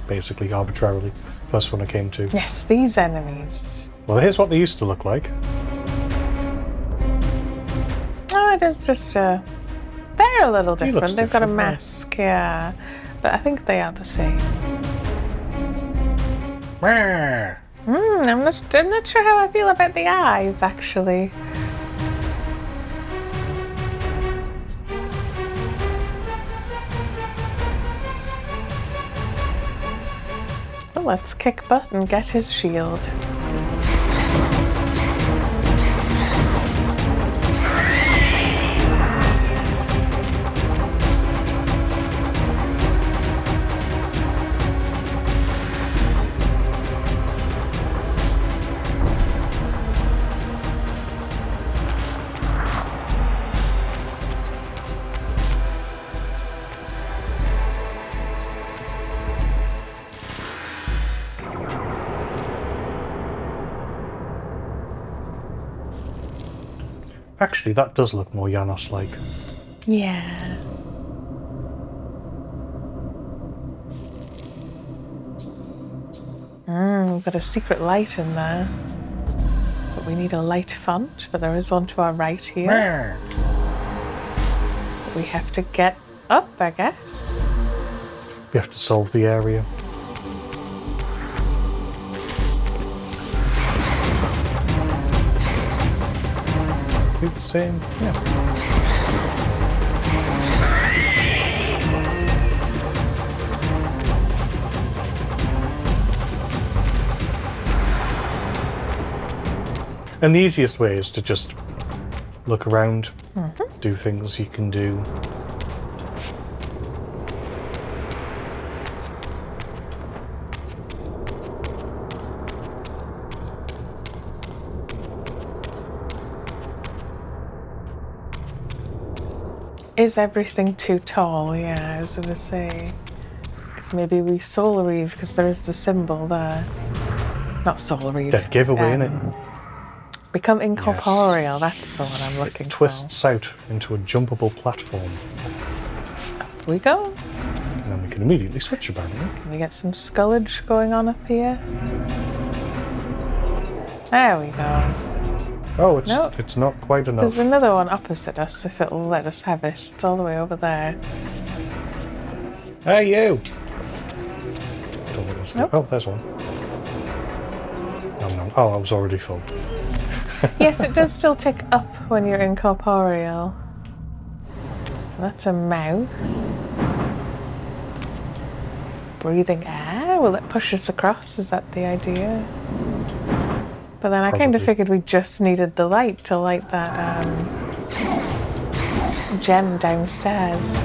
basically arbitrarily. First one I came to. Yes, these enemies. Well, here's what they used to look like. Oh, it is just they're a little He looks different. They've got a different, yeah. mask, yeah. But I think they are the same. I'm not sure how I feel about the eyes, actually. Well, let's kick butt and get his shield. Actually, that does look more Janos-like. Yeah. We've got a secret light in there. But we need a light font, but there is one to our right here. We have to get up, I guess. We have to solve the area. The same, yeah. And the easiest way is to just look around, do things you can do. Is everything too tall? Yeah, I was going to say. Because maybe we Soul Reaver, because there is the symbol there. Not Soul Reaver. Dead giveaway, innit? Become incorporeal, that's the one I'm looking It for. twists out into a jumpable platform. Up we go. And then we can immediately switch apparently. Can we get some scullage going on up here? There we go. Oh, Nope. it's not quite enough. There's another one opposite us if it'll let us have it. It's all the way over there. Hey, you! Don't think that's Nope. Oh, there's one. Oh, no. Oh, I was already full. Yes, it does still tick up when you're incorporeal. So that's a mouth. Breathing air? Will it push us across? Is that the idea? But then I kind of Probably. figured we just needed the light to light that gem downstairs.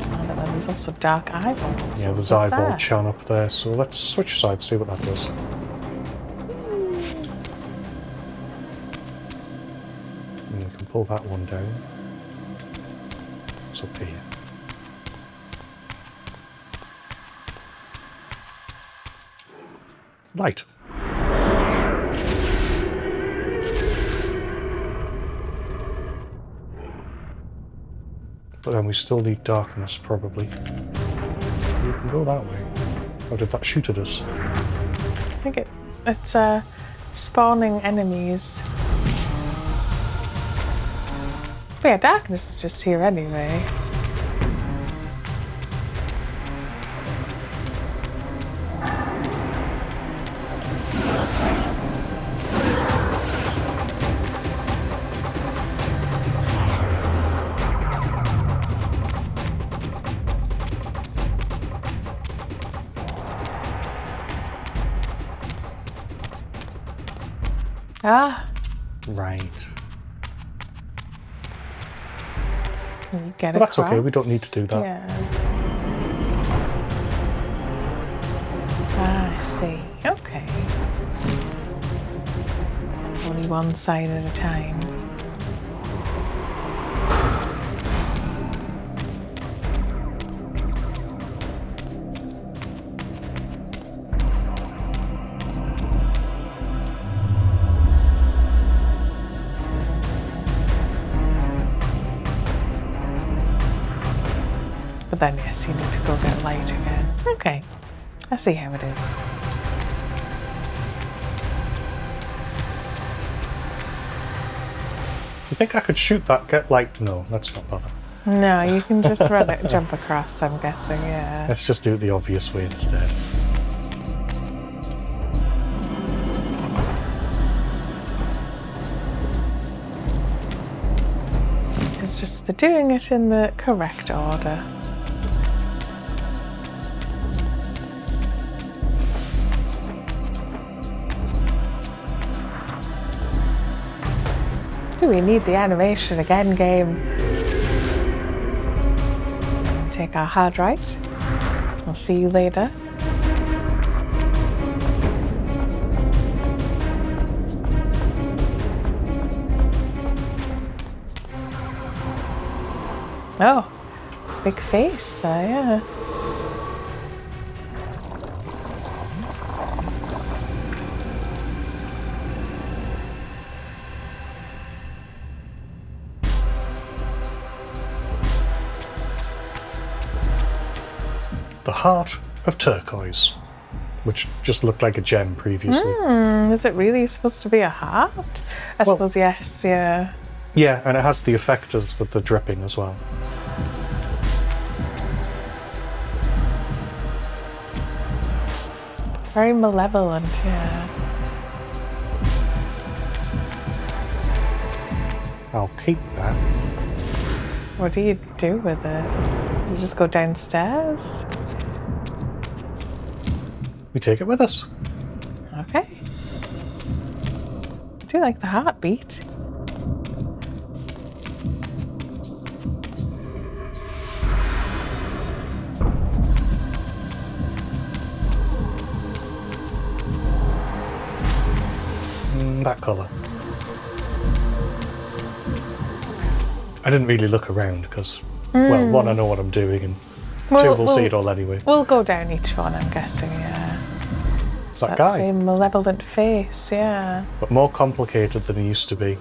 Oh, but then there's also dark eyeballs. Yeah, there's What's eyeball that? chan up there, so let's switch sides, see what that does. And we can pull that one down. It's up here. Light. But then we still need darkness, probably. We can go that way. Or did that shoot at us? I think it's spawning enemies. But yeah, darkness is just here anyway. Ah, Right. can we get But that's okay, we across? don't need to do that. Yeah. Ah, I see. Okay. Only one side at a time. But then, yes, you need to go get light again. Okay, I see how it is. You think I could shoot that, get light? No, let's not bother. No, you can just run it, jump across, I'm guessing, yeah. Let's just do it the obvious way instead. It's just the doing it in the correct order. Do we need the animation again, game? Take our hard right. I'll see you later. Oh, it's a big face there, yeah. The Heart of Turquoise, which just looked like a gem previously. Is it really supposed to be a heart? I Well- suppose yes, yeah. Yeah, and it has the effect of with the dripping as well. It's very malevolent, yeah. I'll keep that. What do you do with it? Does it just go downstairs? We take it with us. Okay. I do like the heartbeat. That colour. I didn't really look around because, well, one, I know what I'm doing, and two, we'll see it all anyway. We'll go down each one, I'm guessing, yeah. It's that That guy, same malevolent face, yeah. but more complicated than he used to be.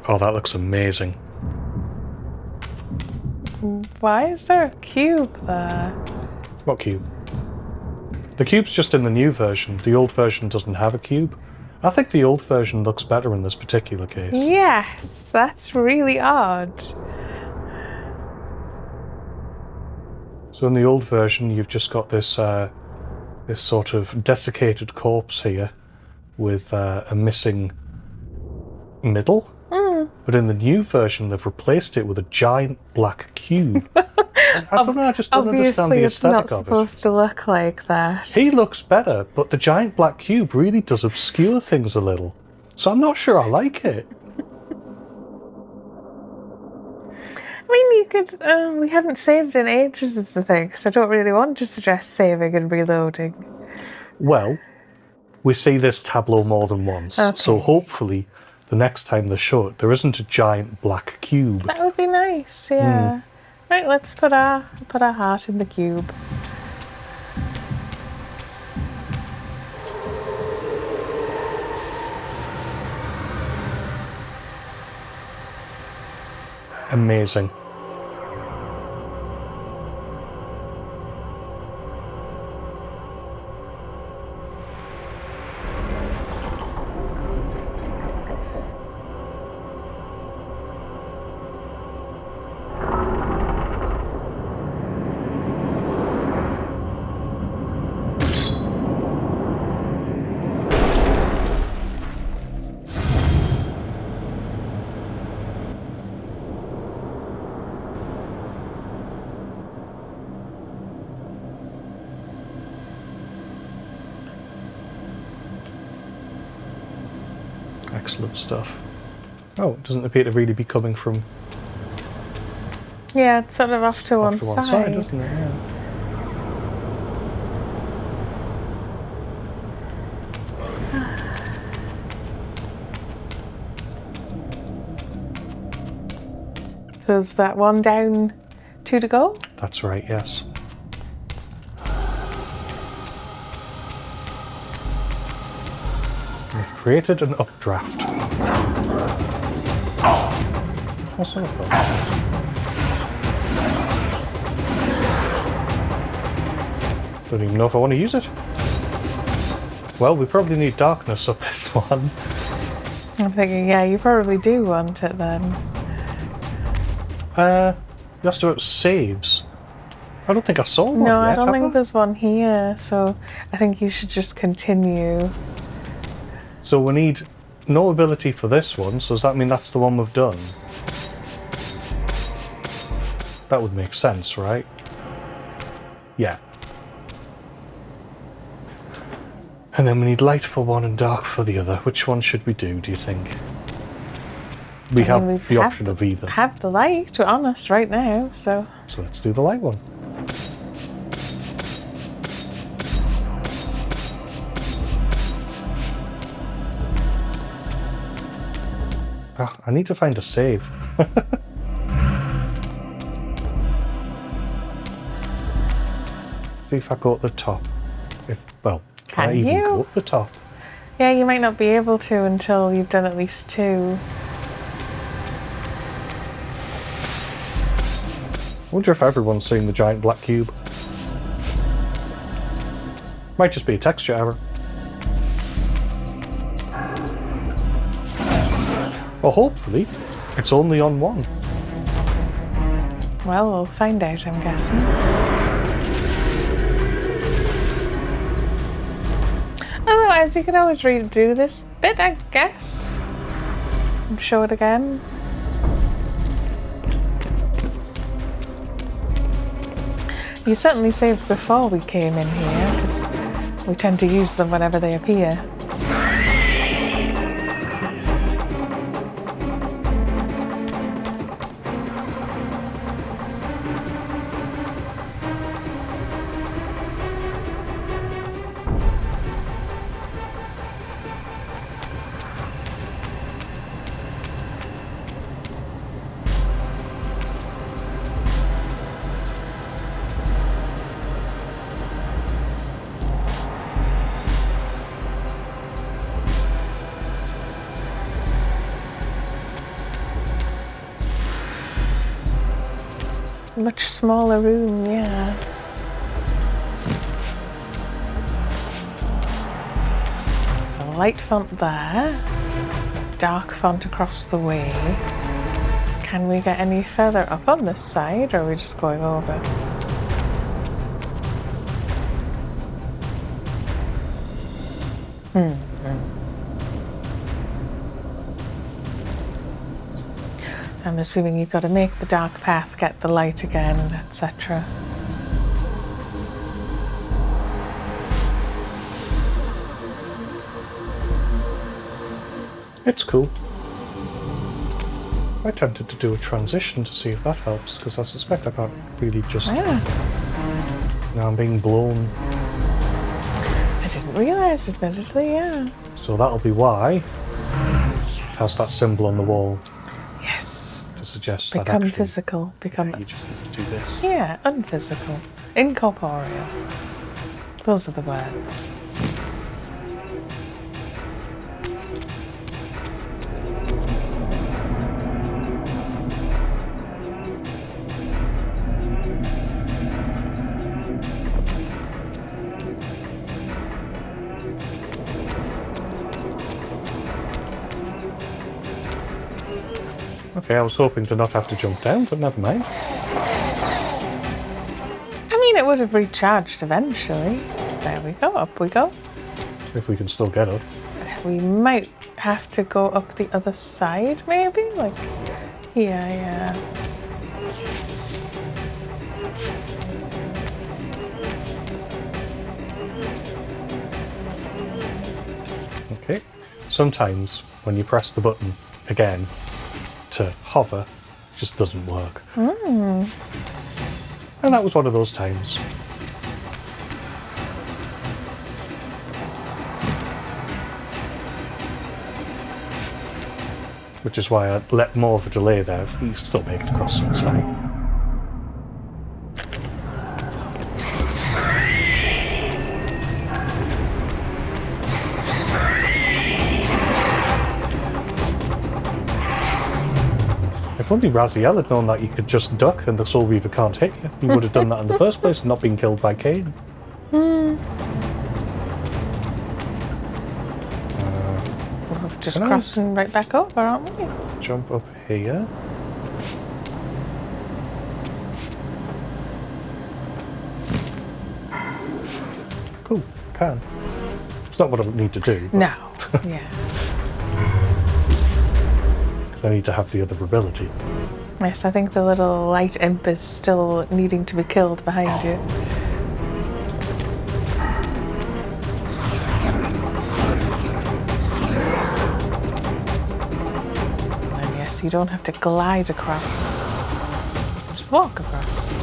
Oh, that looks amazing. Why is there a cube there? What cube? The cube's just in the new version. The old version doesn't have a cube. I think the old version looks better in this particular case. Yes, that's really odd. So in the old version, you've just got this this sort of desiccated corpse here with a missing middle. But in the new version, they've replaced it with a giant black cube. I don't know, I just don't understand the aesthetic it's not of it. supposed to look like that. He looks better, but the giant black cube really does obscure things a little. So I'm not sure I like it. I mean, you could... we haven't saved in ages is the thing, so I don't really want to suggest saving and reloading. Well, we see this tableau more than once, so hopefully the next time they show it, there isn't a giant black cube. That would be nice, yeah. Right, let's put our heart in the cube. Amazing. Excellent stuff. Oh, it doesn't appear to really be coming from... Yeah, it's sort of off to one side. Doesn't it? Yeah. So is that one down, 2 to go? That's right, yes. We've created an updraft. What's that for? Don't even know if I want to use it. Well, we probably need darkness up this one. I'm thinking, yeah, you probably do want it then. You asked about saves. I don't think I saw one No, yet, I don't have think I? there's one here, so I think you should just continue. So we need no ability for this one, so does that mean that's the one we've done? That would make sense, right? Yeah. And then we need light for one and dark for the other. Which one should we do you think? We have the option of either. Have the light, to be honest, right now, so... So let's do the light one. Ah, I need to find a save. See if I go at the top. Well, can I even go up the top? Yeah, you might not be able to until you've done at least 2. I wonder if everyone's seen the giant black cube. Might just be a texture error. Well, hopefully, it's only on one. Well, we'll find out, I'm guessing. Otherwise, you could always redo this bit, I guess. And show it again. You certainly saved before we came in here, because we tend to use them whenever they appear. Much smaller room, yeah. A light font there, dark font across the way. Can we get any further up on this side, or are we just going over? So I'm assuming you've got to make the dark path, get the light again, etc. It's cool. I tempted to do a transition to see if that helps, because I suspect I can't really just... Yeah. Now I'm being blown. I didn't realise, admittedly, yeah. So that'll be why it has that symbol on the wall Yes. to suggest Become that actually... physical. Become... You just need to do this. Yeah, unphysical. Incorporeal. Those are the words. Okay, I was hoping to not have to jump down, but never mind. I mean, it would have recharged eventually. There we go, up we go. If we can still get up. We might have to go up the other side, maybe? Like, yeah. Okay. Sometimes when you press the button again to hover, it just doesn't work. And that was one of those times. Which is why I let more of a delay there. You still make it across, so it's fine. If only Raziel had known that you could just duck and the Soul Reaver can't hit you, he would have done that in the first place and not been killed by Kain. We're just crossing right back over, aren't we? Jump up here. Cool, can. It's not what I need to do. No. Yeah. I need to have the other ability. Yes, I think the little light imp is still needing to be killed behind you. And yes, you don't have to glide across. Just walk across.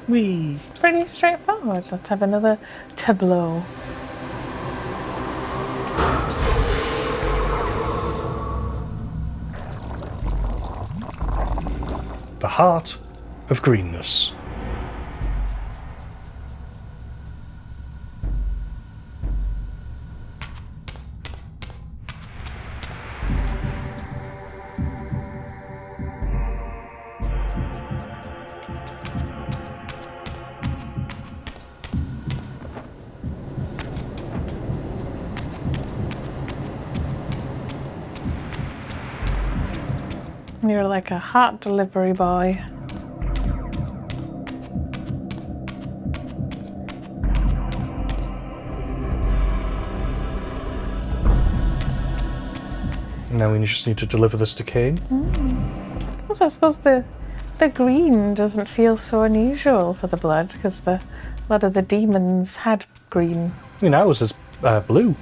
Whee! Pretty straightforward. Let's have another tableau. The heart of greenness. You're like a heart delivery boy. Now we just need to deliver this to Kain. Also, I suppose the green doesn't feel so unusual for the blood because a lot of the demons had green. I mean, ours is blue.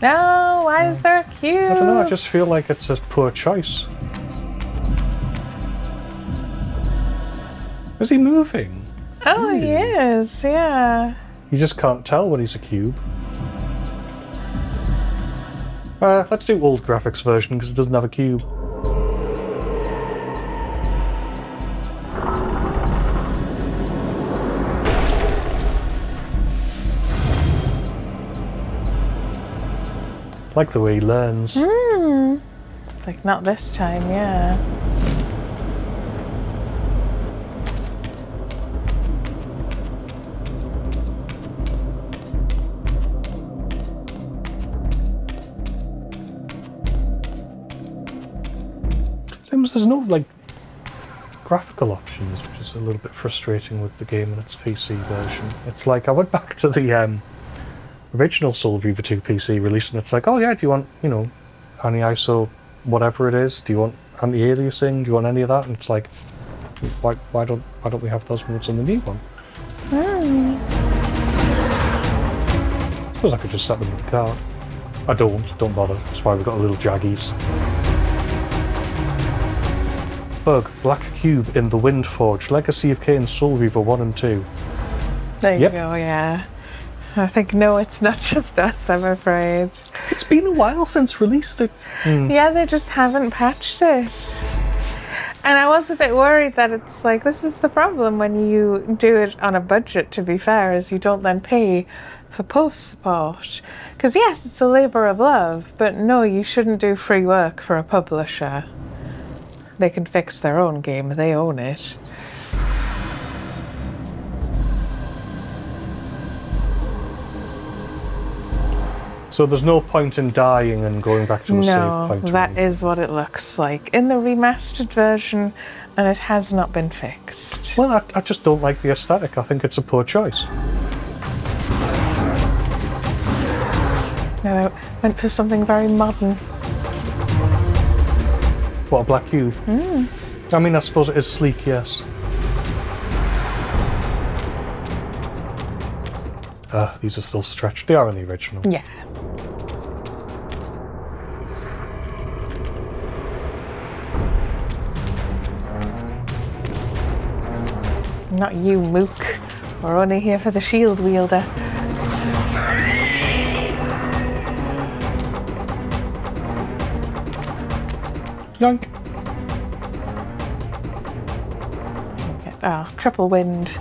No, why is there a cube? I don't know, I just feel like it's a poor choice. Is he moving? Oh, he is, yeah. You just can't tell when he's a cube. Let's do old graphics version because it doesn't have a cube. Like the way he learns. It's like, not this time, yeah. There's no, like, graphical options, which is a little bit frustrating with the game in its PC version. It's like I went back to the original Soul Reaver 2 PC release, and it's like, oh yeah, do you want, anti-ISO whatever it is? Do you want anti-aliasing? Do you want any of that? And it's like, why don't we have those modes on the new one? I suppose I could just set them in the car. I don't bother. That's why we've got a little Jaggies. Bug, Black Cube in the Wind Forge, Legacy of Kain, Soul Reaver 1 and 2. There you go, yeah. I think, no, it's not just us, I'm afraid. It's been a while since released it. Yeah, they just haven't patched it. And I was a bit worried that it's like, this is the problem when you do it on a budget, to be fair, is you don't then pay for post-support. Because yes, it's a labour of love, but no, you shouldn't do free work for a publisher. They can fix their own game, they own it. So there's no point in dying and going back to a save point. No, that is what it looks like in the remastered version, and it has not been fixed. Well, I just don't like the aesthetic. I think it's a poor choice. No, I went for something very modern. What, a Black Cube? I mean, I suppose it is sleek, yes. These are still stretched. They are in the original. Yeah. Not you, Mook. We're only here for the shield wielder. Yoink. Okay. Oh, triple wind.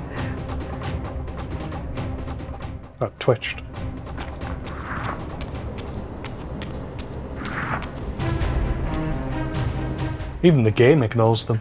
That twitched. Even the game ignores them.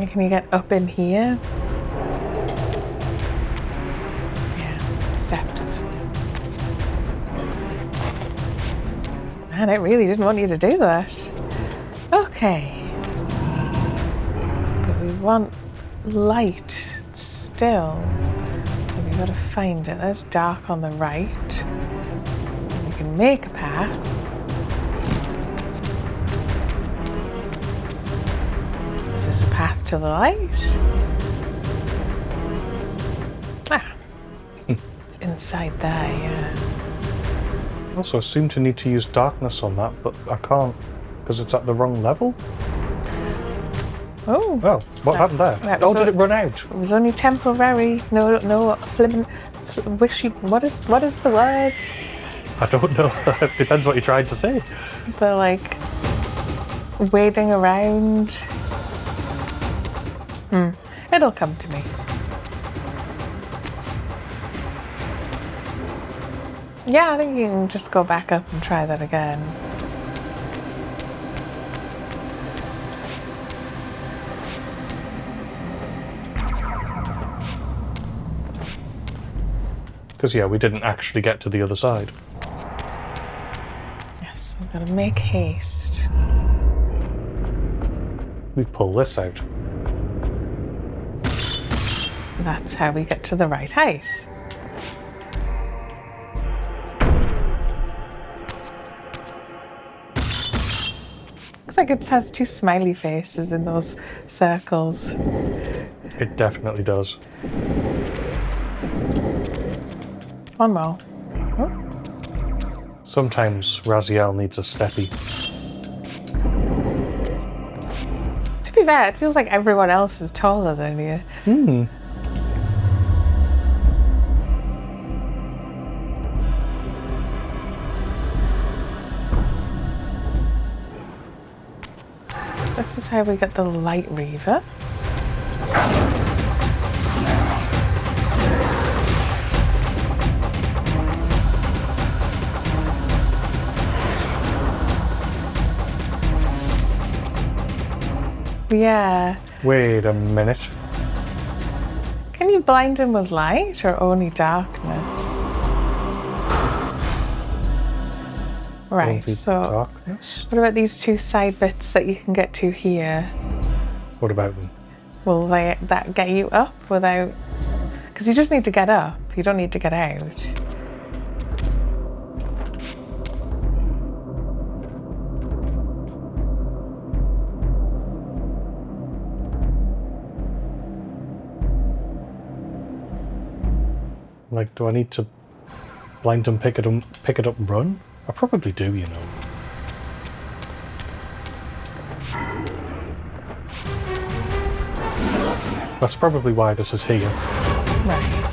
Can you get up in here? Yeah, steps. Man, it really didn't want you to do that. Okay. But we want light still. So we've got to find it. There's dark on the right. We can make a path. Is this a path to the light? It's inside there, yeah. Also, I seem to need to use darkness on that, but I can't because it's at the wrong level. Oh. Oh, what happened there? Oh, did it run out? It was only temporary. No, what is the word? I don't know. It depends what you're trying to say. The, like, wading around. It'll come to me. Yeah, I think you can just go back up and try that again. Because, yeah, we didn't actually get to the other side. Yes, I'm gonna make haste. We pull this out. That's how we get to the right height. Looks like it has two smiley faces in those circles. It definitely does. One more. Oh. Sometimes Raziel needs a steppy. To be fair, it feels like everyone else is taller than you. this is how we get the Light Reaver. Yeah. Wait a minute. Can you blind him with light or only darkness? Right, Only so darkness? what about these two side bits that you can get to here? What about them? Will that get you up without... Because you just need to get up, you don't need to get out. Like, do I need to blind and pick it up and run? I probably do, you know. That's probably why this is here. Right.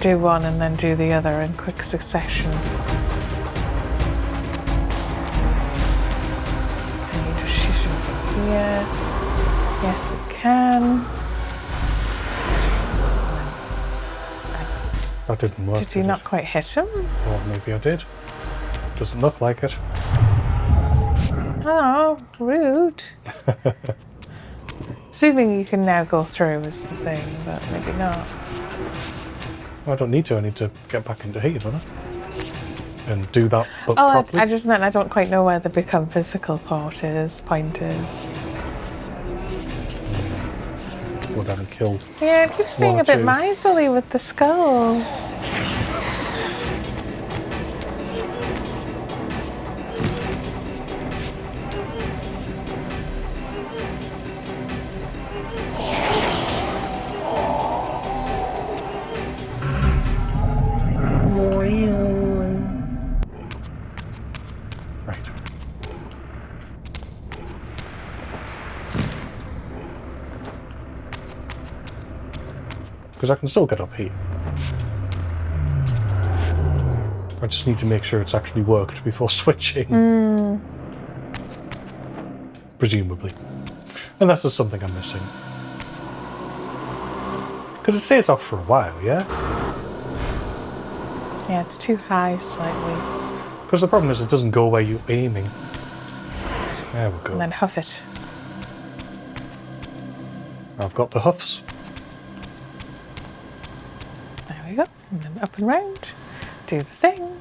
Do one and then do the other in quick succession. Can you just shoot him from here? Yes, we can. That didn't work. Did you not quite hit him? Or maybe I did. Doesn't look like it. Oh, rude. Assuming you can now go through is the thing, but maybe not. I don't need to. I need to get back into here, don't I? And do that, but Oh, properly. I just meant I don't quite know where the become physical point is. Would I have killed? Yeah, it keeps being One or a bit two. miserly with the skulls. Right. Because I can still get up here. I just need to make sure it's actually worked before switching. Presumably. Unless there's something I'm missing. Because it stays off for a while, yeah? Yeah, it's too high slightly. Because the problem is it doesn't go where you're aiming. There we go. And then huff it. I've got the huffs. There we go. And then up and round. Do the thing.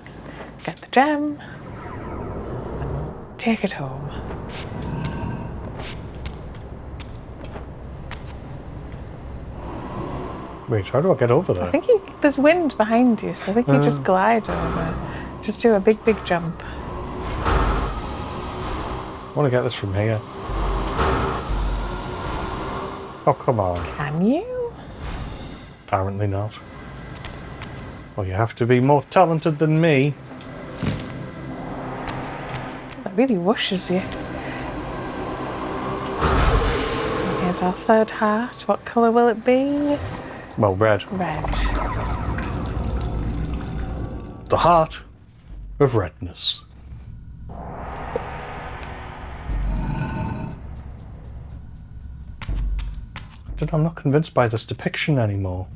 Get the gem. And take it home. Wait, how do I get over there? I think there's wind behind you, so I think you just glide over. Just do a big, big jump. I want to get this from here. Oh, come on. Can you? Apparently not. Well, you have to be more talented than me. That really whooshes you. Here's our third heart. What colour will it be? Well, red. Red. The heart of redness. I'm not convinced by this depiction anymore.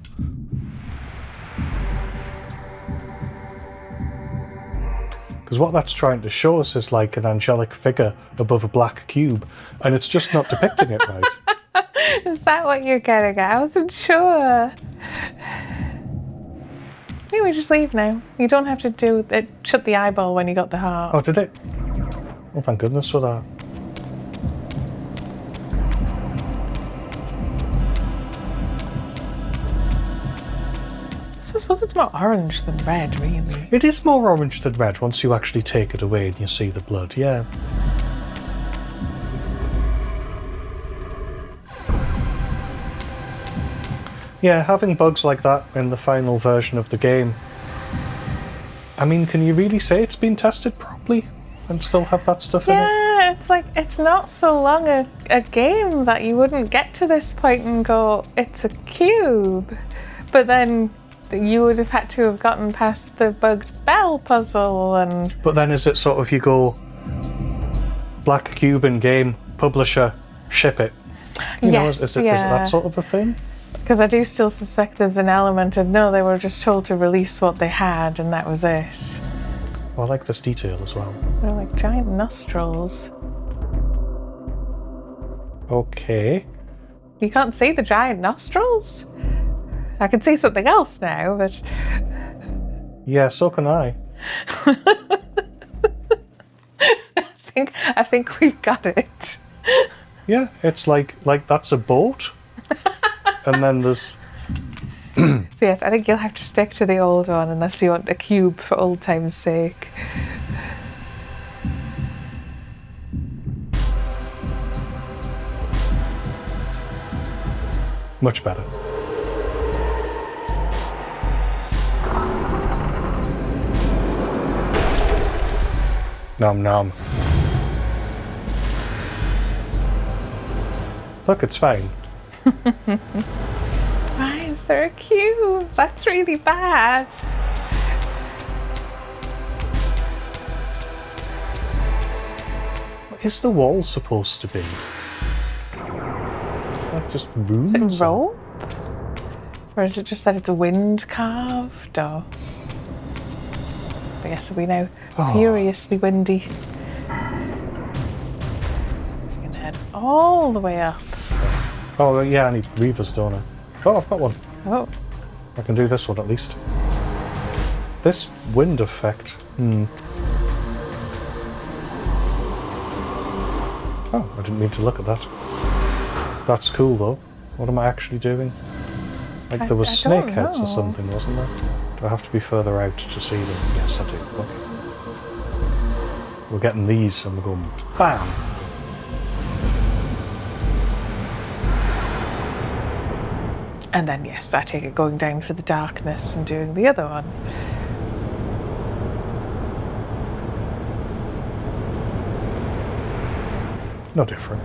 Because what that's trying to show us is like an angelic figure above a black cube, and it's just not depicting it right. Is that what you're getting at? I wasn't sure. Yeah, we just leave now. You don't have to do it. Shut the eyeball when you got the heart. Oh, did it? Well, thank goodness for that. So I suppose it's more orange than red, really. It is more orange than red once you actually take it away and you see the blood, yeah. Yeah, having bugs like that in the final version of the game. I mean, can you really say it's been tested properly and still have that stuff in it? Yeah, it's like, it's not so long a game that you wouldn't get to this point and go, it's a cube. But then you would have had to have gotten past the bugged bell puzzle and... But then is it sort of you go, Black Cuban game publisher, ship it. You know, Yes, is it that sort of a thing? Because I do still suspect there's an element of, no, they were just told to release what they had and that was it. I like this detail as well. They're like giant nostrils. Okay. You can't see the giant nostrils? I can see something else now, but... Yeah, so can I. I think we've got it. Yeah, it's like that's a boat. And then there's... So yes, I think you'll have to stick to the old one unless you want a cube for old time's sake. Much better. Nom nom. Look, it's fine. Why is there a cube? That's really bad. What is the wall supposed to be? Like just rooms? Is it rope? Or is it just that it's wind carved? Or... But yes, it'll be now furiously windy. You can head all the way up. Oh, yeah, I need Reavers, don't I? Oh, I've got one. Oh, I can do this one at least. This wind effect. Oh, I didn't mean to look at that. That's cool though. What am I actually doing? Like there was I snake don't heads or know. something, wasn't there? Do I have to be further out to see them? Yes, I do. Okay. We're getting these and we're going BAM! and then yes, I take it going down for the darkness and doing the other one. No different.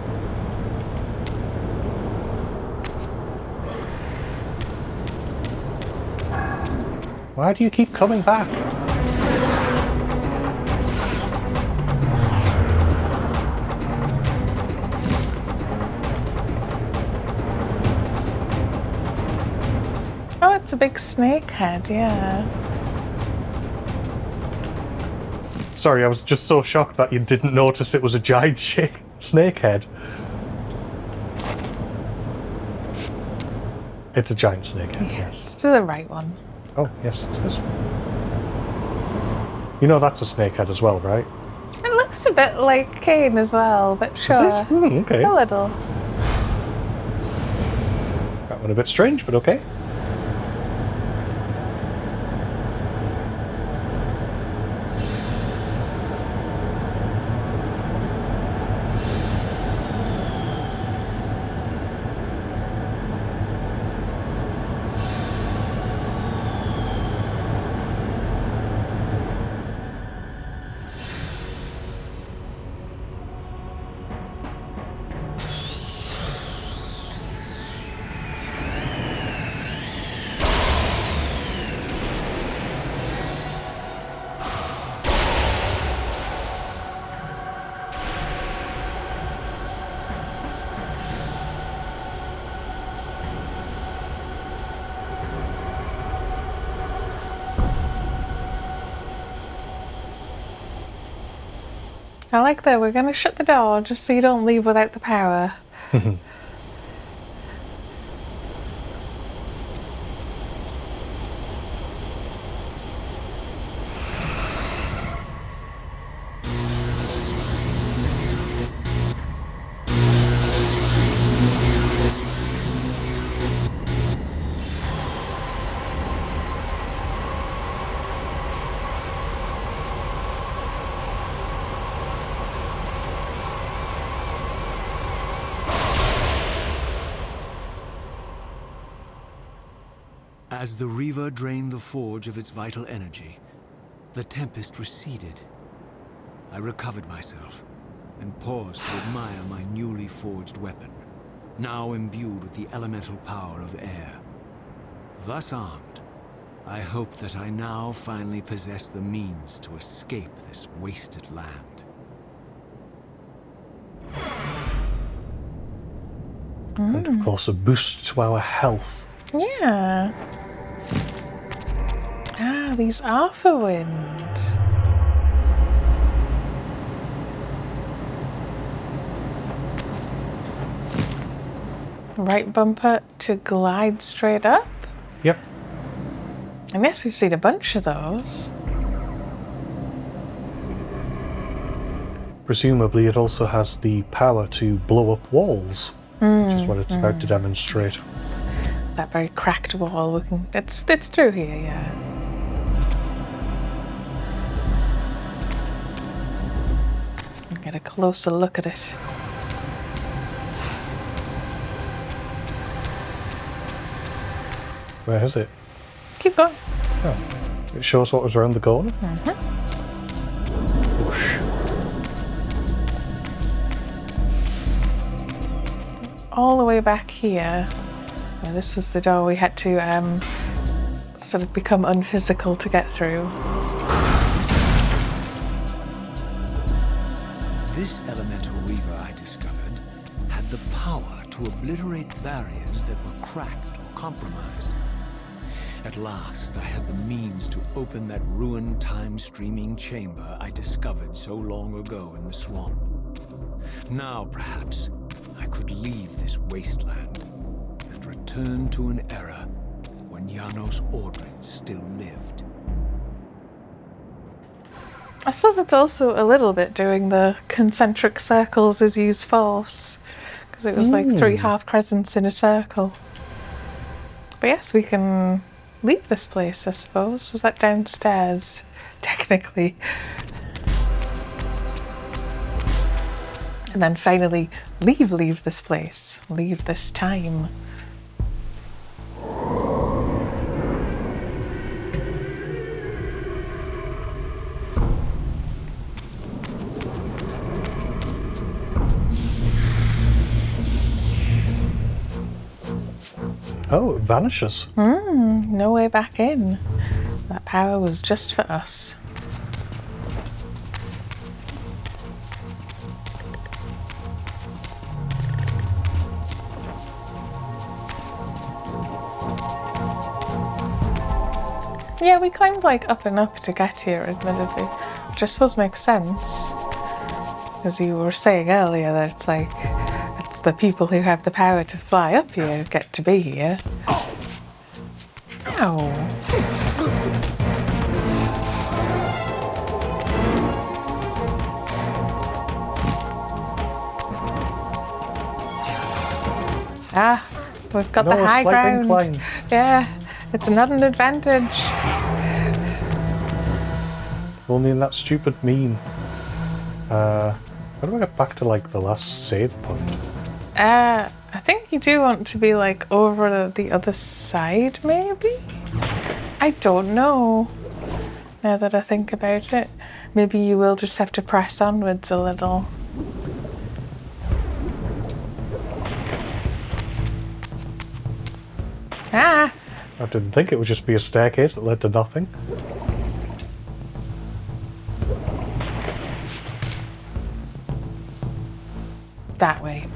Why do you keep coming back? Oh, it's a big snake head, yeah. Sorry, I was just so shocked that you didn't notice it was a giant snake head. It's a giant snake head, yes. To the right one. Oh, yes, it's this one. You know that's a snake head as well, right? It looks a bit like Kain as well, but sure. Is it? Okay. A little. That one a bit strange, but okay. I like that. We're going to shut the door just so you don't leave without the power. As the Reaver drained the forge of its vital energy, the tempest receded. I recovered myself and paused to admire my newly forged weapon, now imbued with the elemental power of air. Thus armed, I hoped that I now finally possessed the means to escape this wasted land. And of course a boost to our health. Yeah. Ah, these are for wind. Right bumper to glide straight up. Yep. I guess we've seen a bunch of those. Presumably it also has the power to blow up walls, which is what it's about to demonstrate. That very cracked wall. We can. It's through here, yeah. Get a closer look at it. Where is it? Keep going. Oh, it shows what was around the corner. Whoosh. All the way back here. Well, this was the door we had to sort of become unphysical to get through. This elemental reaver I discovered had the power to obliterate barriers that were cracked or compromised. At last, I had the means to open that ruined time-streaming chamber I discovered so long ago in the swamp. Now, perhaps, I could leave this wasteland and return to an era when Janos Ordrin still lived. I suppose it's also a little bit doing the concentric circles as use force, because it was like 3 half crescents in a circle. But yes, we can leave this place, I suppose. Was that downstairs, technically? And then finally leave this place, leave this time. Oh, it vanishes. No way back in. That power was just for us. Yeah, we climbed like up and up to get here, admittedly. Which I suppose makes sense. As you were saying earlier, that it's like, it's the people who have the power to fly up here get to be here. Ow. Ah, we've got the high ground. Incline. Yeah, it's not an advantage. Only in that stupid meme. How do I get back to like the last save point? I think you do want to be like over the other side, maybe? I don't know. Now that I think about it, maybe you will just have to press onwards a little. Ah! I didn't think it would just be a staircase that led to nothing. That way.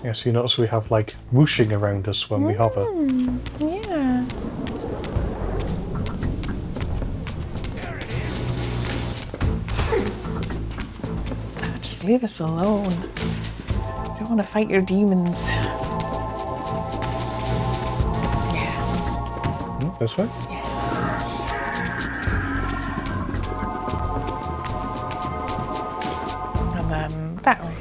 Yes, you notice we have like whooshing around us when we hover. Yeah. Just leave us alone. I don't want to fight your demons. Yeah. This way? And then that way.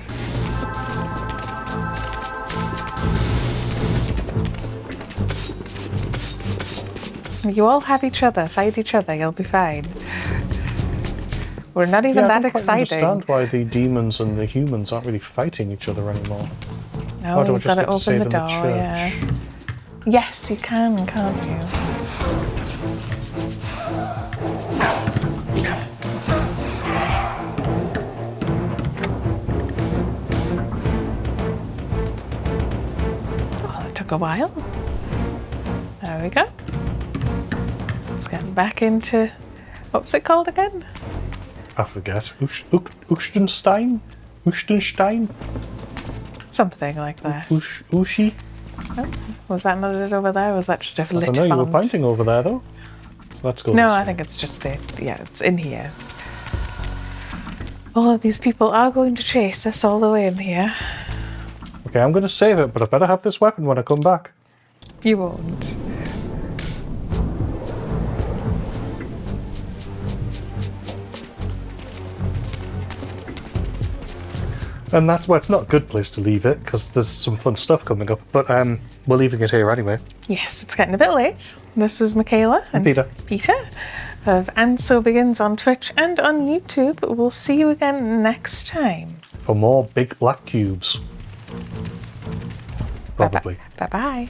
You all have each other. Fight each other. You'll be fine. We're not even that exciting. I don't understand why the demons and the humans aren't really fighting each other anymore. No, you've got to open the door, yeah. Yes, you can, can't you? Oh, that took a while. There we go. Let's get back into, what's it called again? I forget. Uchtenstein? Uchtenstein? Something like that. Ushi? Oh, was that not it over there? Or was that just a I lit don't know, you were font? pointing over there though. So let's go No, this I way. think it's just it's in here. All of these people are going to chase us all the way in here. Okay, I'm going to save it, but I better have this weapon when I come back. You won't. And that's, well, it's not a good place to leave it, because there's some fun stuff coming up, but we're leaving it here anyway. Yes, it's getting a bit late. This is Michaela and Peter of And So Begins on Twitch and on YouTube. We'll see you again next time. for more big black cubes. Probably. Bye-bye.